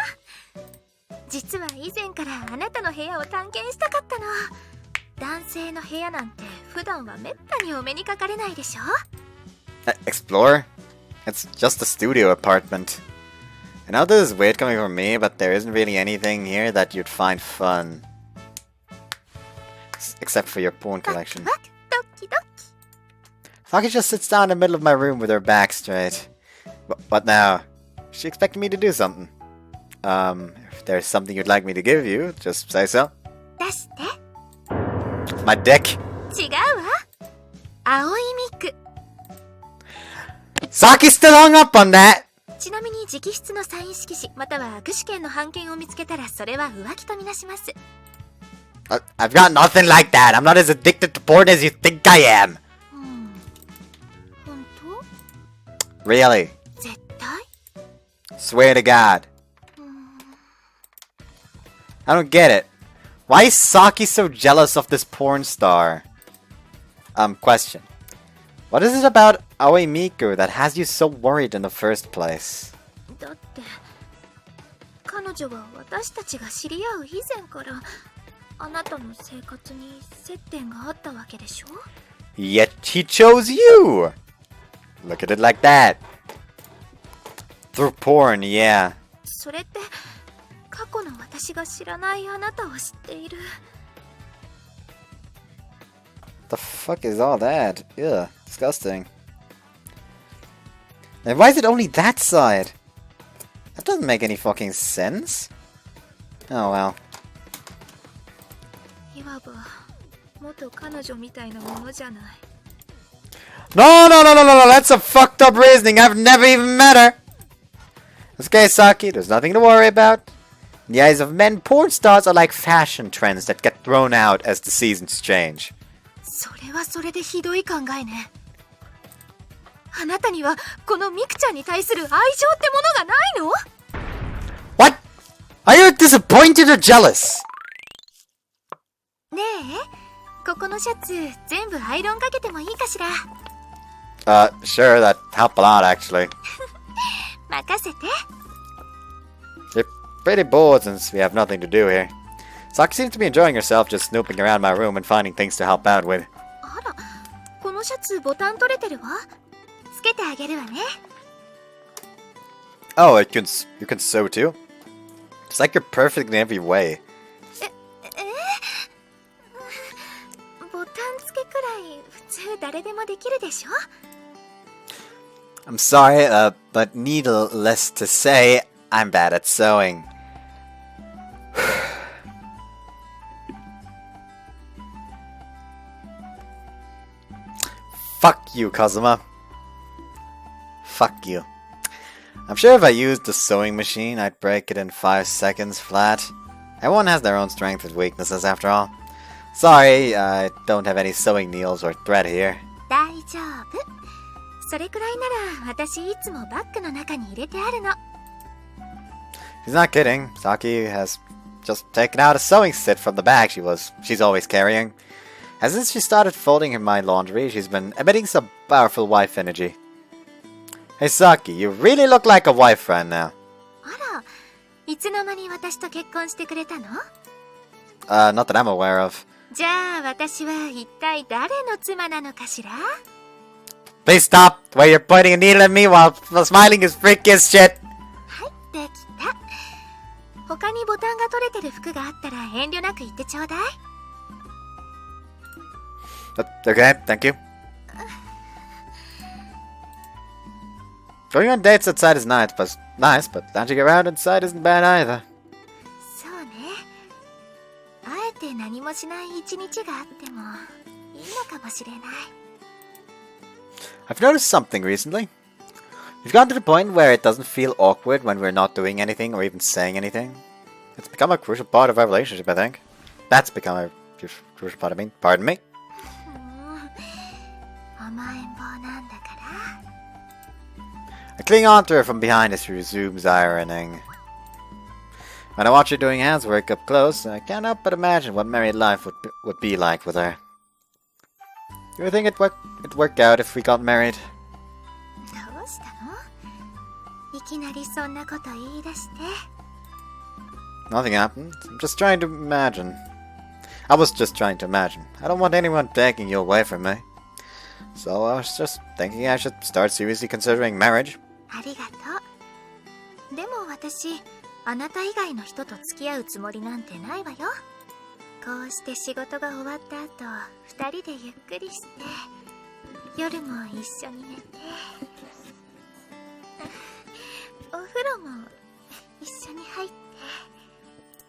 実は以前からあなたの部屋を探検したかったの。男性の部屋なんて普段はめったにお目にかかれないでしょ。 Explore? It's just a studio apartment. I know this is weird coming from me, but there isn't really anything here that you'd find fun. Except for your porn ワクワ collection. クドキドキ。 Saki just sits down in the middle of my room with her back straight. What now? She expected me to do something. If there's something you'd like me to give you, just say so. 出して。 My dick. 違うわ。青いミク。 Saki's still hung up on that! ちなみに直筆のサイン色紙または握手券の半券を見つけたらそれは浮気とみなします。 I've got nothing like that. I'm not as addicted to porn as you think I am. 本当？ Really? 絶対？ Swear to God. I don't get it. Why is Saki so jealous of this porn star? Question. What is it about Aoi Miku that has you so worried in the first place? だって彼女は私たちが知り合う以前からあなたの生活に接点があったわけでしょ？ Yet he chose you! Look at it like that. Through porn, yeah. それって過去の私が知らないあなたを知っている。 The fuck is all that? Ugh, disgusting. And why is it only that side? That doesn't make any fucking sense. Oh well. いわば元彼女みたいなものじゃない。 No, no, no, no, no, no, that's a fucked up reasoning. I've never even met her. It's okay, Saki, there's nothing to worry about. In the eyes of men, porn stars are like fashion trends that get thrown out as the seasons change. それはそれでひどい考えね。あなたにはこのミクちゃんに対する愛情ってものがないの？ What? Are you disappointed or jealous? ねえ、ここのシャツ全部アイロンかけてもいいかしら？ Sure, that'd help a lot, actually. 任せて。 You're pretty bored since we have nothing to do here. Saki seems to be enjoying herself just snooping around my room and finding things to help out with. あら、このシャツボタン取れてるわ。つけてあげるわね。 Oh, you can sew too? It's like you're perfect in every way. ボタン付けくらい普通誰でもできるでしょ？ I'm sorry, but needless to say, I'm bad at sewing. Fuck you, Kazuma. Fuck you. I'm sure if I used the sewing machine, I'd break it in 5 seconds flat. Everyone has their own strengths and weaknesses, after all. Sorry, I don't have any sewing needles or thread here. 大丈夫。それくらいなら私いつもバッグの中に入れてあるの。 She's not kidding. Saki has just taken out a sewing set from the bag she's always carrying. And since she started folding my laundry, she's been emitting some powerful wife energy. Hey Saki, you really look like a wife right now. あら、いつの間に私と結婚してくれたの？ Not that I'm aware of. じゃあ私は一体誰の妻なのかしら？ Please stop! The way you're pointing a needle at me while smiling is freaky as shit! はい、できた。他にボタンが取れてる服があったら遠慮なく言ってちょうだい。Okay, thank you. Going on dates outside is nice, but lounging around inside isn't bad either. そうね。あえて何もしない一日があってもいいのかもしれない。I've noticed something recently. We've gotten to the point where it doesn't feel awkward when we're not doing anything or even saying anything. It's become a crucial part of our relationship, I think. That's become a crucial part, pardon me. 甘えん坊なんだから。I cling on to her from behind as she resumes ironing. When I watch her doing housework up close, I can't help but imagine what married life would be like with her. Do you think it'd work out if we got married? どうしたの？いきなりそんなこと言い出して。Nothing happened. I'm just trying to imagine. I was just trying to imagine. I don't want anyone taking you away from me. So I was just thinking I should start seriously considering marriage. ありがとう。でも私、あなた以外の人と付き合うつもりなんてないわよ。こうして仕事が終わった後、二人でゆっくりして、夜も一緒に寝て、お風呂も一緒に入って、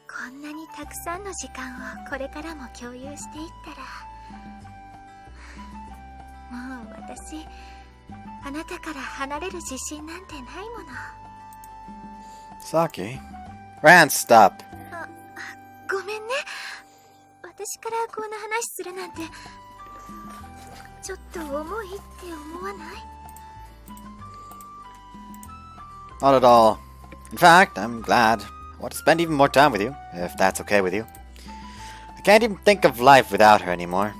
こんなにたくさんの時間をこれからも共有していったら、もう私、あなたから離れる自信なんてないもの。Saki? Rand, stop. ごめんね。私からこんな話するなんて、ちょっと重いって思わない？ Not at all. In fact, I'm glad. I want to spend even more time with you, if that's okay with you. I can't even think of life without her anymore.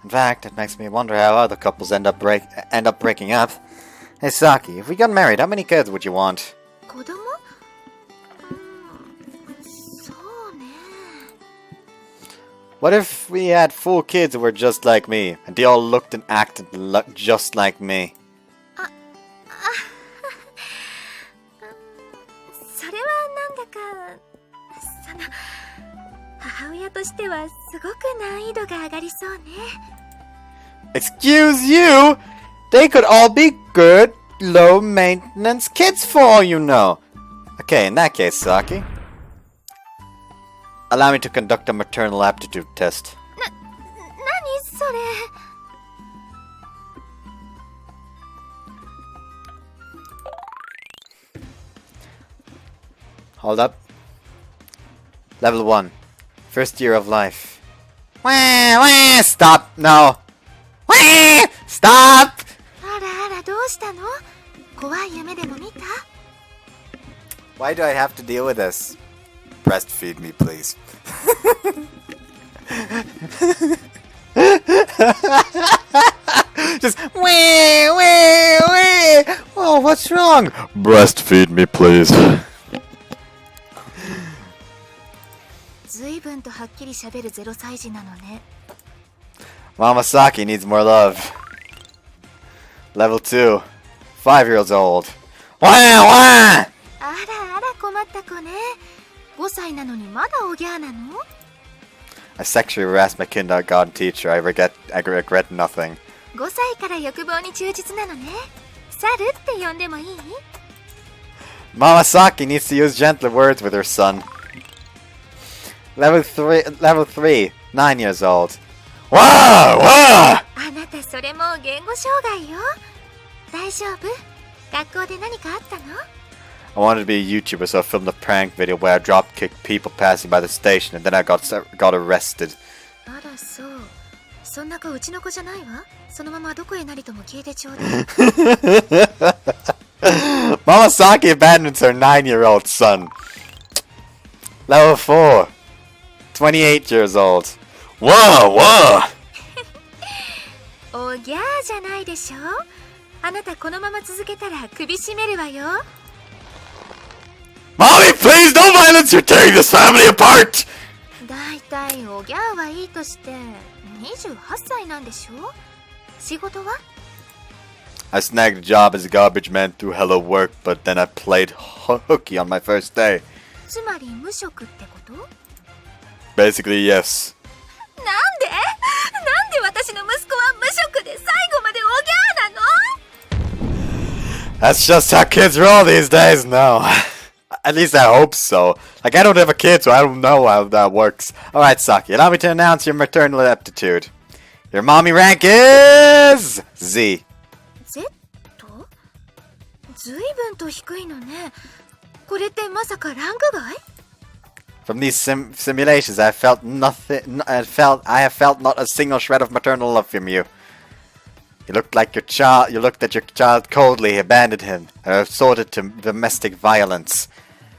In fact, it makes me wonder how other couples end up breaking up. Hey Saki, if we got married, how many kids would you want? 子供？そうね。What if we had 4 kids who were just like me, and they all looked and acted just like me? それはなんだか、母親としてはすごく難易度が上がりそうね。Excuse you? They could all be good, low-maintenance kids for all you know. Okay, in that case, Saki, allow me to conduct a maternal aptitude test. 何それ。Hold up. Level 1. First year of life. Wah, wah, stop! No! Wah, stop! あらあら、どうしたの？怖い夢でも見た？ Why do I have to deal with this? Breastfeed me, please. Just wah, wah, wah. Oh, what's wrong? Breastfeed me, please. 随分とはっきり喋る0歳児なのね。Mama Saki needs more love. Level 2. 5-year-olds old. Wah, wah! あらあら困った子ね。5歳なのにまだおぎゃーなの？ I sexually harassed my kindergarten teacher. I regret nothing. 5歳から欲望に忠実なのね。猿って呼んでもいい？ Mama Saki needs to use gentler words with her son. Level 3. 9 years old. Wah! Wah! あなたそれもう言語障害よ。大丈夫？学校で何かあったの？ I wanted to be a YouTuber, so I filmed a prank video where I drop-kicked people passing by the station, and then I got arrested. あらそう。そんな子うちの子じゃないわ。そのままどこへなりとも消えてちょうだい。Mama Saki abandons her 9-year-old son. Level 4. 28 years old. Whoa, whoa! おぎゃーじゃないでしょ。あなたこのまま続けたら首絞めるわよ。Mommy, please, no violence! You're tearing this family apart! だいたいおぎゃーはいいとして28歳なんでしょ。仕事は？ I snagged a job as a garbage man through hello work, but then I played hooky on my first day. つまり無職ってこと？ Basically, yes. なんで私の息子は無職で最後までおぎゃーなの？ That's just how kids roll these days now. At least I hope so. Like, I don't have a kid, so I don't know how that works. Alright, Saki, allow me to announce your maternal aptitude. Your mommy rank is... Z. Z？ ずいぶんと低いのね。これってまさかランク外？ From these simulations, I have felt not a single shred of maternal love from you. You looked at your child coldly, abandoned him, and resorted to domestic violence.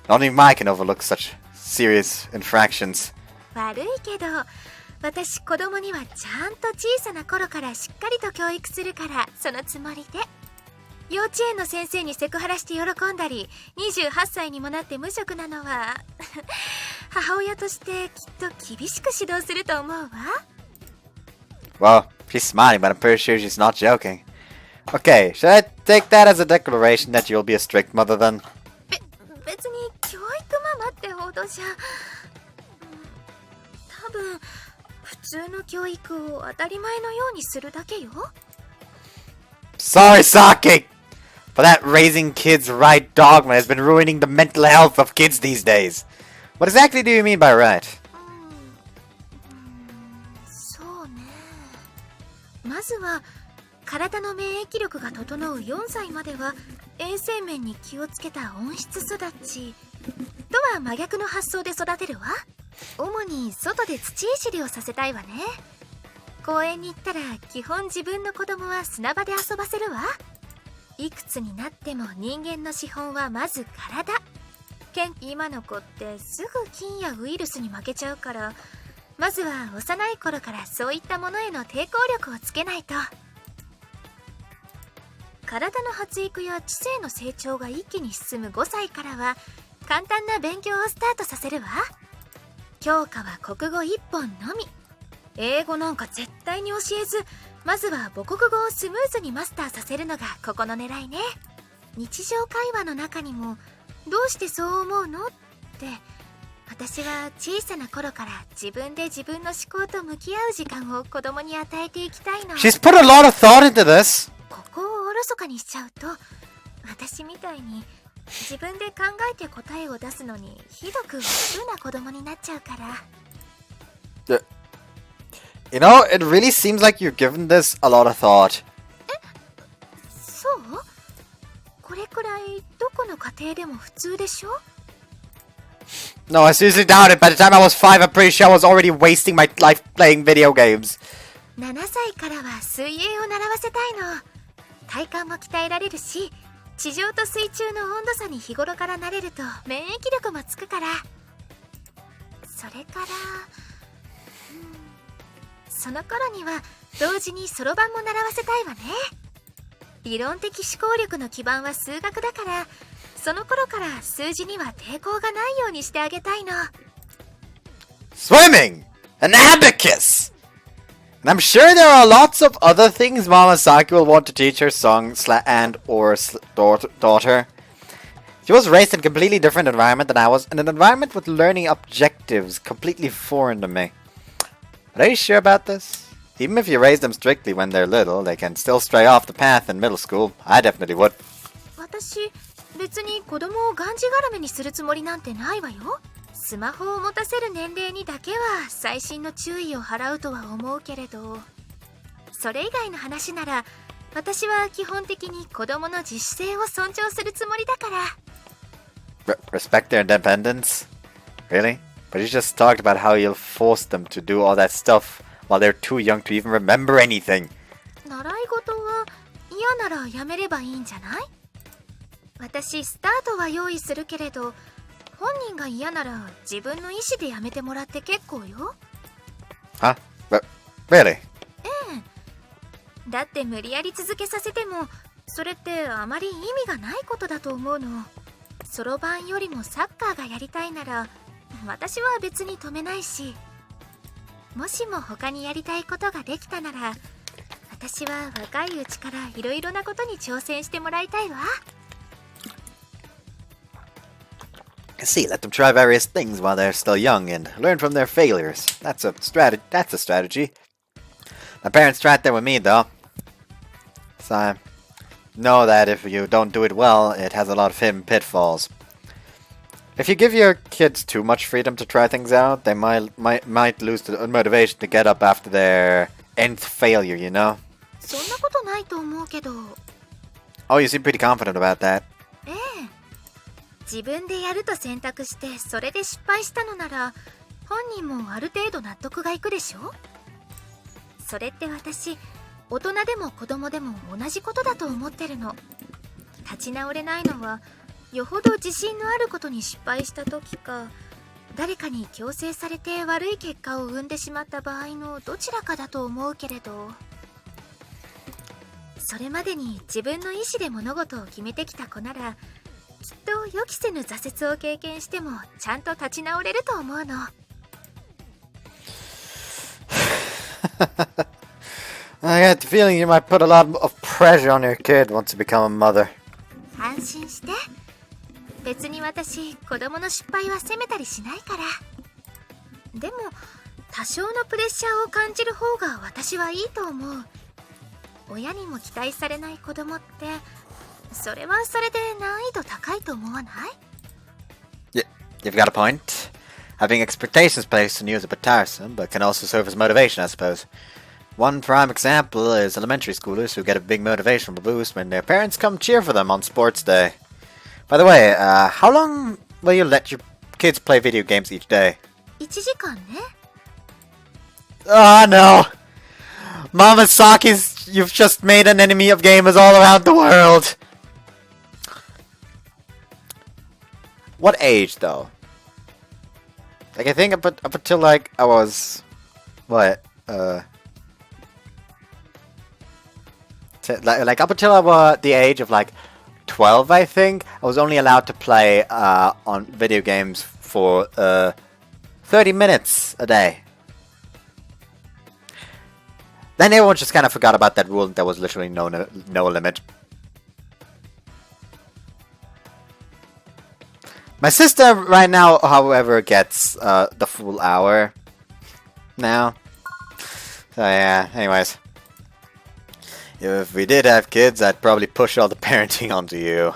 Only I can overlook such serious infractions. 悪いけど、私子供にはちゃんと小さな頃からしっかりと教育するから、そのつもりで。幼稚園の先生にセクハラして喜んだり、28歳にもなって無職なのは母親としてきっと厳しく指導すると思うわ。 Well, she's smiling, but I'm pretty sure she's not joking. Okay, should I take that as a declaration that you'll be a strict mother then? 別に教育ママってほどじゃ、多分普通の教育を当たり前のようにするだけよ。 Sorry, Saki! But that raising kids right dogma has been ruining the mental health of kids these days. What exactly do you mean by right? そうね。まずは体の免疫力が整う4歳までは衛生面に気をつけた温室育ちとは真逆の発想で育てるわ。主に外で土いじりをさせたいわね。公園に行ったら基本自分の子供は砂場で遊ばせるわ。いくつになっても人間の資本はまず体。今の子ってすぐ菌やウイルスに負けちゃうから、まずは幼い頃からそういったものへの抵抗力をつけないと。体の発育や知性の成長が一気に進む5歳からは簡単な勉強をスタートさせるわ。教科は国語1本のみ。英語なんか絶対に教えず、まずは母国語をスムーズにマスターさせるのがここの狙いね。日常会話の中にもどうしてそう思うのって私は小さな頃から自分で自分の思考と向き合う時間を子供に与えていきたいの。 She's put a lot of thought into this. ここをおろそかにしちゃうと私みたいに自分で考えて答えを出すのにひどく普通な子供になっちゃうから。You know, it really seems like you've given this a lot of thought. そう？これくらいどこの家庭でも普通でしょ？ No, I seriously doubt it. By the time I was 5, I'm pretty sure I was already wasting my life playing video games. 7歳からは水泳を習わせたいの。体幹も鍛えられるし、地上と水中の温度差に日頃から慣れると免疫力もつくから。それからその頃には同時にそろばんも習わせたいわね。理論的思考力の基盤は数学だから、その頃から数字には抵抗がないようにしてあげたいの。 Swimming! An abacus! And I'm sure there are lots of other things Mama Saki will want to teach her son or daughter. She was raised in a completely different environment than I was, in an environment with learning objectives completely foreign to me. But are you sure about this? Even if you raise them strictly when they're little, they can still stray off the path in middle school. I definitely would. 私、別に子供をがんじがらめにするつもりなんてないわよ。スマホを持たせる年齢にだけは細心の注意を払うとは思うけれど、それ以外の話なら私は基本的に子供の自主性を尊重するつもりだから。Respect their independence? Really? But you just talked about how you'll force them to do all that stuff while they're too young to even remember anything. 習い事は嫌ならやめればいいんじゃない？私スタートは用意するけれど、本人が嫌なら自分の意思でやめてもらって結構よ。Huh? But really? ええ。だって無理やり続けさせても、それってあまり意味がないことだと思うの。そろばんよりもサッカーがやりたいなら、私は別に止めないし、もしも他にやりたいことができたなら、私は若いうちからいろいろなことに挑戦してもらいたいわ。 See, let them try various things while they're still young and learn from their failures. That's a strategy. My parents tried that with me, though. So I know that if you don't do it well, it has a lot of hidden pitfalls. If you give your kids too much freedom to try things out, they might lose the motivation to get up after their nth failure, you know? そんなことないと思うけど。 Oh, you seem pretty confident about that. ええ。自分でやると選択してそれで失敗したのなら本人もある程度納得がいくでしょ。それって私、大人でも子供でも同じことだと思ってるの。立ち直れないのはよほど自信のあることに失敗した時か、誰かに強制されて悪い結果を生んでしまった場合のどちらかだと思うけれど、それまでに自分の意思で物事を決めてきた子ならきっと予期せぬ挫折を経験してもちゃんと立ち直れると思うの。I get the feeling you might put a lot of pressure on your kid once you become a mother. 安心して。別に私、子供の失敗は責めたりしないから。でも、多少のプレッシャーを感じる方が私はいいと思う。親にも期待されない子供って、それはそれで難易度高いと思わない？ You've got a point. Having expectations placed on you is a bit tiresome, but can also serve as motivation, I suppose. One prime example is elementary schoolers who get a big motivational boost when their parents come cheer for them on sports day. By the way, how long will you let your kids play video games each day? 1時間ね。 Oh no! Mama Saki's, you've just made an enemy of gamers all around the world! What age, though? Like, I think up until, like, I was... What? Like, up until I was the age of, like, 12, I think, I was only allowed to play, on video games for, 30 minutes a day. Then everyone just kind of forgot about that rule, and there was literally no limit. My sister right now, however, gets the full hour now. So yeah, anyways. If we did have kids, I'd probably push all the parenting onto you.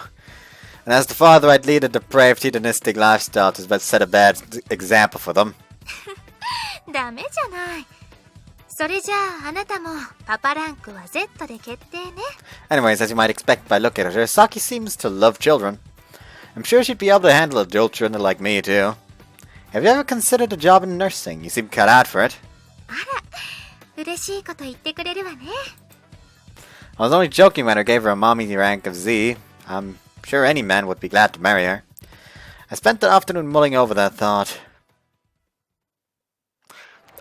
And as the father, I'd lead a depraved, hedonistic lifestyle to set a bad example for them. ダメじゃない。それじゃああなたもパパランクは Z で決定ね。 Anyways, as you might expect by looking at her, Saki seems to love children. I'm sure she'd be able to handle adult children like me too. Have you ever considered a job in nursing? You seem cut out for it. あら、嬉しいこと言ってくれるわね。I was only joking when I gave her a mommy rank of Z. I'm sure any man would be glad to marry her. I spent the afternoon mulling over that thought.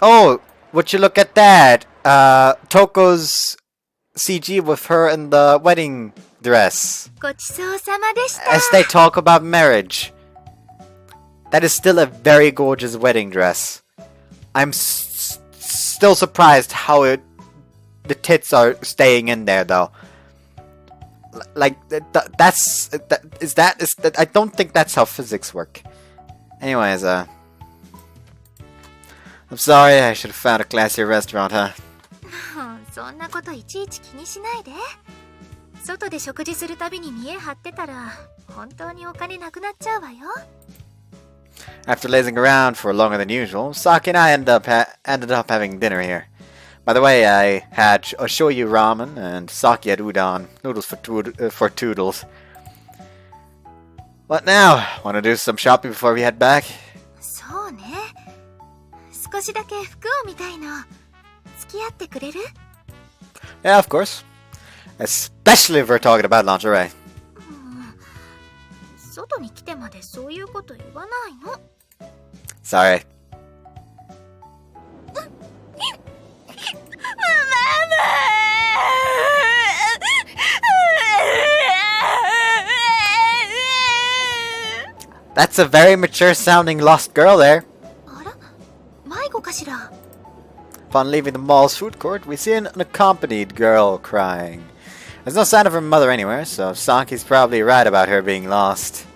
Oh, would you look at that? Toko's CG with her in the wedding dress. ごちそうさまでした。 As they talk about marriage. That is still a very gorgeous wedding dress. I'm still surprised how the tits are staying in there, though. Like, I don't think that's how physics work. Anyways, I'm sorry, I should have found a classier restaurant, huh? そんなこといちいち気にしないで。外で食事するたびに見え張ってたら本当にお金なくなっちゃうわよ。 After lazing around for longer than usual, Saki and I ended up having dinner here. By the way, I had shoyu ramen and Saki had udon, noodles for Toodles. What now? Want to do some shopping before we head back? そうね。少しだけ服を見たいの。付き合ってくれる？ Yeah, of course. Especially if we're talking about lingerie. 外に来てまでそういうこと言わないの。 Sorry. That's a very mature sounding lost girl there. あら、迷子かしら。Upon leaving the mall's food court, we see an unaccompanied girl crying. There's no sign of her mother anywhere, so Saki's probably right about her being lost.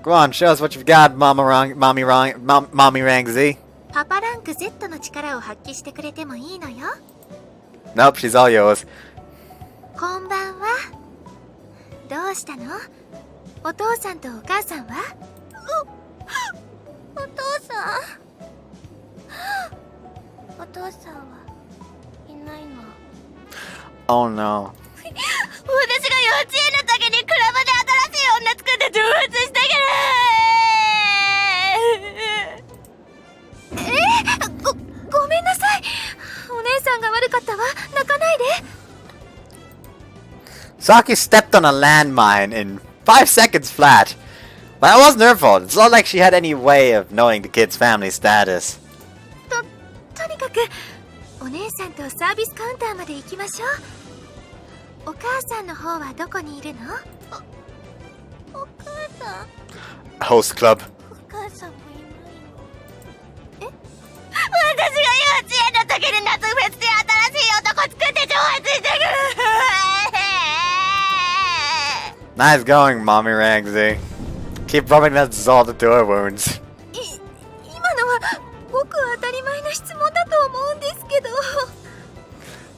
Go on, show us what you've got, Mommy Rangzi. パパランク Z の力を発揮してくれてもいいのよ。 Nope, she's all yours. こんばんは。どうしたの？お父さんとお母さんは？お父さんはいないの。 Oh no. 私が幼稚園の時にクラブで新しい女作って挑発したからごめんなさい。お姉さんが悪かったわ。泣かないで。 Saki stepped on a landmine in 5 seconds flat. But it wasn't her fault. It's not like she had any way of knowing the kid's family status. とにかくお姉さんとサービスカウンターまで行きましょう。お母さんの方はどこにいるの？お母さん Host club. お母さんもいないの。私が幼稚園の時に夏フェスで新しい男作って挑発したから Nice going, Mommy Rangzi. Keep rubbing that salt into her wounds. 今のはごく当たり前の質問だと思うんですけど。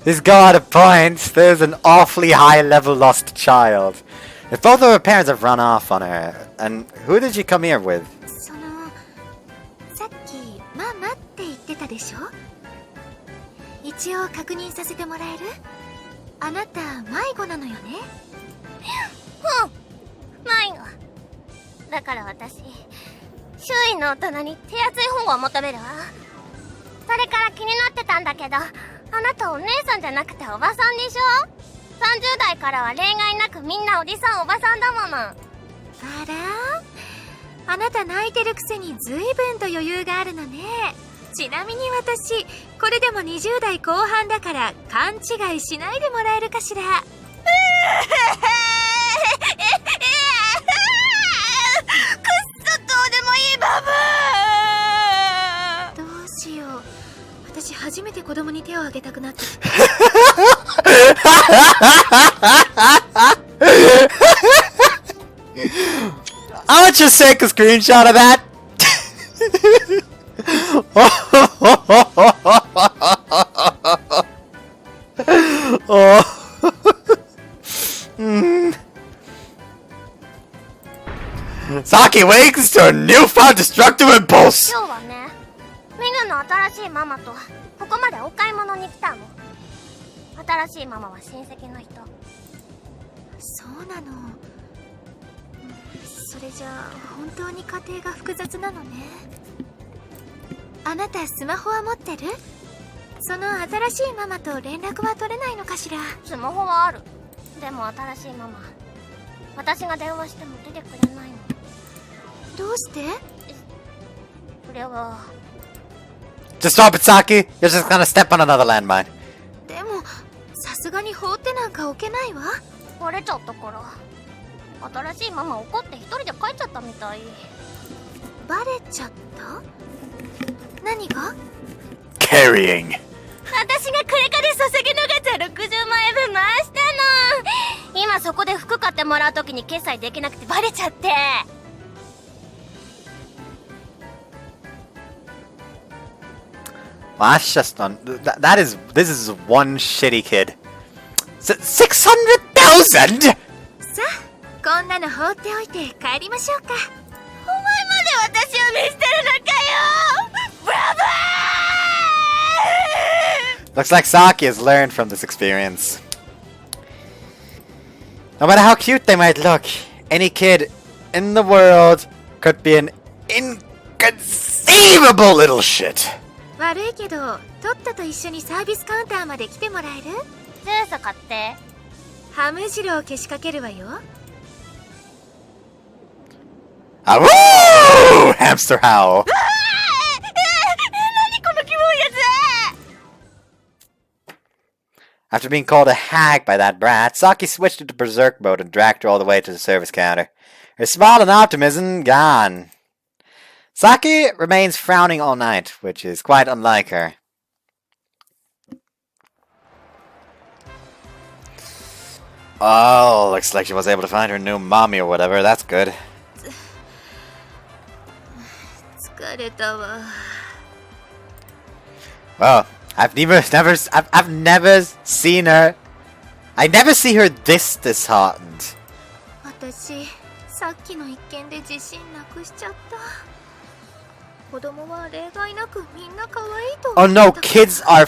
This girl had a point. There's an awfully high-level lost child. If both of her parents have run off on her, and who did she come here with? そのさっきママって言ってたでしょ。一応確認させてもらえる？あなた迷子なのよね。迷子だから私、周囲の大人に手厚い保護を求めるわ。それから気になってたんだけど、あなたお姉さんじゃなくておばさんでしょ。30代からは例外なくみんなおじさんおばさんだもの。あら、あなた泣いてるくせに随分と余裕があるのね。ちなみに私これでも20代後半だから勘違いしないでもらえるかしら。くっそどうでもいいババア。どうしよう。私初めて子供に手を挙げたくなってきた。I'll just take a screenshot of that. Saki wakes to a newfound destructive impulse. 今日はね、メグの新しいママとここまでお買い物に来たの。新しいママは親戚の人。そうなの。それじゃあ本当に家庭が複雑なのね。あなたスマホは持ってる？その新しいママと連絡は取れないのかしら。スマホはある。でも新しいママ、私が電話しても出てくれないの。どうして？それは Just stop it, Saki. You're just gonna step on another landmine. でもさすがに放ってなんか置けないわ。折れちゃったから。新しいママ怒って一人で帰っちゃったみたい。バレちゃった？何が？ Carrying. 私がこれから注ぎのガチャ60万円分回したの。今そこで服買ってもらうときに決済できなくてバレちゃって。Well, that's just this is one shitty kid. 600,000? さあこんなの放っておいて帰りましょうか。お前まで私を見捨てるのかよ。ブラボー。 Looks like Saki has learned from this experience. No matter how cute they might look, any kid in the world could be an inconceivable little shit. 悪いけどトッタと一緒にサービスカウンターまで来てもらえる？ジュース買って。ハムジロをけしかけるわよ。 Ah, woo! Hamster howl. 何このキモいやつ。 After being called a hag by that brat, Saki switched into berserk mode and dragged her all the way to the service counter. Her smile and optimism gone. Saki remains frowning all night, which is quite unlike her. Oh, looks like she was able to find her new mommy or whatever. That's good. 疲れたわ。 Well, I've never seen her. I never see her this disheartened. 私、さっきの一件で自信なくしちゃった。子供は例外なくみんな可愛いと Oh 思って no, たから。 kids are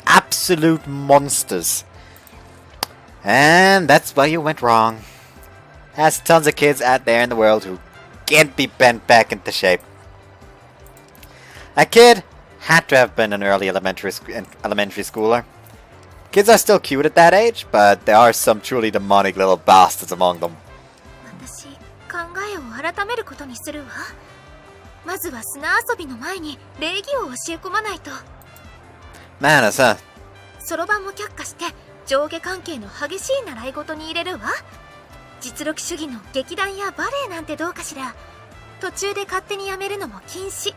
absolute monsters. And that's where you went wrong. There's tons of kids out there in the world who can't be bent back into shape. That kid had to have been an early elementary schooler. Kids are still cute at that age, but there are some truly demonic little bastards among them. 私、考えを改めることにするわ。まずは砂遊びの前に礼儀を教え込まないと。 Manners, huh? そろばんも却下して上下関係の激しい習い事に入れるわ。実力主義の劇団やバレエなんてどうかしら。途中で勝手にやめるのも禁止。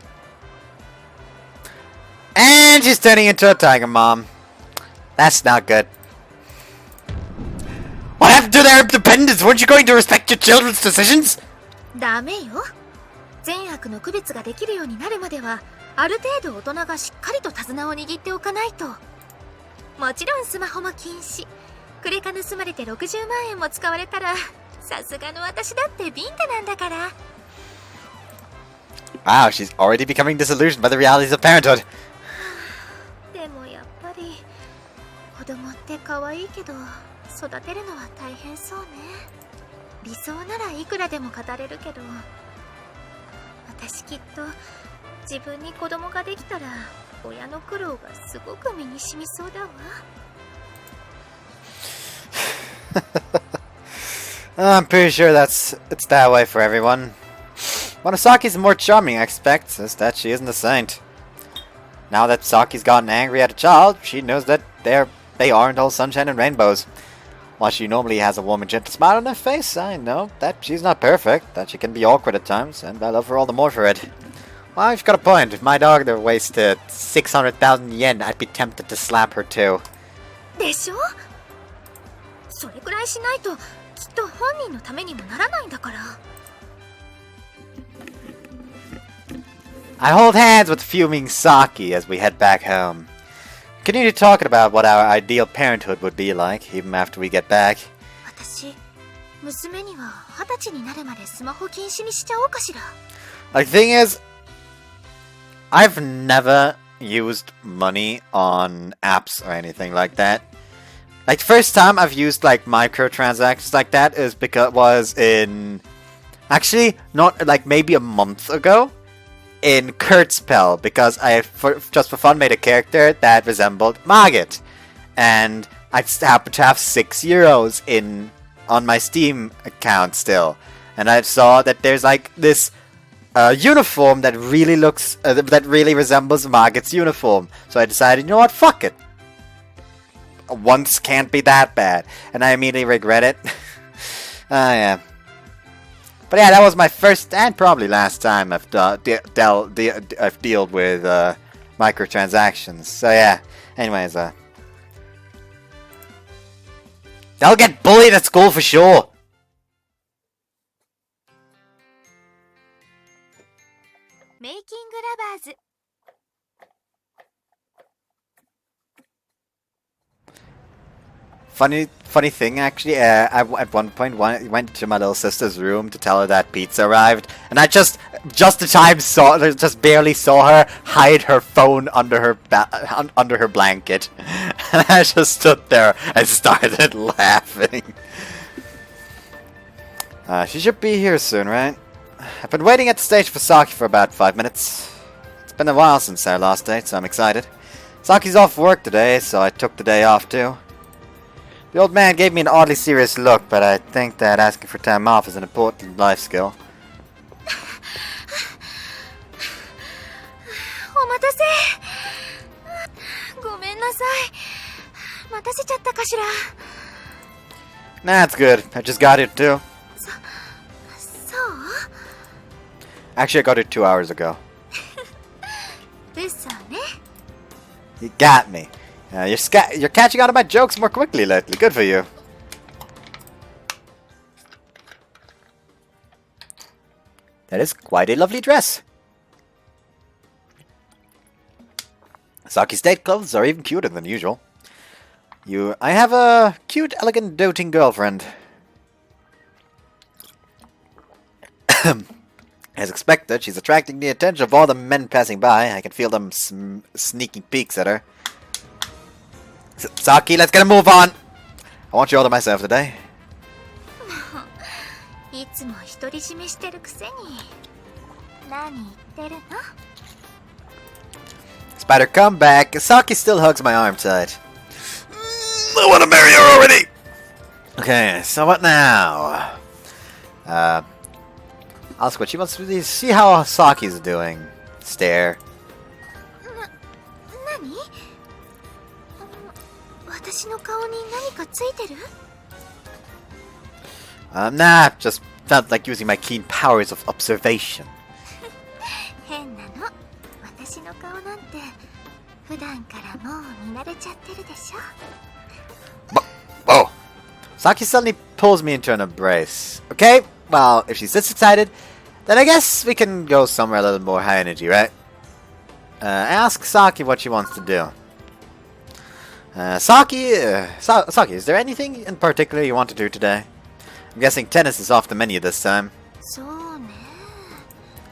And she's turning into a tiger mom. That's not good. What happened to their independence? Weren't you going to respect your children's decisions? ダメよ。善悪の区別ができるようになるまではある程度大人がしっかりと手綱を握っておかないと。もちろんスマホも禁止。クレカ盗まれて60万円も使われたらさすがの私だってビンタなんだから。 Wow, she's already becoming disillusioned by the realities of parenthood. でもやっぱり子供って可愛いけど育てるのは大変そうね。理想ならいくらでも語れるけど、私きっと自分に子供ができたら親の苦労がすごく身に染みそうだわ。 I'm pretty sure it's that way for everyone. Monosaki's more charming, I expect, is that she isn't a saint. Now that Saki's gotten angry at a child, she knows that they aren't all sunshine and rainbows. While she normally has a warm and gentle smile on her face, I know that she's not perfect, that she can be awkward at times, and I love her all the more for it. Well, you've got a point. If my daughter wasted 600,000 yen, I'd be tempted to slap her too. でしょ？それくらいしないときっと本人のためにもならないんだから。 I hold hands with fuming Saki as we head back home. Continue talking about what our ideal parenthood would be like, even after we get back. 私、娘には20歳になるまでスマホ禁止にしちゃおうかしら。 The thing is, I've never used money on apps or anything like that. Like, the first time I've used, like, microtransactions like that was in... Actually, not, like, maybe a month ago. In Kurtzpel, because I, just for fun, made a character that resembled Margit. And I just happened to have €6 on my Steam account still. And I saw that there's, like, this... uniform that really that really resembles Margit's uniform. So I decided, you know what, fuck it. Once can't be that bad. And I immediately regret it. Yeah. But yeah, that was my first and probably last time I've dealt with microtransactions. So yeah, anyways, they'll get bullied at school for sure. Making Lovers. Funny thing, actually, I at one point went to my little sister's room to tell her that pizza arrived, and I just barely saw her hide her phone under her blanket, and I just stood there and started laughing. She should be here soon, right? I've been waiting at the station for Saki for about 5 minutes. It's been a while since our last date, so I'm excited. Saki's off work today, so I took the day off too. The old man gave me an oddly serious look, but I think that asking for time off is an important life skill. お待たせ。ごめんなさい。待たせちゃったかしら。Nah, it's good. I just got here too. そう？ Actually, I got it 2 hours ago. 嘘ね。 You got me. You're catching on to my jokes more quickly lately. Good for you. That is quite a lovely dress. Saki's date clothes are even cuter than usual. I have a cute, elegant, doting girlfriend. As expected, she's attracting the attention of all the men passing by. I can feel them sneaking peeks at her. Saki, let's get a move on! I want you all to myself today. いつも独り占めしてるくせに。何言ってるの？ Spider, come back. Saki still hugs my arm tight. I want to marry her already! Okay, so what now? Ask what she wants to see how Saki's doing. Stare. 何？私の顔に何かついてる？ Nah, just felt like using my keen powers of observation. 変なの。私の顔なんて普段からもう見慣れちゃってるでしょ。 Oh! Saki suddenly pulls me into an embrace. Okay, well, if she's this excited, then I guess we can go somewhere a little more high energy, right? Ask Saki what she wants to do. Saki, is there anything in particular you want to do today? I'm guessing tennis is off the menu this time. そうね。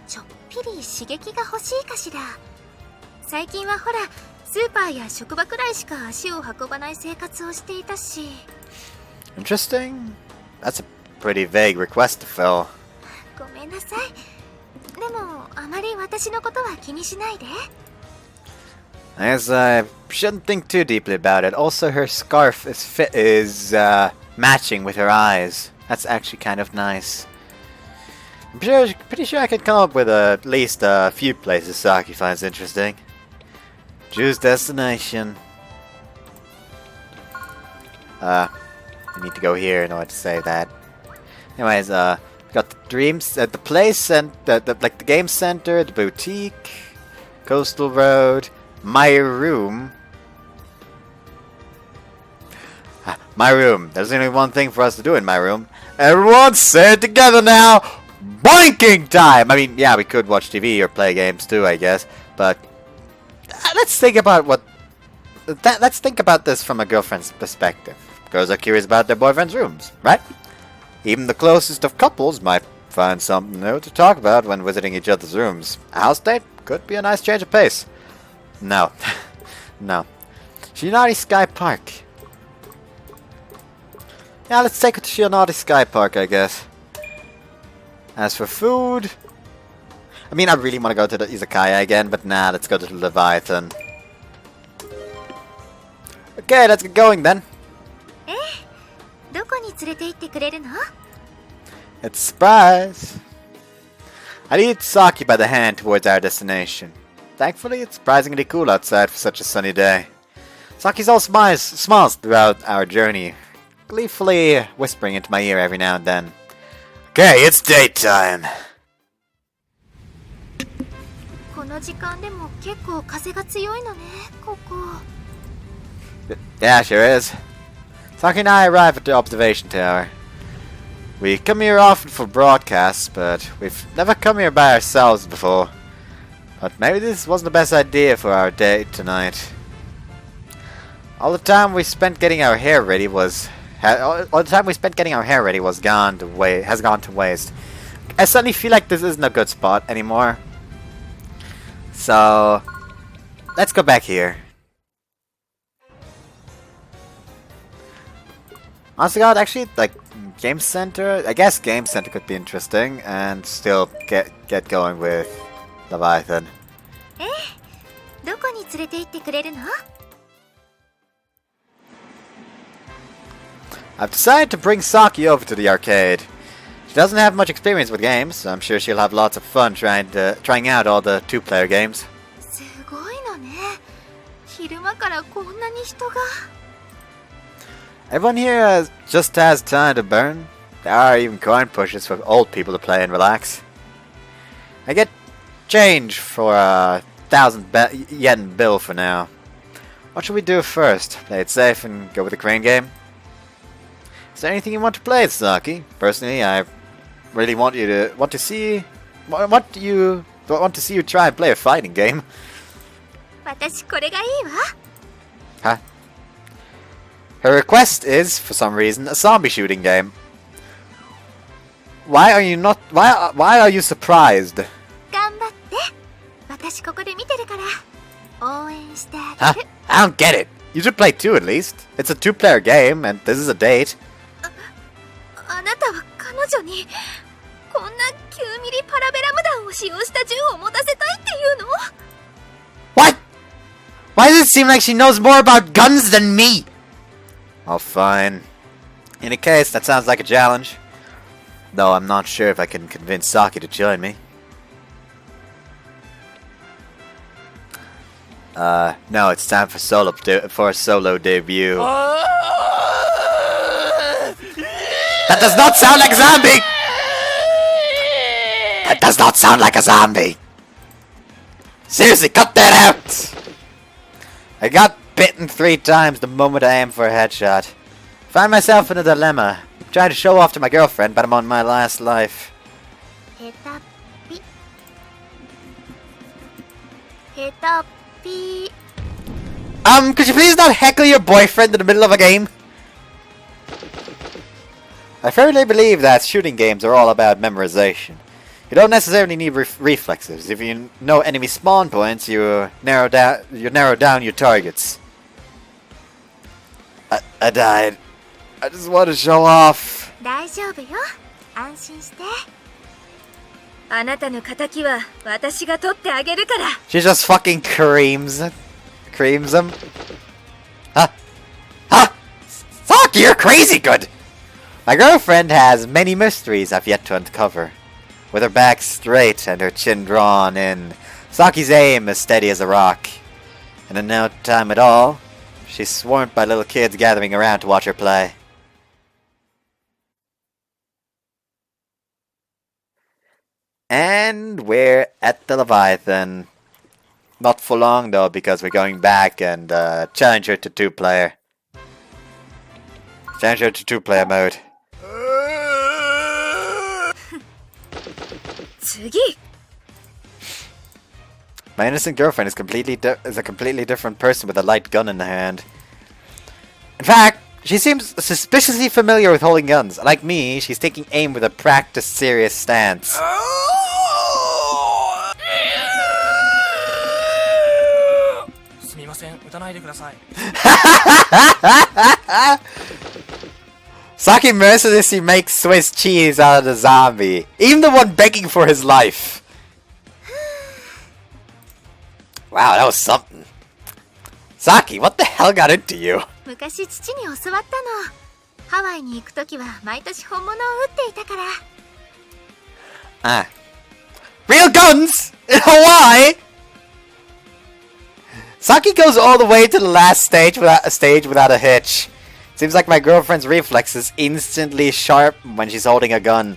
ちょっぴり刺激が欲しいかしら。最近はほら、スーパーや職場くらいしか足を運ばない生活をしていたし。Interesting. That's a pretty vague request to fill. ごめんなさい。でも、あまり私のことは気にしないで。I guess I shouldn't think too deeply about it. Also, her scarf is matching with her eyes. That's actually kind of nice. I'm pretty sure I could come up with at least a few places Saki finds interesting. Choose destination. I need to go here in order to say that. Anyways, got the dreams at the place and the game center, the boutique, coastal road, my room. My room. There's only one thing for us to do in my room. Everyone say it together now. Boinking time. I mean, yeah, we could watch TV or play games too, I guess. But let's think about let's think about this from a girlfriend's perspective. Girls are curious about their boyfriend's rooms, right? Even the closest of couples might find something new to talk about when visiting each other's rooms. A house date could be a nice change of pace. No. No. Shinari Sky Park. Yeah, let's take her to Shinari Sky Park, I guess. As for food... I mean, I really want to go to the Izakaya again, but nah, let's go to the Leviathan. Okay, let's get going then. ええ、どこに連れて行ってくれるの？ It's a surprise. I lead Saki by the hand towards our destination. Thankfully, it's surprisingly cool outside for such a sunny day. Saki's all smiles throughout our journey, gleefully whispering into my ear every now and then. Okay, it's daytime. この時間でも結構風が強いのね、ここ。 Yeah, sure is. Saki and I arrive at the observation tower. We come here often for broadcasts, but we've never come here by ourselves before. But maybe this wasn't the best idea for our date tonight. All the time we spent getting our hair ready has gone to waste. I suddenly feel like this isn't a good spot anymore. So let's go back here. Honestly, God, actually, like Game Center. I guess Game Center could be interesting, and still get going with Leviathan. ええ、どこに連れて行ってくれるの？ I've decided to bring Saki over to the arcade. She doesn't have much experience with games, so I'm sure she'll have lots of fun trying out all the two-player games. すごいのね。昼間からこんなに人が。 Everyone here just has time to burn. There are even coin pushes for old people to play and relax. I get change for a 1,000 yen bill for now. What should we do first? Play it safe and go with the crane game? Is there anything you want to play, Saki? Personally, I really want to see you try and play a fighting game. 私これがいいわ。 Huh? Her request is, for some reason, a zombie shooting game. Why are you surprised? 頑張って。私ここで見てるから。応援してあ Huh? げる。 I don't get it. You should play two at least. It's a two-player game, and this is a date. あなたは彼女にこんな9ミリパラベラム弾を使用した銃を持たせたいっていうの？ What? Why does it seem like she knows more about guns than me? Oh, fine. In any case, that sounds like a challenge. Though I'm not sure if I can convince Saki to join me. No, it's time for a solo debut. That does not sound like a zombie! That does not sound like a zombie! Seriously, cut that out! I got bitten 3 times the moment I aimed for a headshot. Find myself in a dilemma. I'm trying to show off to my girlfriend, but I'm on my last life. ヘタピヘタピ Could you please not heckle your boyfriend in the middle of a game? I firmly believe that shooting games are all about memorization. You don't necessarily need reflexes. If you know enemy spawn points, you narrow down your targets. I died. I just want to show off. 大丈夫よ。安心して。あなたの仇は私が取ってあげるから。 She just fucking creams him. Huh? Saki, you're crazy good! My girlfriend has many mysteries I've yet to uncover. With her back straight and her chin drawn in, Saki's aim is steady as a rock. And in no time at all, she's swarmed by little kids gathering around to watch her play. And we're at the Leviathan. Not for long though, because we're going back and challenge her to 2-player. Challenge her to 2-player mode. 次 My innocent girlfriend is a completely different person with a light gun in the hand. In fact, she seems suspiciously familiar with holding guns. Like me, she's taking aim with a practiced, serious stance. Saki mercilessly makes Swiss cheese out of the zombie, even the one begging for his life. Wow, that was something. Saki, what the hell got into you? 昔父に教わったの。ハワイに行くときは毎年本物を撃っていたから。Real guns in Hawaii? Saki goes all the way to the last stage without a hitch. Seems like my girlfriend's reflex is instantly sharp when she's holding a gun.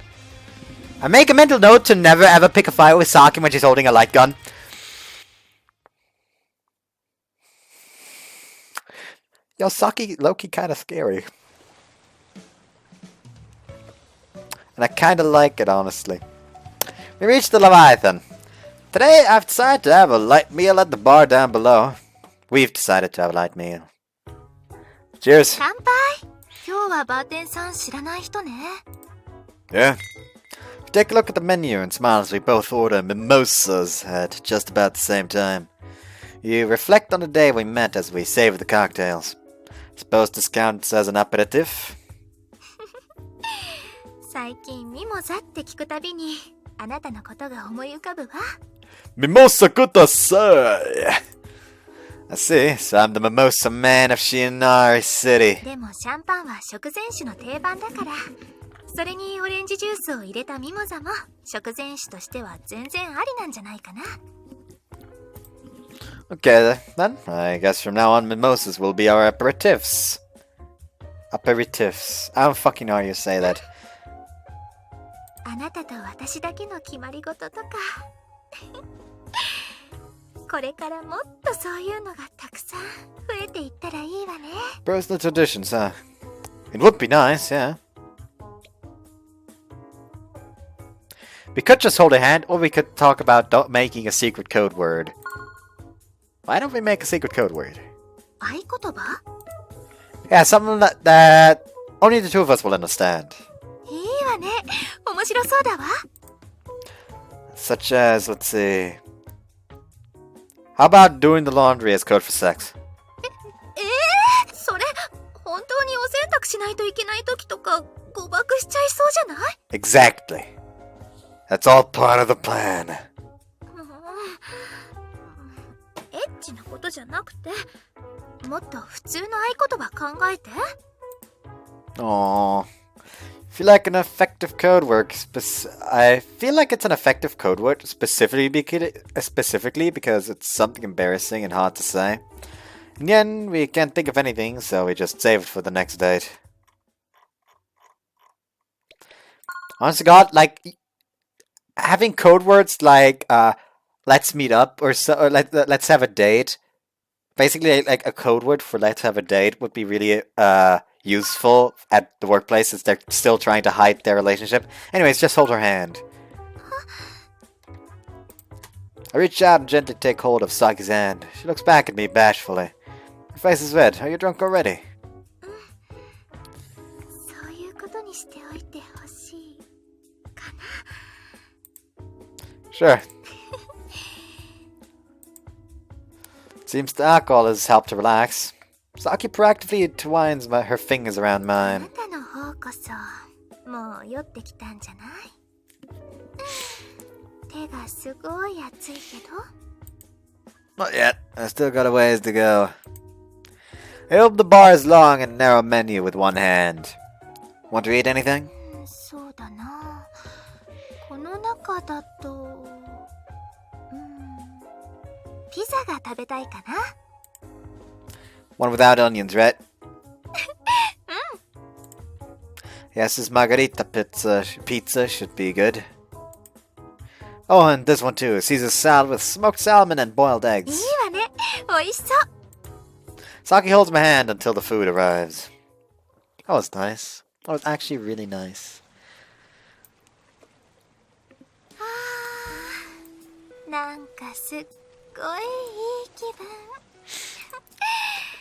I make a mental note to never ever pick a fight with Saki when she's holding a light gun. Yo, Saki low-key kinda scary. And I kinda like it, honestly. We reached the Leviathan. Today, I've decided to have a light meal at the bar down below. We've decided to have a light meal. Cheers. 乾杯。今日はバーテンさん知らない人ね。 Yeah. Take a look at the menu and smile as we both order mimosas at just about the same time. You reflect on the day we met as we savor the cocktails. Suppose this counts as an aperitif? 最近ミモザって聞くたびにあなたのことが思い浮かぶわ。 Mimosa kudasai! I see, so I'm the mimosa man of Shinari City. でもシャンパンは食前酒の定番だから。それにオレンジジュースを入れたミモザも食前酒としては全然ありなんじゃないかな。 Okay then, I guess from now on mimosas will be our aperitifs. Aperitifs. I don't fucking know how you say that. あなたと私だけの決まり事とかこれからもっとそういうのがたくさん増えていったらいいわね。 Personal traditions, huh? It would be nice, yeah. We could just hold a hand, or we could talk about making a secret code word. Why don't we make a secret code word? 合言葉？ Yeah, something that only the two of us will understand. いいわね。面白そうだわ。 Such as, let's see. How about doing the laundry as code for sex? それ本当にお洗濯しないといけない時とか誤爆しちゃいそうじゃない？ Exactly. That's all part of the plan. エッチなことじゃなくて、もっと普通の合言葉考えて。 Aww. I feel like an effective code word. I feel like it's an effective code word specifically because it's something embarrassing and hard to say. In the end, we can't think of anything, so we just save it for the next date. Honest to God, like having code words like "let's meet up" or "let's have a date." Basically, like a code word for "let's have a date" would be really useful at the workplace as they're still trying to hide their relationship. Anyways, just hold her hand. I reach out and gently take hold of Saki's hand. She looks back at me bashfully. Her face is red. Are you drunk already? そういうことにしておいてほしいかな。 Sure. Seems the alcohol has helped to relax. Saki proactively twines her fingers around あな mine. たの方こそもう酔ってきたんじゃない？手がすごい熱いけど。 Not yet. I still got a ways to go. I opened the bar's long and narrow menu with one hand. Want to eat anything? そうだな。この中だと、ピザが食べたいかな。 One without onions, right? Yes, this margarita pizza should be good. Oh, and this one too. Caesar salad with smoked salmon and boiled いい eggs. わね。美味しそう。 Saki holds my hand until the food arrives. That was nice. That was actually really nice. なんかすっごいいい気分。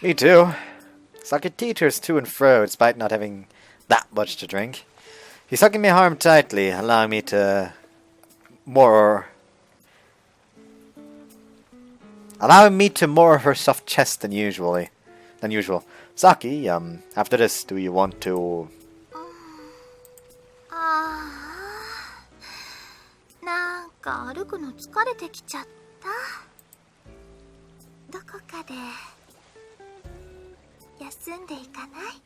Me too. Saki teeters to and fro despite not having that much to drink. He's hugging my arm tightly, allowing me to more her soft chest than usual. Saki, after this, do you want to? なんか歩くの疲れてきちゃった。どこかで休んでいかない？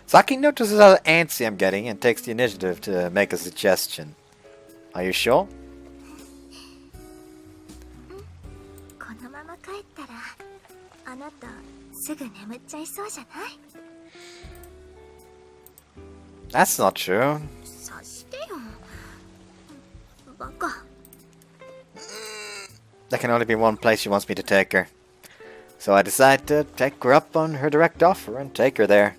Saki notices how antsy I'm getting and takes the initiative to make a suggestion. Are you sure? このまま帰ったらあなたすぐ眠っちゃいそうじゃない？ That's not true. 察してよ。バカ。 There can only be one place she wants me to take her. So I decide to take her up on her direct offer and take her there.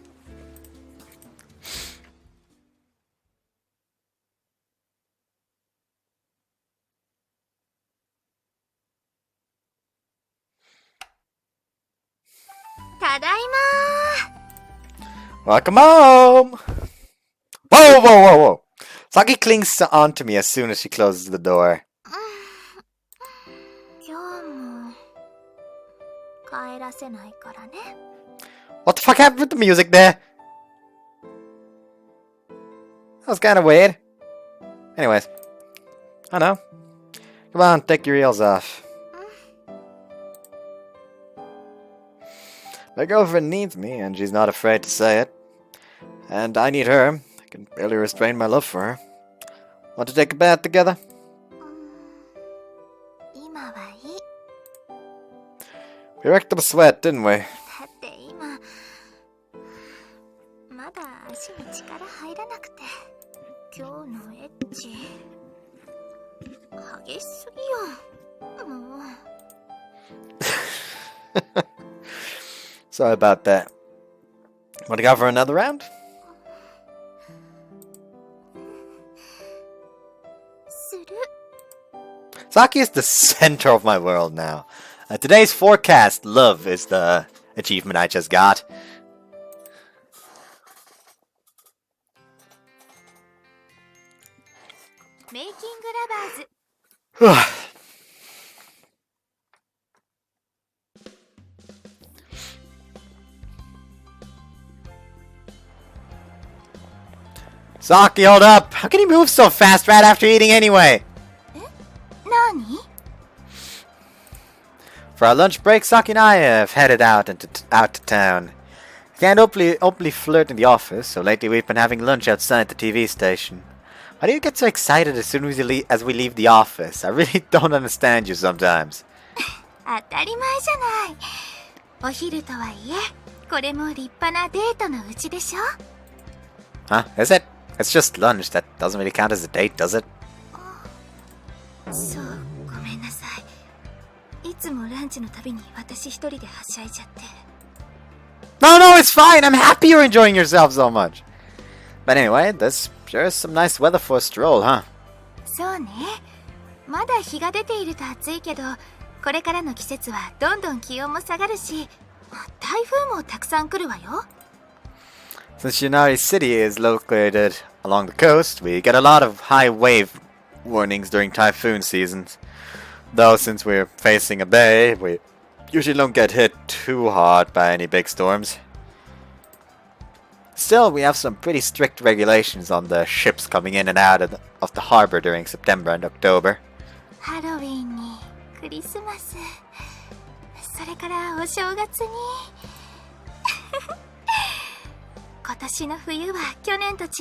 Welcome home! Whoa, whoa, whoa, whoa! Saki clings onto me as soon as she closes the door. 今日も帰らせないからね。 What the fuck happened with the music there? That was kind of weird. Anyways. I know. Come on, take your heels off. My girlfriend needs me, and she's not afraid to say it. And I need her. I can barely restrain my love for her. Want to take a bath together? 今はいい。 We wrecked up a sweat, didn't we? だって今まだ足に力入らなくて。今日のエッチ激しすぎよ。もう。Sorry about that. Want to go for another round? する。 Saki is the center of my world now. Today's forecast, love, is the achievement I just got. メイキングラバーズ。Saki, hold up! How can you move so fast right after eating anyway? 何？ For our lunch break, Saki and I have headed out to town. Can't openly flirt in the office, so lately we've been having lunch outside the TV station. Why do you get so excited as soon as we leave the office? I really don't understand you sometimes. 当たり前じゃない。お昼とはいえ、これも立派なデートのうちでしょ？ Huh? Is it? It's just lunch. That doesn't really count as a date, does it? そう、ごめんなさい。いつもランチのたびに私一人ではしゃいじゃって。No, it's fine. I'm happy you're enjoying yourself so much. But anyway, this sure is some nice weather for a stroll, huh? そうね。まだ日が出ていると暑いけど、これからの季節はどんどん気温も下がるし、台風もたくさん来るわよ。Since Yunari City is located along the coast, we get a lot of high wave warnings during typhoon seasons. Though since we're facing a bay, we usually don't get hit too hard by any big storms. Still, we have some pretty strict regulations on the ships coming in and out of the harbor during September and October. ハロウィンにクリスマス、それからお正月に。今年の冬は去年と違って、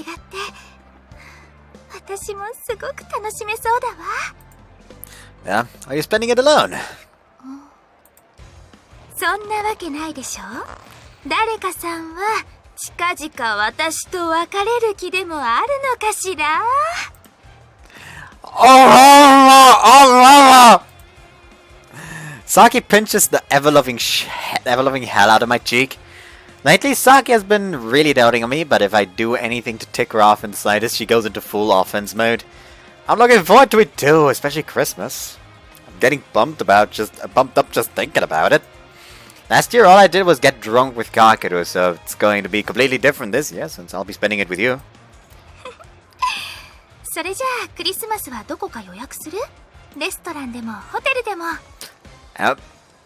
私もすごく楽しめそうだわ。Yeah? Are you spending it alone? そんなわけないでしょ。誰かさんは近々私と別れる気でもあるのかしら。Saki pinches the ever-loving hell out of my cheek. Lately, Saki has been really doubting on me, but if I do anything to tick her off in the slightest, she goes into full offense mode. I'm looking forward to it too, especially Christmas. I'm getting bumped up just thinking about it. Last year, all I did was get drunk with Saki-Route, so it's going to be completely different this year, since I'll be spending it with you. それじゃあクリスマスはどこか予約する？レストランでもホテルでも。Yep,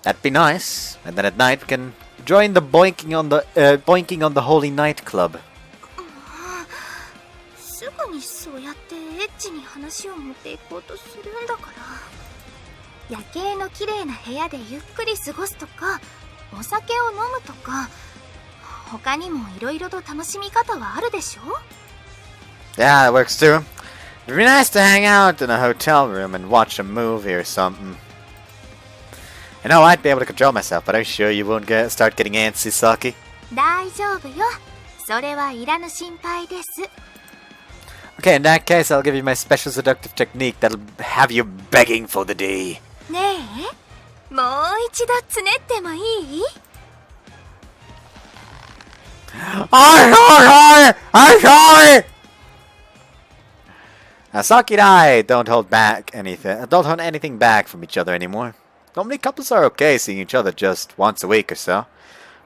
that'd be nice. And then at night we can join the boinking on the holy night club. すぐにそうやってエッチに話を持っていこうとするんだから。夜景の綺麗な部屋でゆっくり過ごすとか、お酒を飲むとか、他にもいろいろと楽しみ方はあるでしょ？ Yeah, that works too. It'd be nice to hang out in a hotel room and watch a movie or something. I know I'd be able to control myself, but I'm sure you won't start getting antsy, Saki. 大丈夫よ。それはいらぬ心配です。 Okay, in that case, I'll give you my special seductive technique that'll have you begging for the D. ねえ、もう一度つねってもいい？ I'm sorry! Saki and I don't hold anything back from each other anymore. Normally couples are okay seeing each other just once a week or so,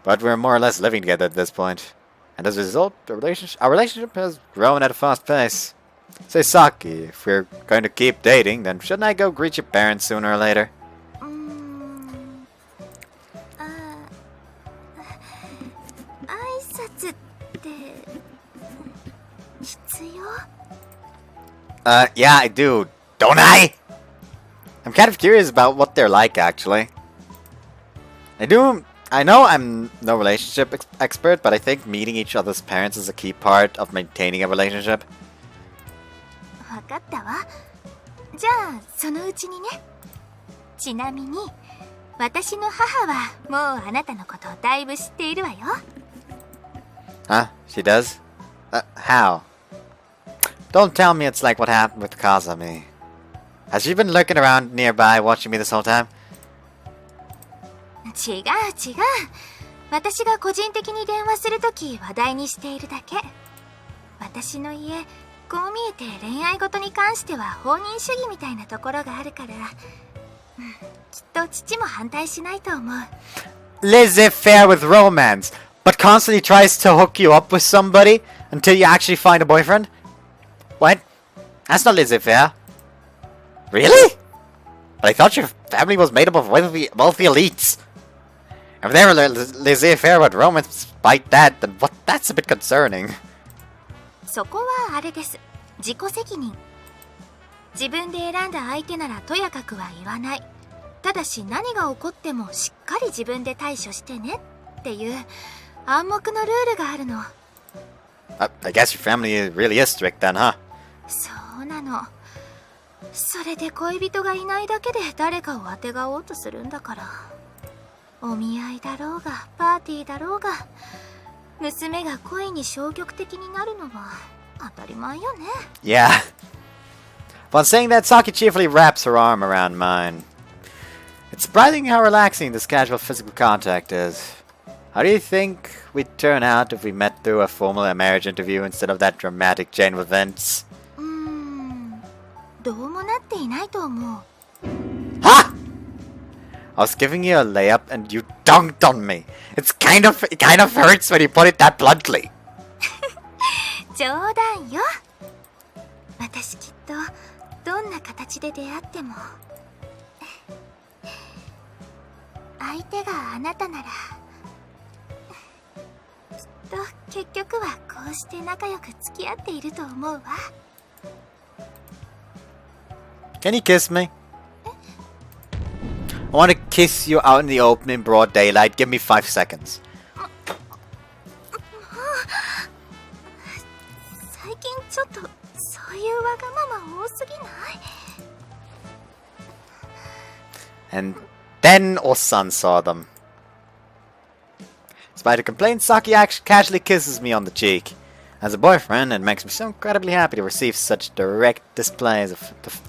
but we're more or less living together at this point. And as a result, our relationship has grown at a fast pace. Say, Saki, if we're going to keep dating, then shouldn't I go greet your parents sooner or later? 挨拶って必要？ Yeah, I do. Don't I? I'm kind of curious about what they're like, actually. I know I'm no relationship expert, but I think meeting each other's parents is a key part of maintaining a relationship. わかったわ。じゃあそのうちにね。ちなみに私の母はもうあなたのことをだいぶ知っているわよ。 Huh? She does? How? Don't tell me it's like what happened with Kazami. Has she been lurking around nearby watching me this whole time? 違う違う。私が個人的に電話するとき話題にしているだけ。私の家、こう見えて恋愛事に関しては放任主義みたいなところがあるから、きっと父も反対しないと思う。Laissez-faire with romance, but constantly tries to hook you up with somebody until you actually find a boyfriend? What? That's not laissez-faire. Really? But I thought your family was made up of wealthy elites. If they were laissez-faire with romance like that, then that's a bit concerning. そこはあれです。自己責任。自分で選んだ相手ならとやかくは言わない。ただし何が起こってもしっかり自分で対処してねっていう暗黙のルールがあるの。I guess your family really is strict then, huh? そうなの。それで恋人がいないだけで誰かをあてがおうとするんだから。お見合いだろうがパーティーだろうが、娘が恋に消極的になるのは当たり前よね。Yeah. Upon saying that, Saki cheerfully wraps her arm around mine. It's surprising how relaxing this casual physical contact is. How do you think we'd turn out if we met through a formal marriage interview instead of that dramatic chain of events? どうもなっていないと思う。Ha! I was giving you a layup and you dunked on me. It kind of hurts when you put it that bluntly. 冗談よ。私きっとどんな形で出会っても相手があなたならきっと結局はこうして仲良く付き合っていると思うわ。Can you kiss me? I want to kiss you out in the open in broad daylight. Give me 5 seconds. 最近ちょっとそういうわがまま多すぎない？ And then Osan saw them. Despite her complaints, Saki casually kisses me on the cheek. As a boyfriend, it makes me so incredibly happy to receive such direct displays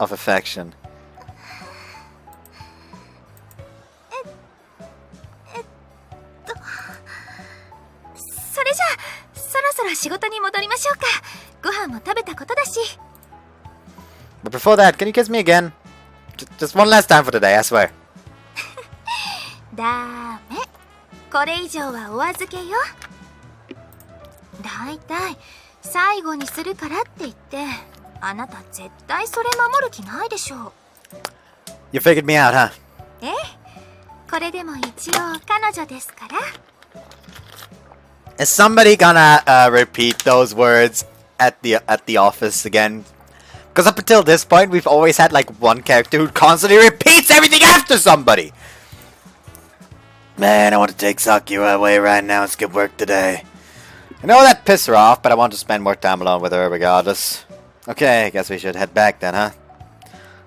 of affection. それじゃあそろそろ仕事に戻りましょうか。ご飯も食べたことだし。 But before that, can you kiss me again? Just one last time for today, I swear. ダメ。これ以上はお預けよ。だいたい最後にするからって言ってあなた絶対それ守る気ないでしょう。 You figured me out, huh? ええ、これでも一応彼女ですから。 Is somebody gonna repeat those words at the office again? Because up until this point, we've always had like one character who constantly repeats everything after somebody. Man, I want to take Saki away right now and skip work today. I know that pissed her off, but I want to spend more time alone with her regardless. Okay, I guess we should head back then, huh?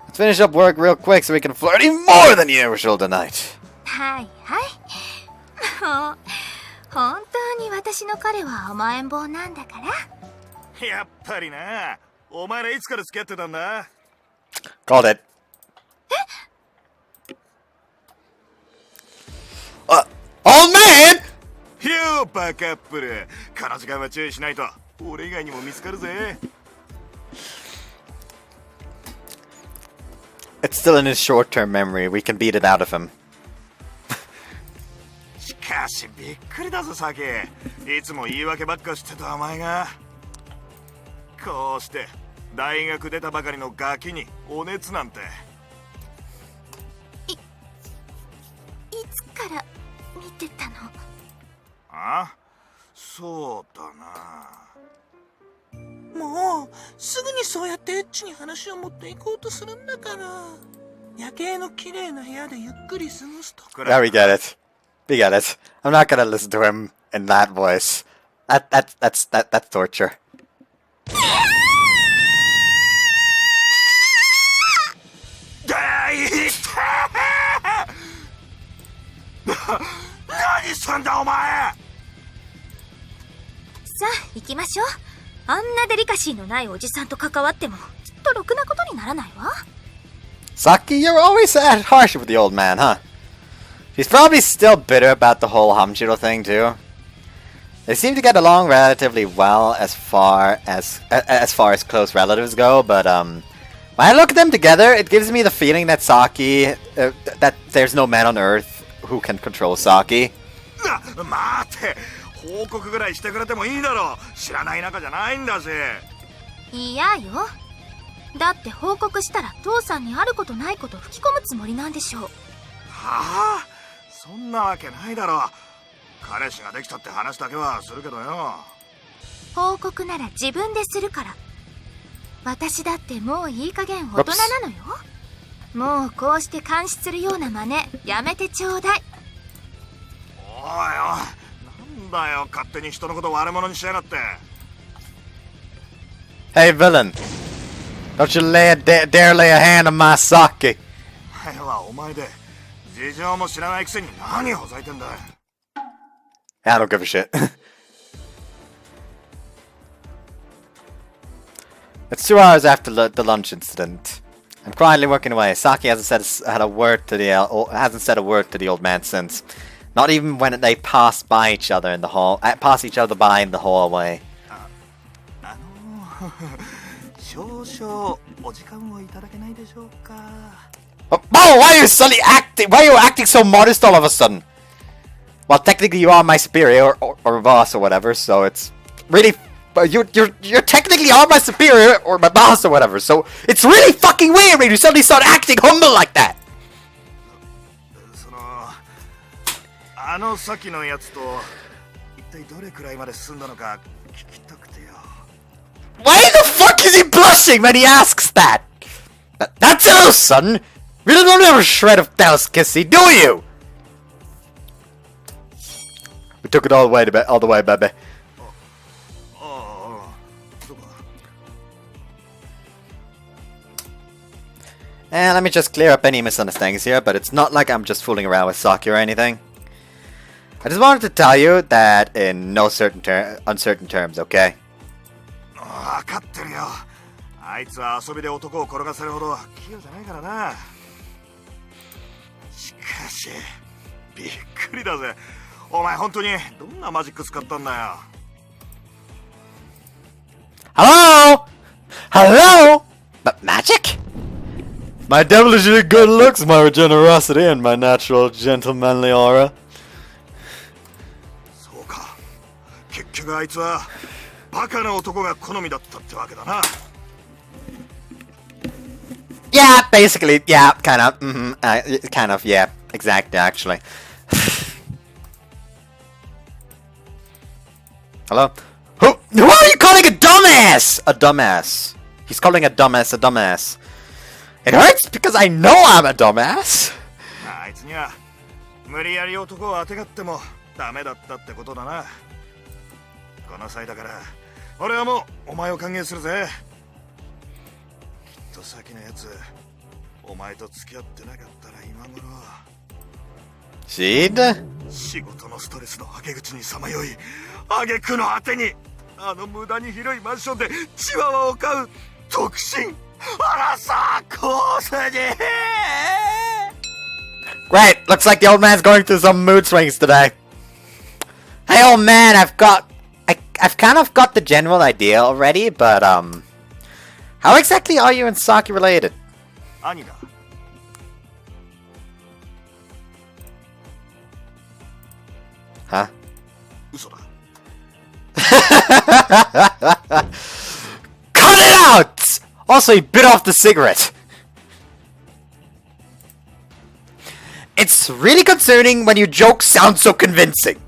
Let's finish up work real quick so we can flirt even more than usual tonight. はいはい。もう本当に私の彼は甘えん坊なんだから。やっぱりな。お前らいつから付き合ってたんだ？ Called it. Old man! よーバカップル。この時間は注意しないと俺以外にも見つかるぜ。 It's still in his short-term memory. We can beat it out of him. しかしびっくりだぞサキ。いつも言い訳ばっかしてたお前がこうして大学出たばかりのガキにお熱なんて。いつから見てたの？あ？そうだな。もうすぐにそうやってエッチに話を持っていこうとするんだから。夜景の綺麗な部屋でゆっくり過ごすと。Yeah, we get it. We get it. I'm not gonna listen to him in that voice. That's torture. 何すんだお前。さあ行きましょう。あんなデリカシーのないおじさんと関わってもきっとろくなことにならないわ。Saki, you're always harsh with the old man, huh? She's probably still bitter about the whole Hamjiro thing, too. They seem to get along relatively well as far as close relatives go, but when I look at them together, it gives me the feeling that that there's no man on earth who can control Saki. 待て、報告ぐらいしてくれてもいいだろう。知らない仲じゃないんだし。いやよ。だって報告したら父さんにあることないこと吹き込むつもりなんでしょう。はあ、そんなわけないだろう。彼氏ができたって話だけはするけどよ。報告なら自分でするから。私だってもういい加減大人なのよ。もうこうして監視するような真似やめてちょうだい。おいおい、なんだよ、勝手に人のこと悪者にしやがって。Hey villain, don't you dare lay a hand on my Saki. お前はお前で事情も知らないくせに何ほざいてんだ。I don't give a shit. It's 2 hours after the lunch incident. I'm quietly working away. Saki hasn't said a word to the old man since. Not even when they pass by each other in the pass each other by in the hallway. 少々お時間をいただけないでしょうか。Oh, why are you suddenly acting? Why are you acting so modest all of a sudden? Well, technically you are my superior or boss or whatever, so it's really you're technically are my superior or my boss or whatever, so it's really fucking weird when you suddenly start acting humble like that. そのあの先のやつと一体どれくらいまで進んだのか聞きたくてよ。Why the fuck is he blushing when he asks that? That's it, son. Really don't have a shred of delicacy, do you? We took it all the way, baby. And let me just clear up any misunderstandings here, but it's not like I'm just fooling around with Saki or anything. I just wanted to tell you that in no uncertain terms, okay? 分かってるよ。あいつは遊びで男を転がせるほど器用じゃないからな。しかしびっくりだぜ。お前本当にどんなマジック使ったんだよ。Hello? Hello? But magic? My devilishly good looks, my generosity, and my natural gentlemanly aura. そうか。結局あいつはバカな男が好みだったってわけだな。Yeah, basically, yeah, kind of, yeah, exactly, actually. Hello? Who are you calling a dumbass? A dumbass. He's calling a dumbass a dumbass. It hurts because I know I'm a dumbass. あいつには無理やり男をあてがってもダメだったってことだな。この際だから俺はもうお前を歓迎するぜ。きっと先のやつお前と付き合ってなかったら今頃She'd? 仕事のストレスのはけ口にさまよい挙句の果てにあの無駄に広いマンションでチワワを飼う特進あらさこすじ。 Great, looks like the old man's going through some mood swings today. Hey old man, I've kind of got the general idea already, but how exactly are you and Saki related? 兄だ。Huh? 嘘だ。Cut it out! Also, he bit off the cigarette. It's really concerning when your jokes sound so convincing.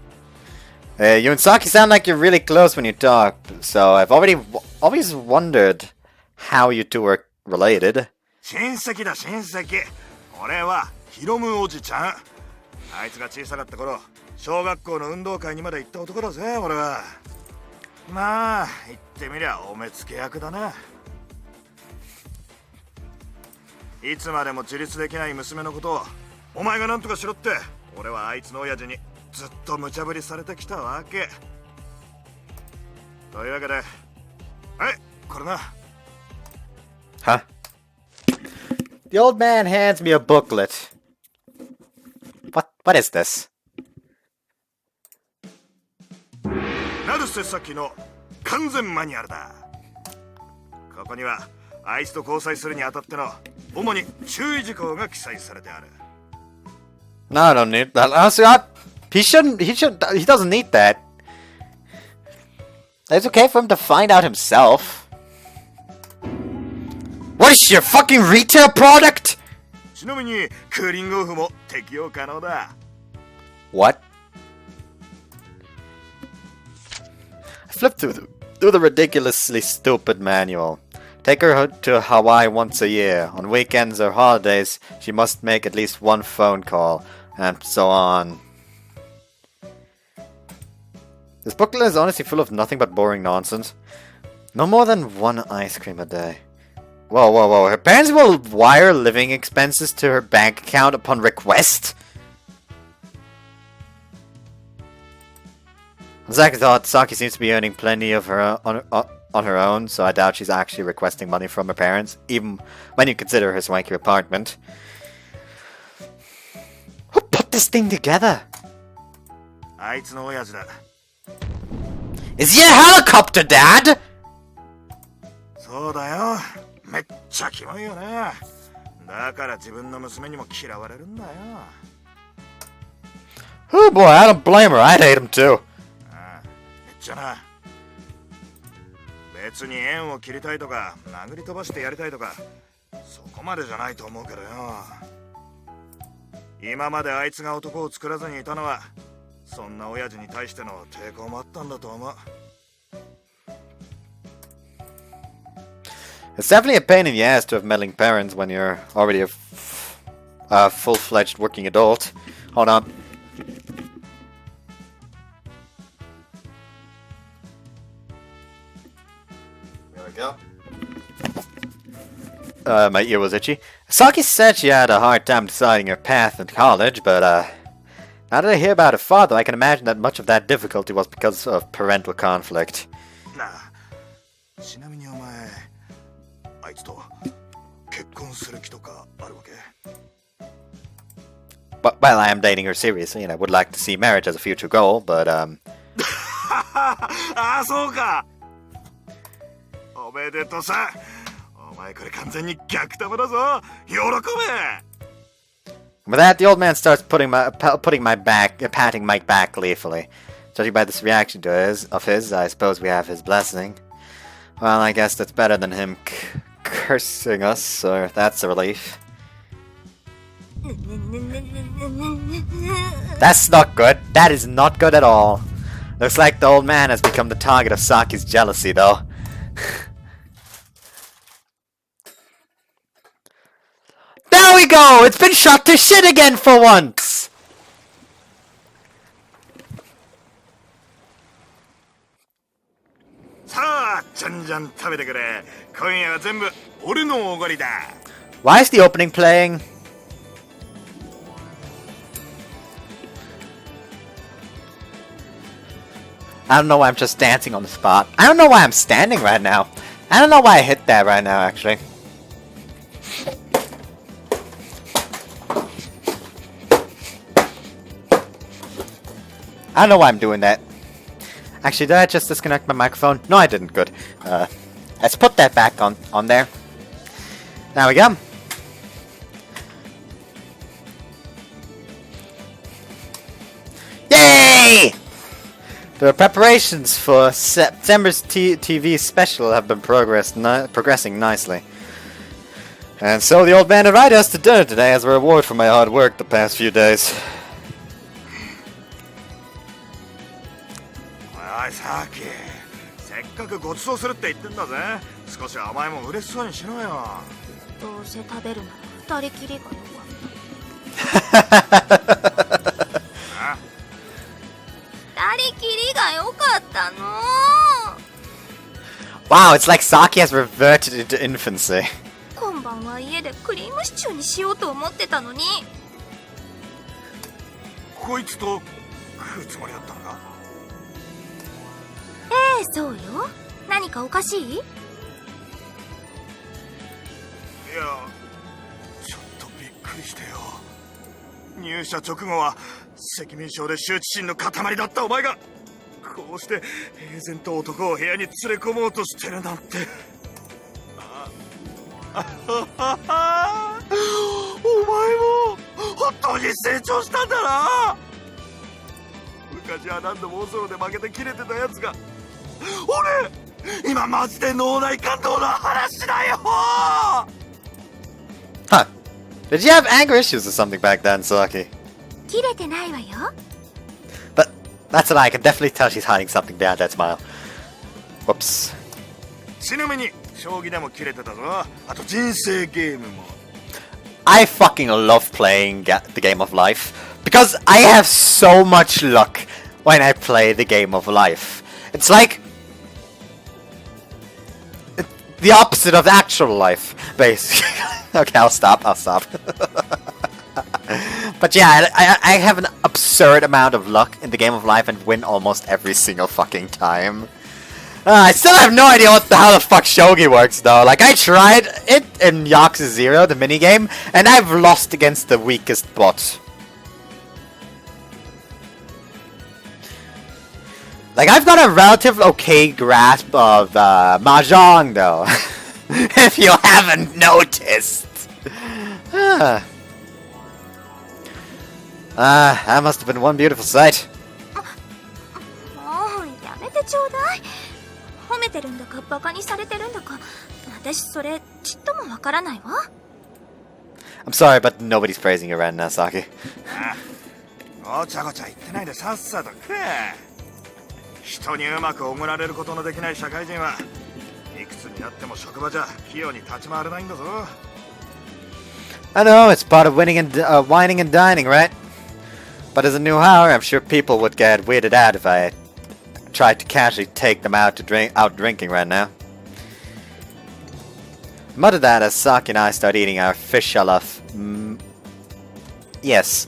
You and Saki sound like you're really close when you talk, so I've always wondered how you two are related. 親戚だ親戚。俺はヒロムおじちゃん。あいつが小さかった頃、小学校の運動会にまで行った男だぜ俺は。まあ言ってみりゃお目付け役だな。いつまでも自立できない娘のことをお前が何とかしろって俺はあいつの親父にずっと無茶ぶりされてきたわけ。というわけで、はい、これな。Huh? The old man hands me a booklet. What is this? 成瀬さきの完全マニュアルだ。ここにはあいつと交際するにあたっての主に注意事項が記載されてある。 No, I don't need that. Honestly, he doesn't need that. It's okay for him to find out himself. What is she, a fucking retail product? ちなみにクーリングオフも適用可能だ。 What? I flipped through the ridiculously stupid manual. Take her to Hawaii once a year. On weekends or holidays, she must make at least one phone call, and so on. This booklet is honestly full of nothing but boring nonsense. No more than one ice cream a day. Whoa. Her parents will wire living expenses to her bank account upon request? On second thought, Saki seems to be earning plenty of her on her own, so I doubt she's actually requesting money from her parents, even when you consider her swanky apartment. Who put this thing together? あいつの親父だ。 Is he a helicopter dad? そうだよ。めっちゃキモいよね。だから自分の娘にも嫌われるんだよ。 Oh boy, I don't blame her. I'd hate him too. ああ、めっちゃな。別に縁を切りたいとか、殴り飛ばしてやりたいとか、そこまでじゃないと思うけどよ。今まであいつが男を作らずにいたのは、そんな親父に対しての抵抗もあったんだと思う。 It's definitely a pain in the ass to have meddling parents when you're already a full-fledged working adult. Hold on. There we go. My ear was itchy. Saki said she had a hard time deciding her path in college, but now that I hear about her father, I can imagine that much of that difficulty was because of parental conflict. なあ、ちなみにお前、あいつと結婚する気とかあるわけ？ But, well, I am dating her seriously, and I would like to see marriage as a future goal, but, ああ、そうか。おめでとさ。お前これ完全に逆玉だぞ。喜べ。 With that, the old man starts patting my back gleefully. Judging by this reaction of his, I suppose we have his blessing. Well, I guess that's better than him cursing us, so that's a relief. That's not good. That is not good at all. Looks like the old man has become the target of Saki's jealousy, though. There we go! It's been shot to shit again for once! さあ、じゃんじゃん食べてくれ。今夜は全部俺のおごりだ。 Why is the opening playing? I don't know why I'm just dancing on the spot. I don't know why I'm standing right now. I don't know why I hit that right now, actually. I don't know why I'm doing that. Actually, did I just disconnect my microphone? No, I didn't. Good. Let's put that back on there. There we go. Yay! The preparations for September's TV special have been progressing nicely. And so the old man invited us to dinner today as a reward for my hard work the past few days. おいサキ、せっかくご馳走するって言ってんだぜ。少し甘いもん嬉しそうにしろよ。どうせ食べるなら二人きりがよかった。二人きりがよかったの。 Wow, it's like Saki has reverted into infancy. 今晩は家でクリームシチューにしようと思ってたのに。こいつと食うつもりだったのか？そうよ。何かおかしい？いや、くりしてよ。入社直後は赤面症で羞恥心の塊だったお前がこうして平然と男を部屋に連れ込もうとしてるなんて。お前も本当に成長したんだな。昔は何度もオソロで負けてキレてたやつが、俺今マジで脳内感動の話だよ。 Huh. Did you have anger issues or something back then, Saki? 切れてないわよ。 But that's a lie. I can definitely tell she's hiding something behind that smile. Whoops. ちなみに将棋でもキレてたぞ。あと人生ゲームも。 I fucking love playing the game of life because I have so much luck when I play the game of life. It's like the opposite of actual life, basically. Okay, I'll stop. But yeah, I have an absurd amount of luck in the game of life and win almost every single fucking time. I still have no idea how the fuck shogi works though. Like, I tried it in Yakuza 0, the minigame, and I've lost against the weakest bot. Like, I've got a relative okay grasp of Mahjong though. If you haven't noticed. That must have been one beautiful sight. もうやめてちょうだい。褒めてるんだかバカにされてるんだか、私それちっともわからないわ。I'm sorry, but nobody's praising you right now, Saki. ごちゃごちゃ言ってないでさっさと食え。人にうまくおごられることのできない社会人はいくつになっても職場じゃ器用に立ち回れないんだぞ。 I know, it's part of winning and whining and dining, right? But as a new hire, I'm sure people would get weirded out if I tried to casually take them out drinking right now. I muttered that as Saki and I start eating our fish jollof. Yes.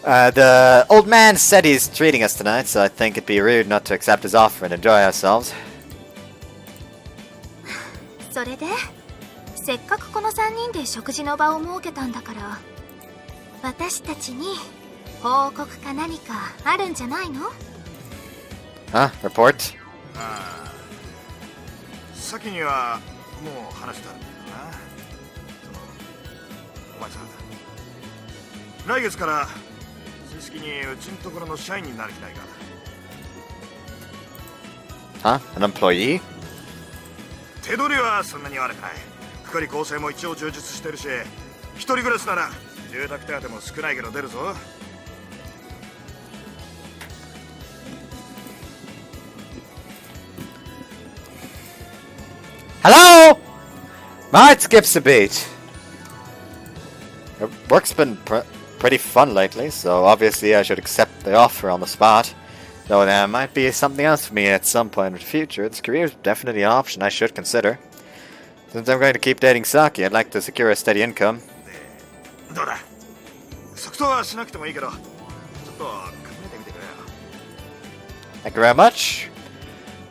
The old man said he's treating us tonight, so I think it'd be rude not to accept his offer and enjoy ourselves. それでせっかくこの3人で食事の場を設けたんだから、私たちに報告か何かあるんじゃないの？ Huh? Report? 先にはもう話してあるんだけどな。お前さ、来月から正式にうちのところの社員になる気ないか？ Huh? An employee? 手取りはそんなに悪くない。福利厚生も一応充実してるし、一人暮らしなら住宅手当も少ないけど出るぞ。Hello! My heart skips a beat. Work's been pretty fun lately, so obviously I should accept the offer on the spot. Though there might be something else for me at some point in the future, this career is definitely an option I should consider. Since I'm going to keep dating Saki, I'd like to secure a steady income. どうだ？即答はしなくてもいいけど、ちょっと考えてみてくれよ。 Thank you very much.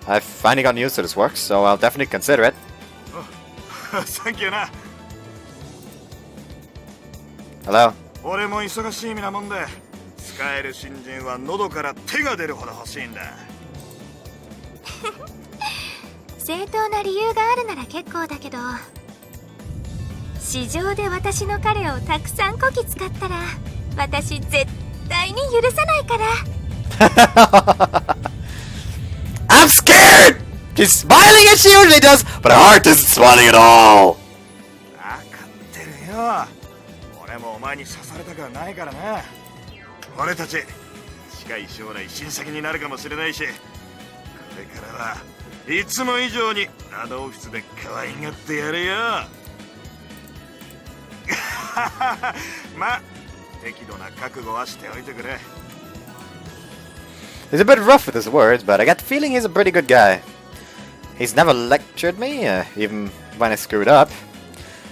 I've finally gotten used to this work, so I'll definitely consider it. サンキューな。 Hello? 俺も忙しい身なもんで、使える新人は喉から手が出るほど欲しいんだ。正当な理由があるなら結構だけど、市場で私の彼をたくさんこき使ったら私絶対に許さないから。I'm scared! She's smiling as she usually does, but her heart isn't smiling at all! 分かってるよ。俺もお前に刺されたくはないからな。俺たち近い将来親戚になるかもしれないし、これからはいつも以上にあのオフィスで可愛がってやるよ。まあ適度な覚悟はしておいてくれ。 He's a bit rough with his words, but I get the feeling he's a pretty good guy. He's never lectured me, even when I screwed up.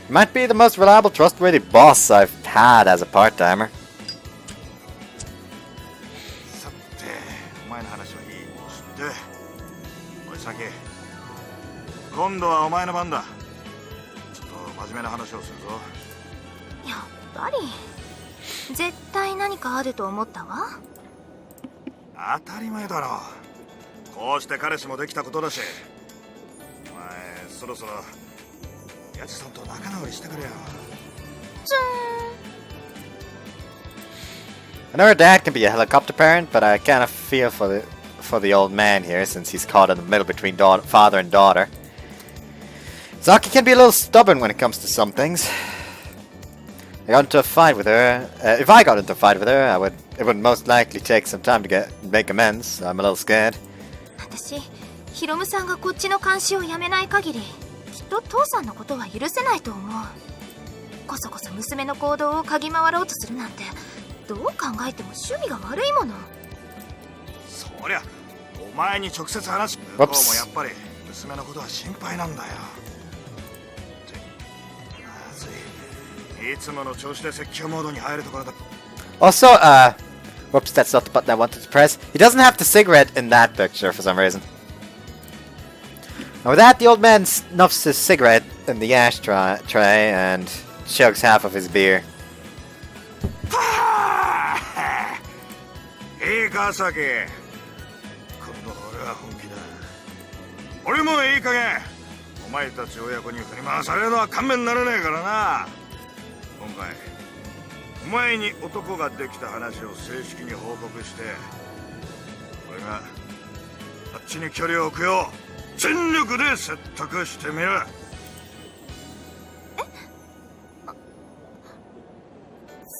He might be the most reliable, trustworthy boss I've had as a part-timer. さて、お前の話はいいとして、おいサキ、今度はお前の番だ。ちょっと真面目な話をするぞ。いやぱり絶対何かあると思ったわ。当たり前だろ。こうして彼氏もできたことだし、お前そろそろヤジさんと仲直りしてくれよ。I know her dad can be a helicopter parent, but I kind of feel for the old man here since he's caught in the middle between father and daughter. Saki can be a little stubborn when it comes to some things. I got into a fight with her. If I got into a fight with her, it would most likely take some time to make amends. So I'm a little scared. 私、ヒロムさんがこっちの監視をやめない限り、きっと父さんのことは許せないと思う。こそこそ娘の行動を嗅ぎ回ろうとするなんて、どう考えても趣味が悪いもの。そりゃお前に直接話し、向こうもやっぱり娘のことは心配なんだよ。まずい、いつもの調子で説教モードに入るところだ。Also, whoops, that's not the button I wanted to press. He doesn't have the cigarette in that picture for some reason. And with that, the old man snuffs his cigarette in the ashtray and chugs half of his beer. いいか、サキ。今度の俺は本気だ。俺もいい加減お前たち親子に振り回されるのは勘弁ならねえからな。今回お前に男ができた話を正式に報告して、俺があっちに距離を置くよう全力で説得してみる。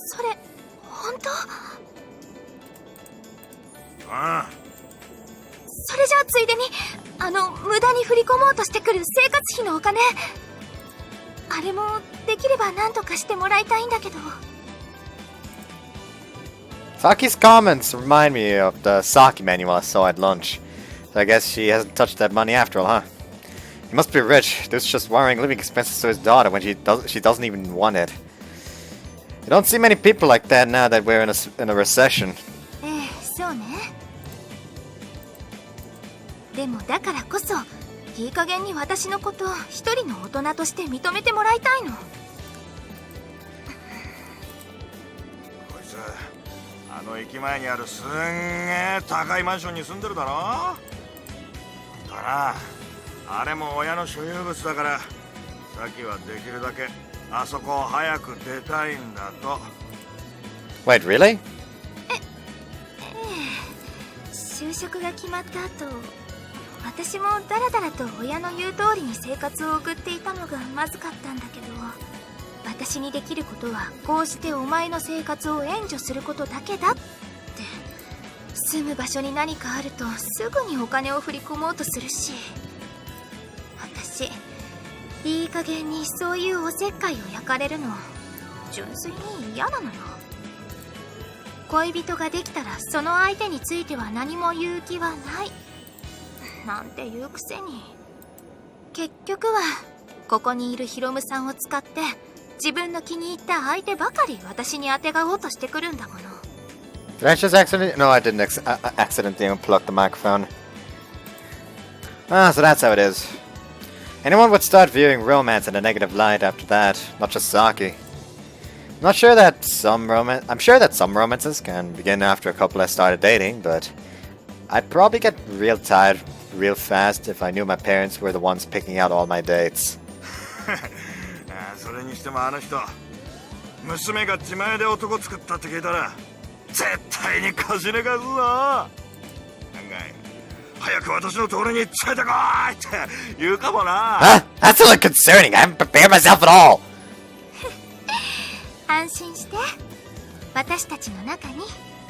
それ本当？ああ。それじゃあついでに無駄に振り込もうとしてくる生活費のお金、あれもできれば何とかしてもらいたいんだけど。Saki's comments remind me of the Saki manual I saw at lunch. So I guess she hasn't touched that money after all, huh? He must be rich. There's just worrying living expenses to his daughter when she doesn't even want it. You don't see many people like that now that we're in a recession. ええ、そうね。でもだからこそいい加減に私のことを一人の大人として認めてもらいたいの。こいつあの駅前にあるすんげえ高いマンションに住んでるだろ。だな、あれも親の所有物だから、さっきはできるだけあそこを早く出たいんだと。 Wait, really? 就職が決まった後、私もだらだらと親の言う通りに生活を送っていたのがまずかったんだけど、私にできることはこうしてお前の生活を援助することだけだって。住む場所に何かあるとすぐにお金を振り込もうとするし、私いい加減にそういうおせっかいを焼かれるの純粋に嫌なのよ。恋人ができたらその相手については何も言う気はないなんて言うくせに、結局はここにいるヒロムさんを使って自分の気に入った相手ばかり私にあてがおうとしてくるんだもの。 Did I just accidentally? No, I didn't accidentally unplug the microphone. Ah, so that's how it is. Anyone would start viewing romance in a negative light after that, not just Saki. I'm sure that some romances can begin after a couple has started dating, but I'd probably get real tired real fast if I knew my parents were the ones picking out all my dates. それにしてもあの人、娘が自前で男作ったって聞いたら絶対にこじれかすぞ。なんか早く私のところに連れてこいって言うかもな。Huh? That's a little concerning. I haven't prepared myself at all. 安心して、私たちの中に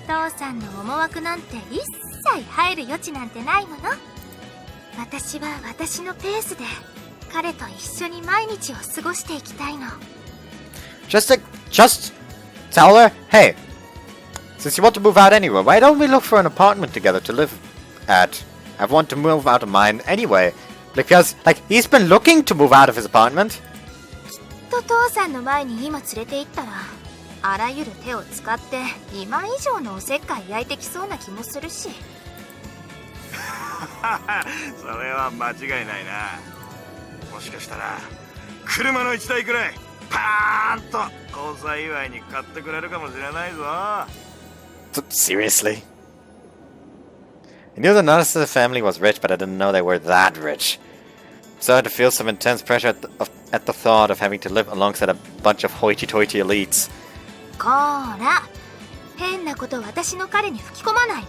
父さんの思惑なんて一切入る余地なんてないもの。私は私のペースで彼と一緒に毎日を過ごしていきたいの。 Just tell her, hey, since you want to move out anyway, why don't we look for an apartment together to live at? I want to move out of mine anyway, because, like, he's been looking to move out of his apartment. と父さんの前に今連れて行ったら、あらゆる手を使って今以上のおせっかい焼いてきそうな気もするし。それは間違いないな。もしかしたら車の1台くらいパーンと交際祝いに買ってくれるかもしれないぞ。Seriously? I knew the Narsa family was rich, but I didn't know they were that rich. Started to feel some intense pressure at the thought of having to live alongside a bunch of hoity-toity elites. こーら、変なこと私の彼に吹き込まないで。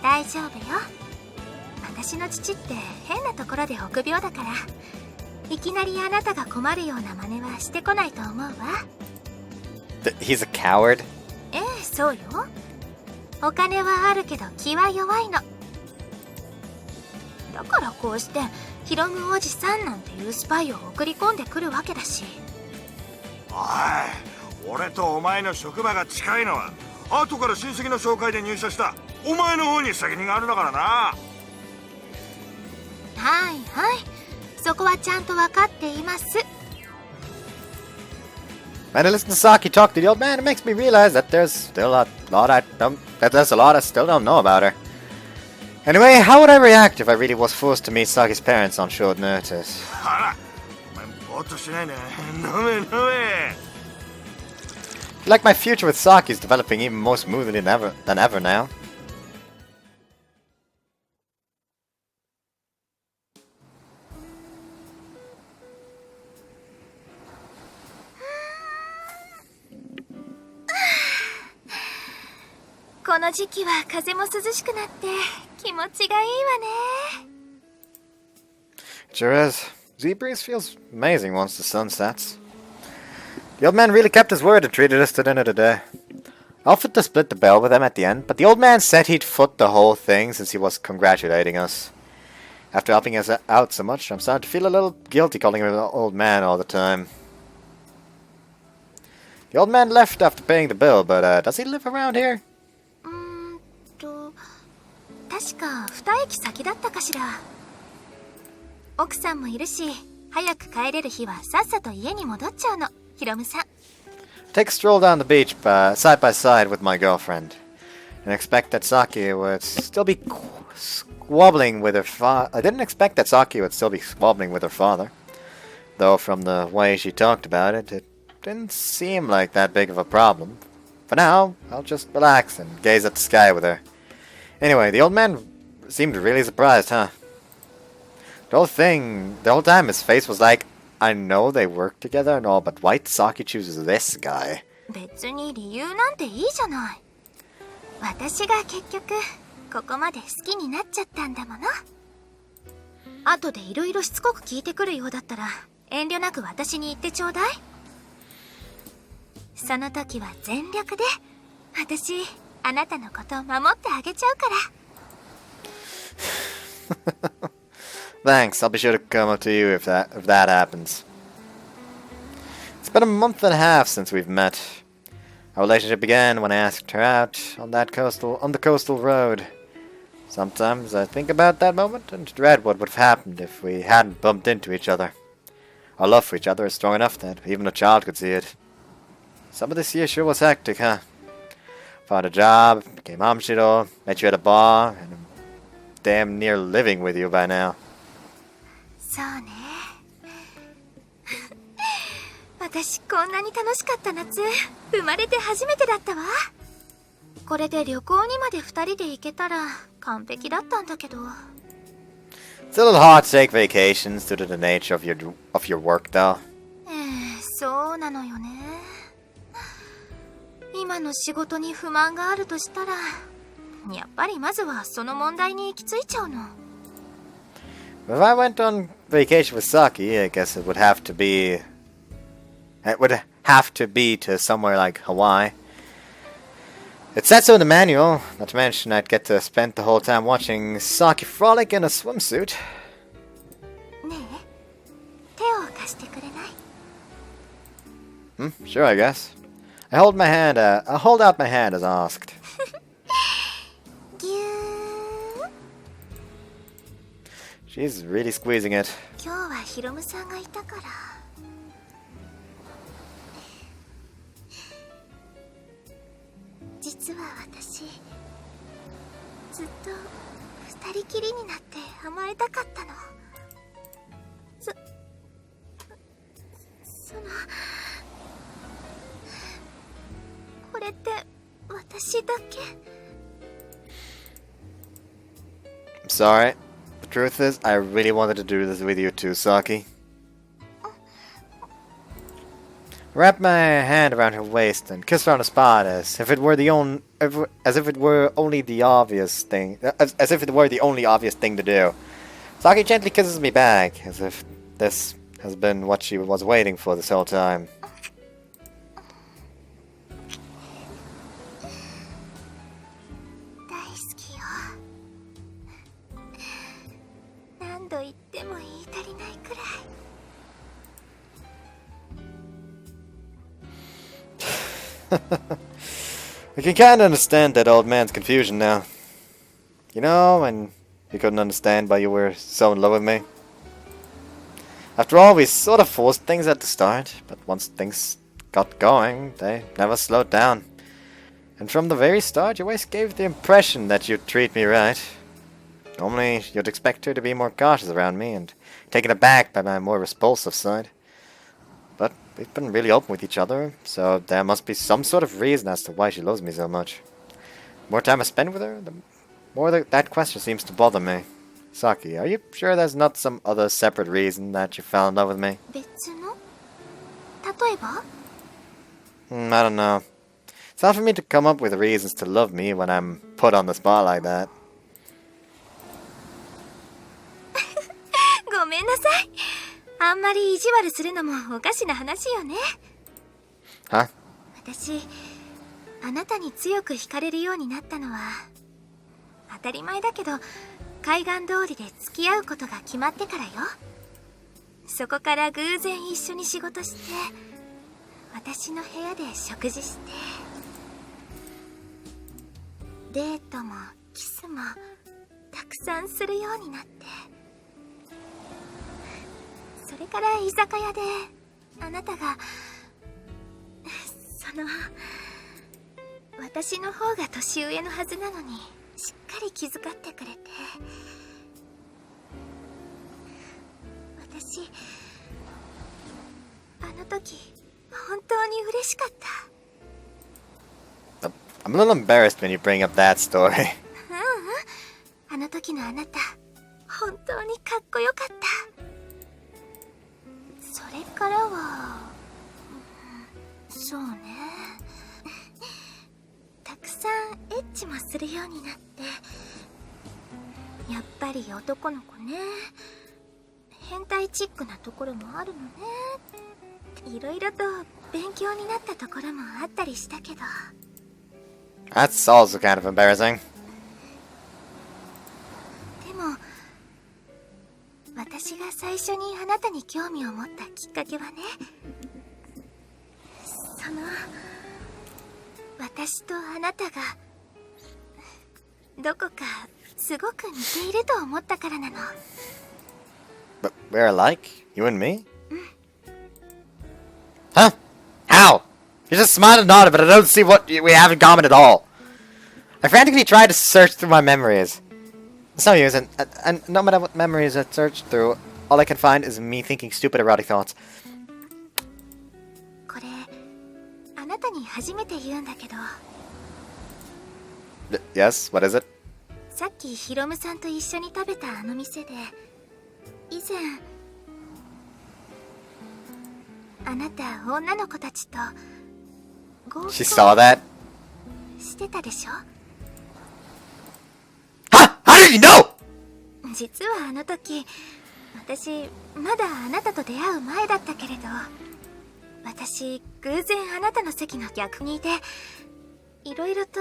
大丈夫よ。私の父って変なところで臆病だから、いきなりあなたが困るような真似はしてこないと思うわ。He's a coward? ええ、そうよ。お金はあるけど気は弱いの。だからこうしてヒロムおじさんなんていうスパイを送り込んでくるわけだし。おい、俺とお前の職場が近いのは後から親戚の紹介で入社したお前の方に責任があるんだからな。はいはい、そこはちゃんと分かっています。 When I listen to Saki talk to the old man, it makes me realize that there's still a lot I still don't know about her. Anyway, how would I react if I really was forced to meet Saki's parents on short notice? あら、お前ぼーっとしないで、飲め飲め。Like my future with Saki is developing even more smoothly than ever now. この時期は風も涼しくなって気持ちがいいわね。 Sure is. Sea breeze feels amazing once the sun sets. The old man really kept his word and treated us to dinner today. I offered to split the bill with him at the end, but the old man said he'd foot the whole thing since he was congratulating us. After helping us out so much, I'm starting to feel a little guilty calling him an old man all the time. The old man left after paying the bill, but does he live around here? 確か2駅先だったかしら。奥さんもいるし、早く帰れる日はさっさと家に戻っちゃうの、ヒロムさん。Take a stroll down the beach side by side with my girlfriend, and expect that Saki would still be squabbling with her father. I didn't expect that Saki would still be squabbling with her father, though from the way she talked about it, it didn't seem like that big of a problem. For now, I'll just relax and gaze at the sky with her. Anyway, the old man seemed really surprised, huh? The whole time his face was like, I know they work together and all, but why Saki chooses this guy? 別に理由なんていいじゃない。私が結局ここまで好きになっちゃったんだもの。後でいろいろしつこく聞いてくるようだったら遠慮なく私に言ってちょうだい。その時は全力で私あなたのことを守ってあげちゃうから。Thanks, I'll be sure to come up to you if that happens. It's been a month and a half since we've met. Our relationship began when I asked her out on the coastal road. Sometimes I think about that moment and dread what would have happened if we hadn't bumped into each other. Our love for each other is strong enough that even a child could see it. Some of this year sure was hectic, huh? Found a job, became Amshiro, met you at a bar, and I'm damn near living with you by now. そうね。私こんなに楽しかった夏、生まれて初めてだったわ。これで旅行にまで2人で行けたら完璧だったんだけど。It's a little hard to take vacations due to the nature of your work, though. そうなのよね。今の仕事に不満があるとしたら、やっぱりまずはその問題に行き着いちゃうの。If I went on vacation with Saki, I guess it would have to be to somewhere like Hawaii. It said so in the manual, not to mention I'd get to spend the whole time watching Saki frolic in a swimsuit. ねえ、手を貸してくれない？ Sure, I guess. I hold out my hand as asked. ぎゅー。She's really squeezing it. 今日はヒロムさんがいたから。実は私、ずっと二人きりになって甘えたかったの。私だけ。 I'm sorry. The truth is, I really wanted to do this with you too, Saki. Wrap my hand around her waist and kiss her on the spot as if it were the only obvious thing to do. Saki gently kisses me back, as if this has been what she was waiting for this whole time. 大好きよ。何度言っても言い足りないくらい。 I can kinda understand that old man's confusion now. You know, when he couldn't understand why you were so in love with me. After all, we sort of forced things at the start, but once things got going, they never slowed down. And from the very start, you always gave the impression that you'd treat me right. Normally, you'd expect her to be more cautious around me and taken aback by my more repulsive side. But we've been really open with each other, so there must be some sort of reason as to why she loves me so much. The more time I spend with her, the more that question seems to bother me. Saki, are you sure there's not some other separate reason that you fell in love with me? 別の？例えば？ I don't know. It's hard for me to come up with reasons to love me when I'm put on the spot like that. ごめんなさい。あんまり意地悪するのもおかしな話よね。Huh? 私、あなたに強く惹かれるようになったのは当たり前だけど、海岸通りで付き合うことが決まってからよ。そこから偶然一緒に仕事して、私の部屋で食事して、デートもキスもたくさんするようになって、それから居酒屋であなたが私の方が年上のはずなのにしっかり気遣ってくれて、私あの時本当に嬉しかった。 I'm a little embarrassed when you bring up that story. あの時のあなた本当にかっこよかった。それからは、そうね、たくさんエッチもするようになって、やっぱり男の子ね、変態チックなところもあるのね。いろいろと勉強になったところもあったりしたけど。 That's also kind of embarrassing. でも私が最初にあなたに興味を持ったきっかけはね、私とあなたがどこかすごく似ていると思ったからなの。 But we're alike? You and me? Huh? How? You just smiled and nodded, but I don't see what we have in common at all. I frantically tried to search through my memories. It's no use, and no matter what memories I search through, all I can find is me thinking stupid erotic thoughts. これあなたに初めて言うんだけど、 Yes, what is it? さっきヒロムさんと一緒に食べたあの店で、以前あなた女の子たちと合 She saw that? してたでしょ。 Huh? How did you know? 実はあの時私まだあなたと出会う前だったけれど、私偶然あなたの席の逆にいて、いろいろと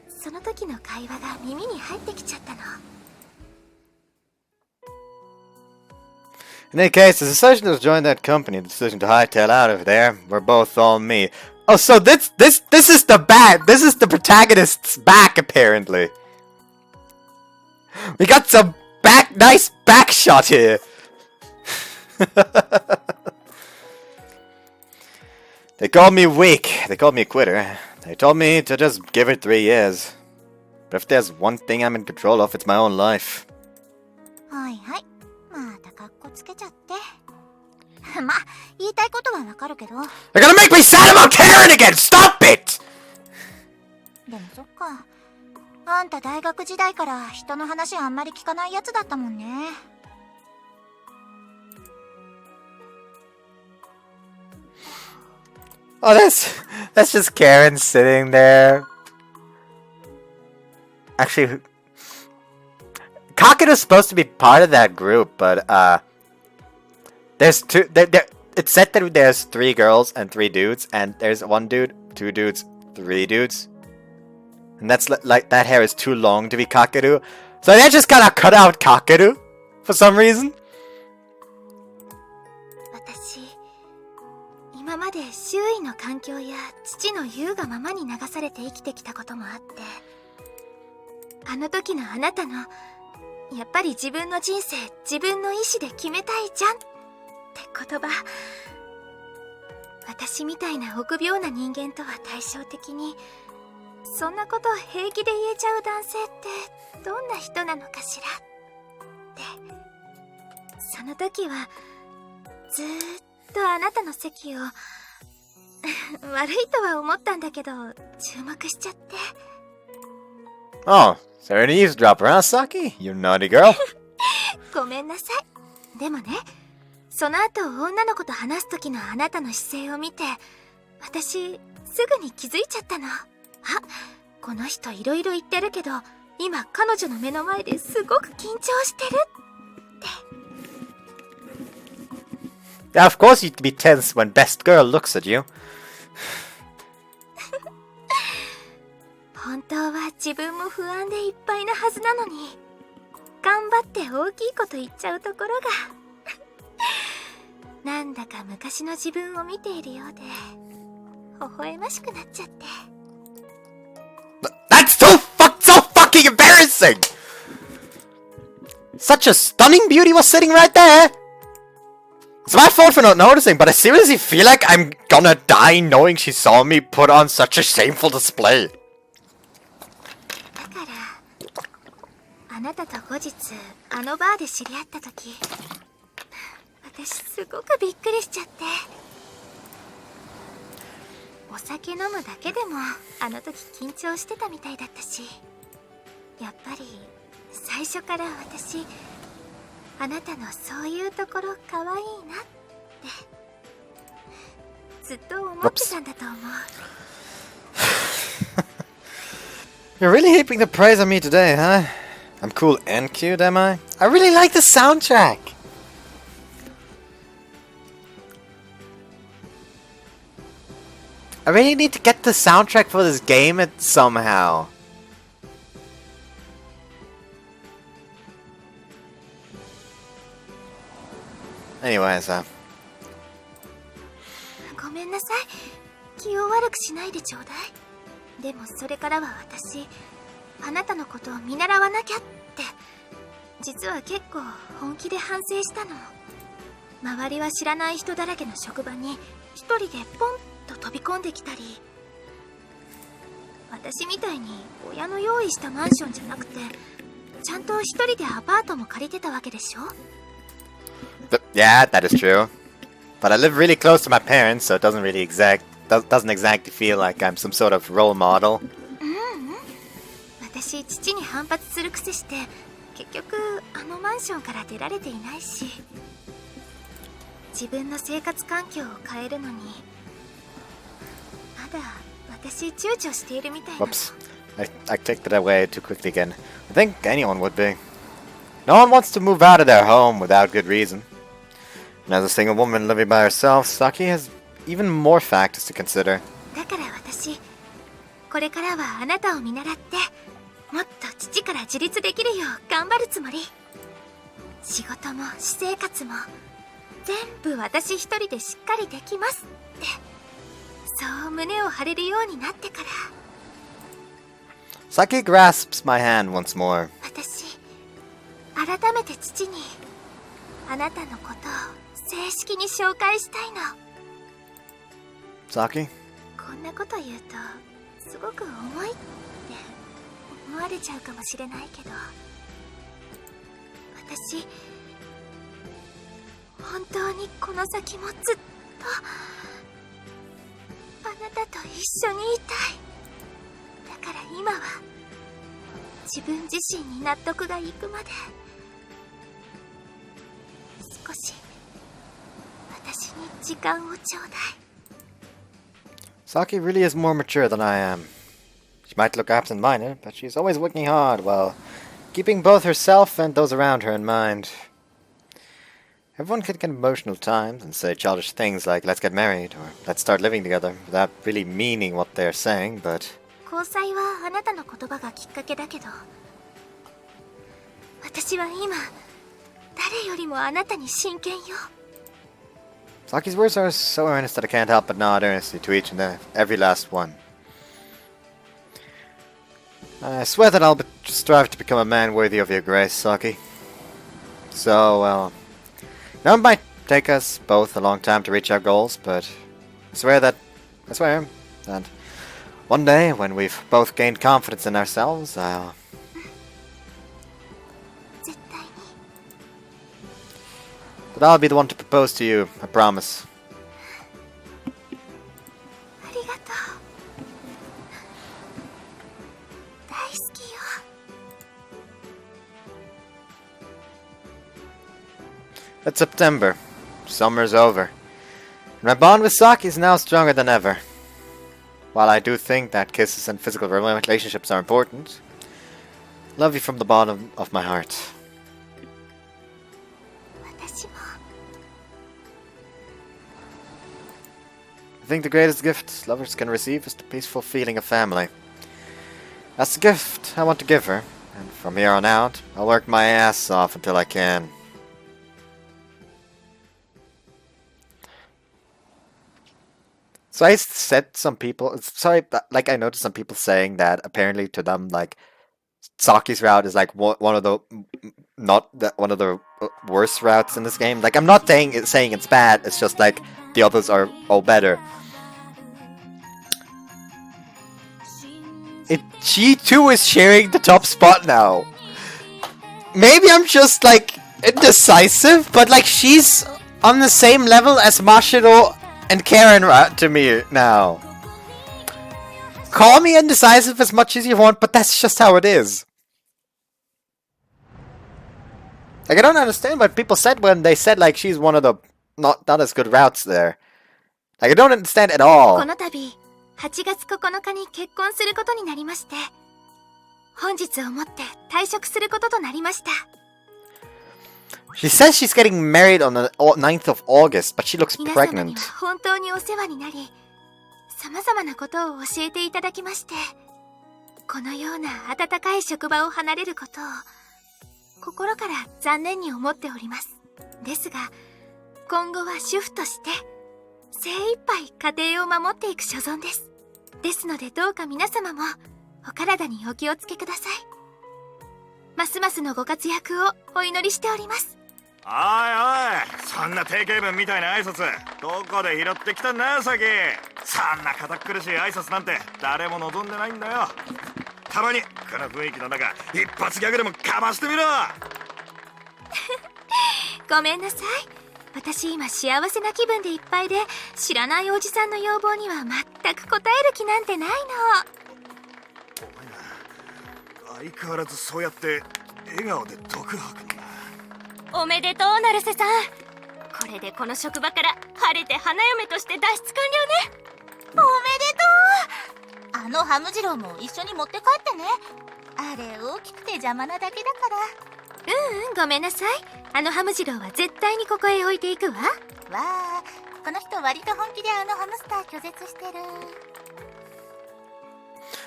その時の会話が耳に入ってきちゃったの。 In any case, the decision to join that company, the decision to hightail out of there, were both on me. Oh, so this is the protagonist's back, apparently. We got some nice back shot here. They called me weak. They called me a quitter. They told me to just give it 3 years. But if there's one thing I'm in control of, it's my own life. はいはい、またカッコつけちゃって。ま、言いたいことはわかるけど。 They're gonna make me sad about Karen again! Stop it! でもそっか。あんた大学時代から人の話あんまり聞かないやつだったもんね。Oh, that's just Karen sitting there. Actually, Kakeru's supposed to be part of that group, but there's two. It's said that there's 3 girls and 3 dudes, and there's 1 dude, 2 dudes, 3 dudes, and that's like that hair is too long to be Kakeru, so they just kind of cut out Kakeru for some reason. 私、今まで周囲の環境や父の言うがままに流されて生きてきたこともあって、あの時のあなたのやっぱり自分の人生自分の意志で決めたいじゃんって言葉、私みたいな臆病な人間とは対照的にそんなことを平気で言えちゃう男性ってどんな人なのかしらって、その時はずーっとあなたの席を悪いとは思ったんだけど注目しちゃって。 Oh, so you're an eavesdropper, huh, Saki? You naughty girl. ごめんなさい。でもね、その後女の子と話す時のあなたの姿勢を見て私すぐに気づいちゃったの。あ、この人いろいろ言ってるけど今彼女の目の前ですごく緊張してるって。 Yeah, of course you'd be tense when best girl looks at you. 本当は自分も不安でいっぱいなはずなのに頑張って大きいこと言っちゃうところがなんだか昔の自分を見ているようで微笑ましくなっちゃって。 That's so fucking embarrassing! Such a stunning beauty was sitting right there! It's my fault for not noticing, but I seriously feel like I'm gonna die knowing she saw me put on such a shameful display. だからあなたと後日あのバーで知り合った時私すごくびっくりしちゃって。お酒飲むだけでもあの時緊張してたみたいだったし、やっぱり最初から私あなたのそういうところ可愛いなってずっと思ってたんだと思う。You're really heaping the praise on me today, huh? I'm cool and cute, am I? I really like the soundtrack! I really need to get the soundtrack for this game somehow. Anyways, ごめんなさい。気を悪くしないでちょうだい。でもそれからは私あなたのことを見習わなきゃって実は結構本気で反省したの。周りは知らない人だらけの職場に一人でポンと飛び込んできたり、私みたいに親の用意したマンションじゃなくてちゃんと一人でアパートも借りてたわけでしょ。 Yeah, that is true. But I live really close to my parents, so it doesn't exactly feel like I'm some sort of role model. 私父に反発するくせして結局あのマンションから出られていないし、自分の生活環境を変えるのにまだ私躊躇しているみたいな。 Whoops. I clicked it away too quickly again. I think anyone would be. No one wants to move out of their home without good reason. And as a single woman living by herself, Saki has even more factors to consider. だから私これからはあなたを見習ってもっと父から自立できるよう頑張るつもり。仕事も私生活も全部私一人でしっかりできますってそう胸を張れるようになってから。 Saki grasps my hand once more. 私改めて父にあなたのことを正式に紹介したいの。 Saki? こんなこと言うとすごく重いって思われちゃうかもしれないけど私本当にこの先もずっとあなたと一緒にいたい。だから今は自分自身に納得がいくまで少し私に時間をちょうだい。 Saki really is more mature than I am. She might look absent-minded, but she's always working hard while keeping both herself and those around her in mind. Everyone can get emotional at times and say childish things like let's get married or let's start living together without really meaning what they're saying, but 交際はあなたの言葉がきっかけだけど、私は今誰よりもあなたに真剣よ。 Saki's words are so earnest that I can't help but nod earnestly to each and every last one. I swear that I'll strive to become a man worthy of your grace, Saki. So, well, now it might take us both a long time to reach our goals, but I swear that one day, when we've both gained confidence in ourselves, I'll... 絶対に。 But I'll be the one to propose to you, I promise. ありがとう。大好きよ。 It's September. Summer's over. And my bond with Saki is now stronger than ever. While I do think that kisses and physical relationships are important, I love you from the bottom of my heart. 私も。 I think the greatest gift lovers can receive is the peaceful feeling of family. That's the gift I want to give her, and from here on out, I'll work my ass off until I can. So I said some people, sorry, like I noticed some people saying that apparently to them, like, Saki's route is like one of the, not that one of the worst routes in this game. Like, I'm not saying it's bad, it's just like the others are all better. She too is sharing the top spot now. Maybe I'm just like indecisive, but like she's on the same level as Mashiro and Karen to me now. Call me indecisive as much as you want, but that's just how it is. Like, I don't understand what people said when they said like she's one of the not as good routes there. Like, I don't understand at all. この度、8月9日に結婚することになりまして、本日をもって退職することとなりました。 She says she's getting married on the 9th of August, but she looks 皆様に pregnant. は本当にお世話になり、様々なことを教えていただきまして、このような温かい職場を離れることを心から残念に思っております。ですが、今後は主婦として精一杯家庭を守っていく所存です。ですのでどうか皆様もお体にお気をつけください。ますますのご活躍をお祈りしております。おいおい、そんな定型文みたいな挨拶どこで拾ってきたんだよ、サキ。そんな堅苦しい挨拶なんて誰も望んでないんだよ。たまにこの雰囲気の中一発ギャグでもかましてみろ。ごめんなさい。私今幸せな気分でいっぱいで、知らないおじさんの要望には全く応える気なんてないの。お前ら相変わらずそうやって笑顔で毒吐くんだ。おめでとう、成瀬さん。これでこの職場から晴れて花嫁として脱出完了ね。おめでとう。あのハム次郎も一緒に持って帰ってね。あれ大きくて邪魔なだけだから。ごめんなさい。あのハム次郎は絶対にここへ置いていくわ。わあ、この人割と本気であのハムスター拒絶してる。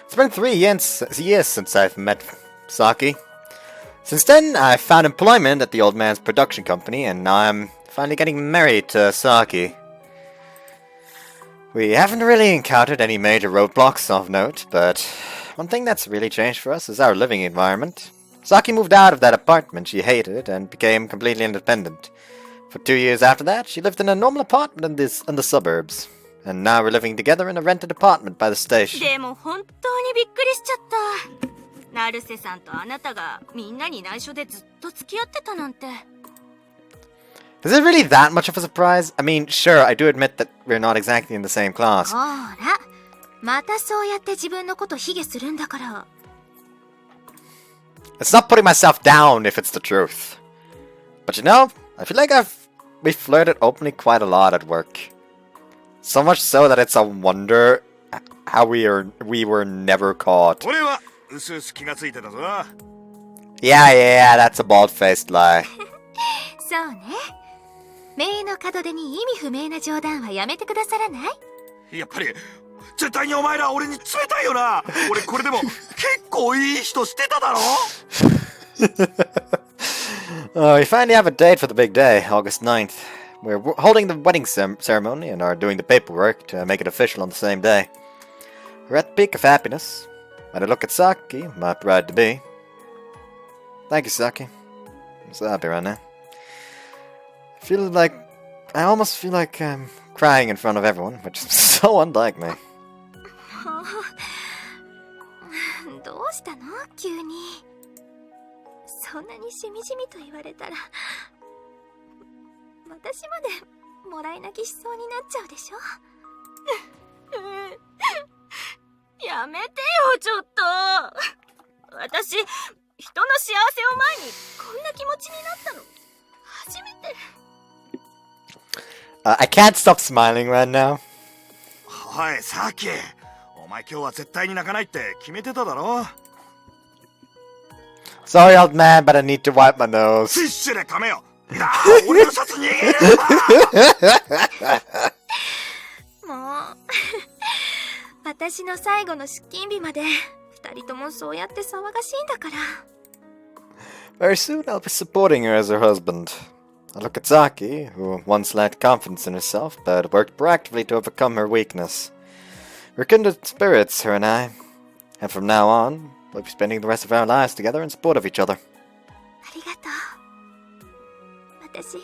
It's been 3 years since I've met Saki. Since then, I found employment at the old man's production company, and now I'm finally getting married to Saki. We haven't really encountered any major roadblocks of note, but one thing that's really changed for us is our living environment. Saki moved out of that apartment she hated and became completely independent. For 2 years after that, she lived in a normal apartment in the suburbs. And now we're living together in a rented apartment by the station. でも本当にびっくりしちゃった。成瀬さんとあなたがみんなに内緒でずっと付き合ってたなんて。Is it really that much of a surprise? I mean, sure, I do admit that we're not exactly in the same class. ほら、またそうやって自分のこと卑下するんだから。 It's not putting myself down if it's the truth. But you know, I feel like we flirted openly quite a lot at work. So much so that it's a wonder how we were never caught. 俺はうすうす気がついてたぞ。 Yeah, that's a bald-faced lie. そうね。名の門出に意味不明な冗談はやめてくださらない？やっぱり絶対にお前ら俺に冷たいよな。俺これでも結構いい人してただろ。We finally have a date for the big day, August 9th. We're holding the wedding ceremony and are doing the paperwork to make it official on the same day. We're at the peak of happiness. When I look at Saki, my bride-to-be. Thank you, Saki. I'm so happy right now. I almost feel like I'm crying in front of everyone, which is so unlike me. どうしたの？急に。そんなにしみじみと言われたら、私までもらい泣きしそうになっちゃうでしょ。やめてよ、ちょっと。私、人の幸せを前にこんな気持ちになったの初めて。I can't stop smiling right now. おい、サキ。お前今日は絶対に泣かないって決めてただろ。 Sorry, old man, but I need to wipe my nose. ティッシュで噛めよ。俺のシャツ逃げるもう私の最後の出勤日まで二人ともそうやって騒がしいんだから。 Very soon I'll be supporting her as her husband. I look at Saki, who once lacked confidence in herself, but worked proactively to overcome her weakness. We're kindred spirits, her and I. And from now on, we'll be spending the rest of our lives together in support of each other. ありがとう。私、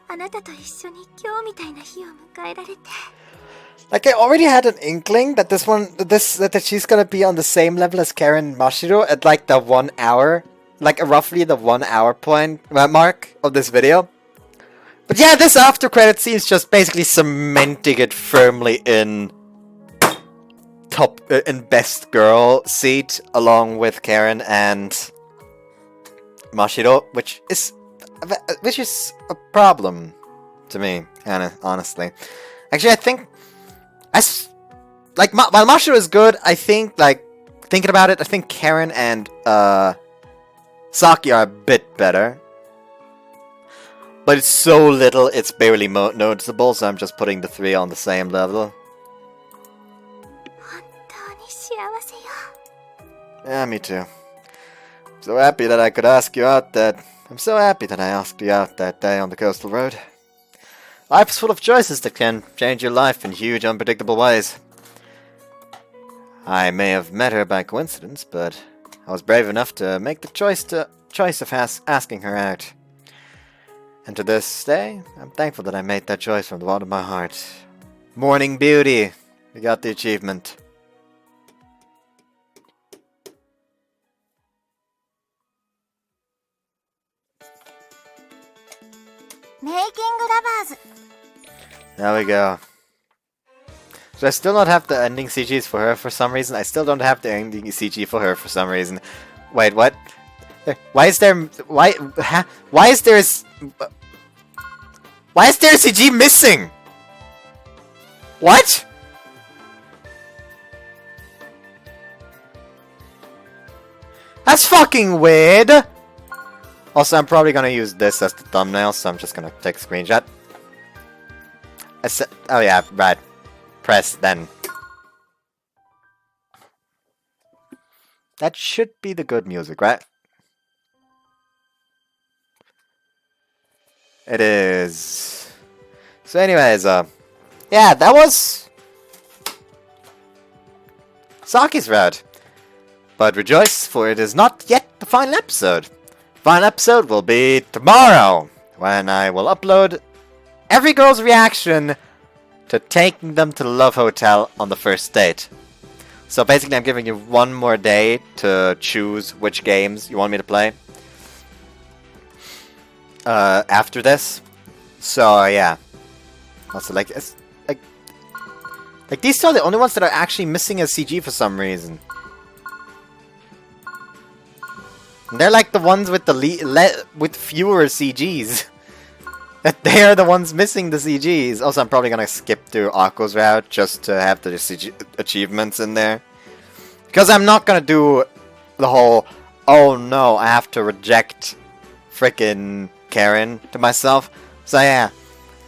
あなたと一緒に今日みたいな日を迎えられて。 Like, I already had an inkling that that she's gonna be on the same level as Karen Mashiro at like the 1 hour, like roughly the 1 hour point mark of this video. But yeah, this after credit scene is just basically cementing it firmly in best girl seat along with Karen and Mashiro, which is a problem to me, kinda, honestly. Actually, I think while Mashiro is good, I think, like, thinking about it, I think Karen and Saki are a bit better. But it's so little, it's barely noticeable, so I'm just putting the three on the same level. 本当に幸せよ。 Yeah, me too. I'm so happy that I could ask you out I'm so happy that I asked you out that day on the coastal road. Life is full of choices that can change your life in huge, unpredictable ways. I may have met her by coincidence, but I was brave enough to make the choice of asking her out. And to this day, I'm thankful that I made that choice from the bottom of my heart. Morning Beauty! We got the achievement. メイキングラバーズ。 There we go. So I still don't have the ending CGs for her for some reason. I still don't have the ending CG for her for some reason. Wait, what? Why is there a CG missing? What? That's fucking weird. Also, I'm probably gonna use this as the thumbnail, so I'm just gonna take a screenshot. Oh yeah, right. Press then. That should be the good music, right? It is. So anyways, yeah, that was Saki's route. But rejoice, for it is not yet the final episode. The final episode will be tomorrow, when I will upload every girl's reaction to taking them to the Love Hotel on the first date. So basically I'm giving you one more day to choose which games you want me to play after this. So yeah. Also, like Like, these two are the only ones that are actually missing a CG for some reason. And they're like the ones with the with fewer CGs. That they are the ones missing the CGs. Also, I'm probably gonna skip through Akko's route just to have the CG achievements in there. Because I'm not gonna do the whole, oh no, I have to reject frickin' Karen to myself. So yeah,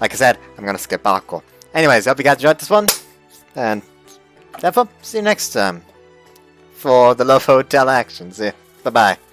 like I said, I'm gonna skip Akko. Anyways, hope you guys enjoyed this one. And therefore, see you next time for the Love Hotel action. See ya. Bye-bye.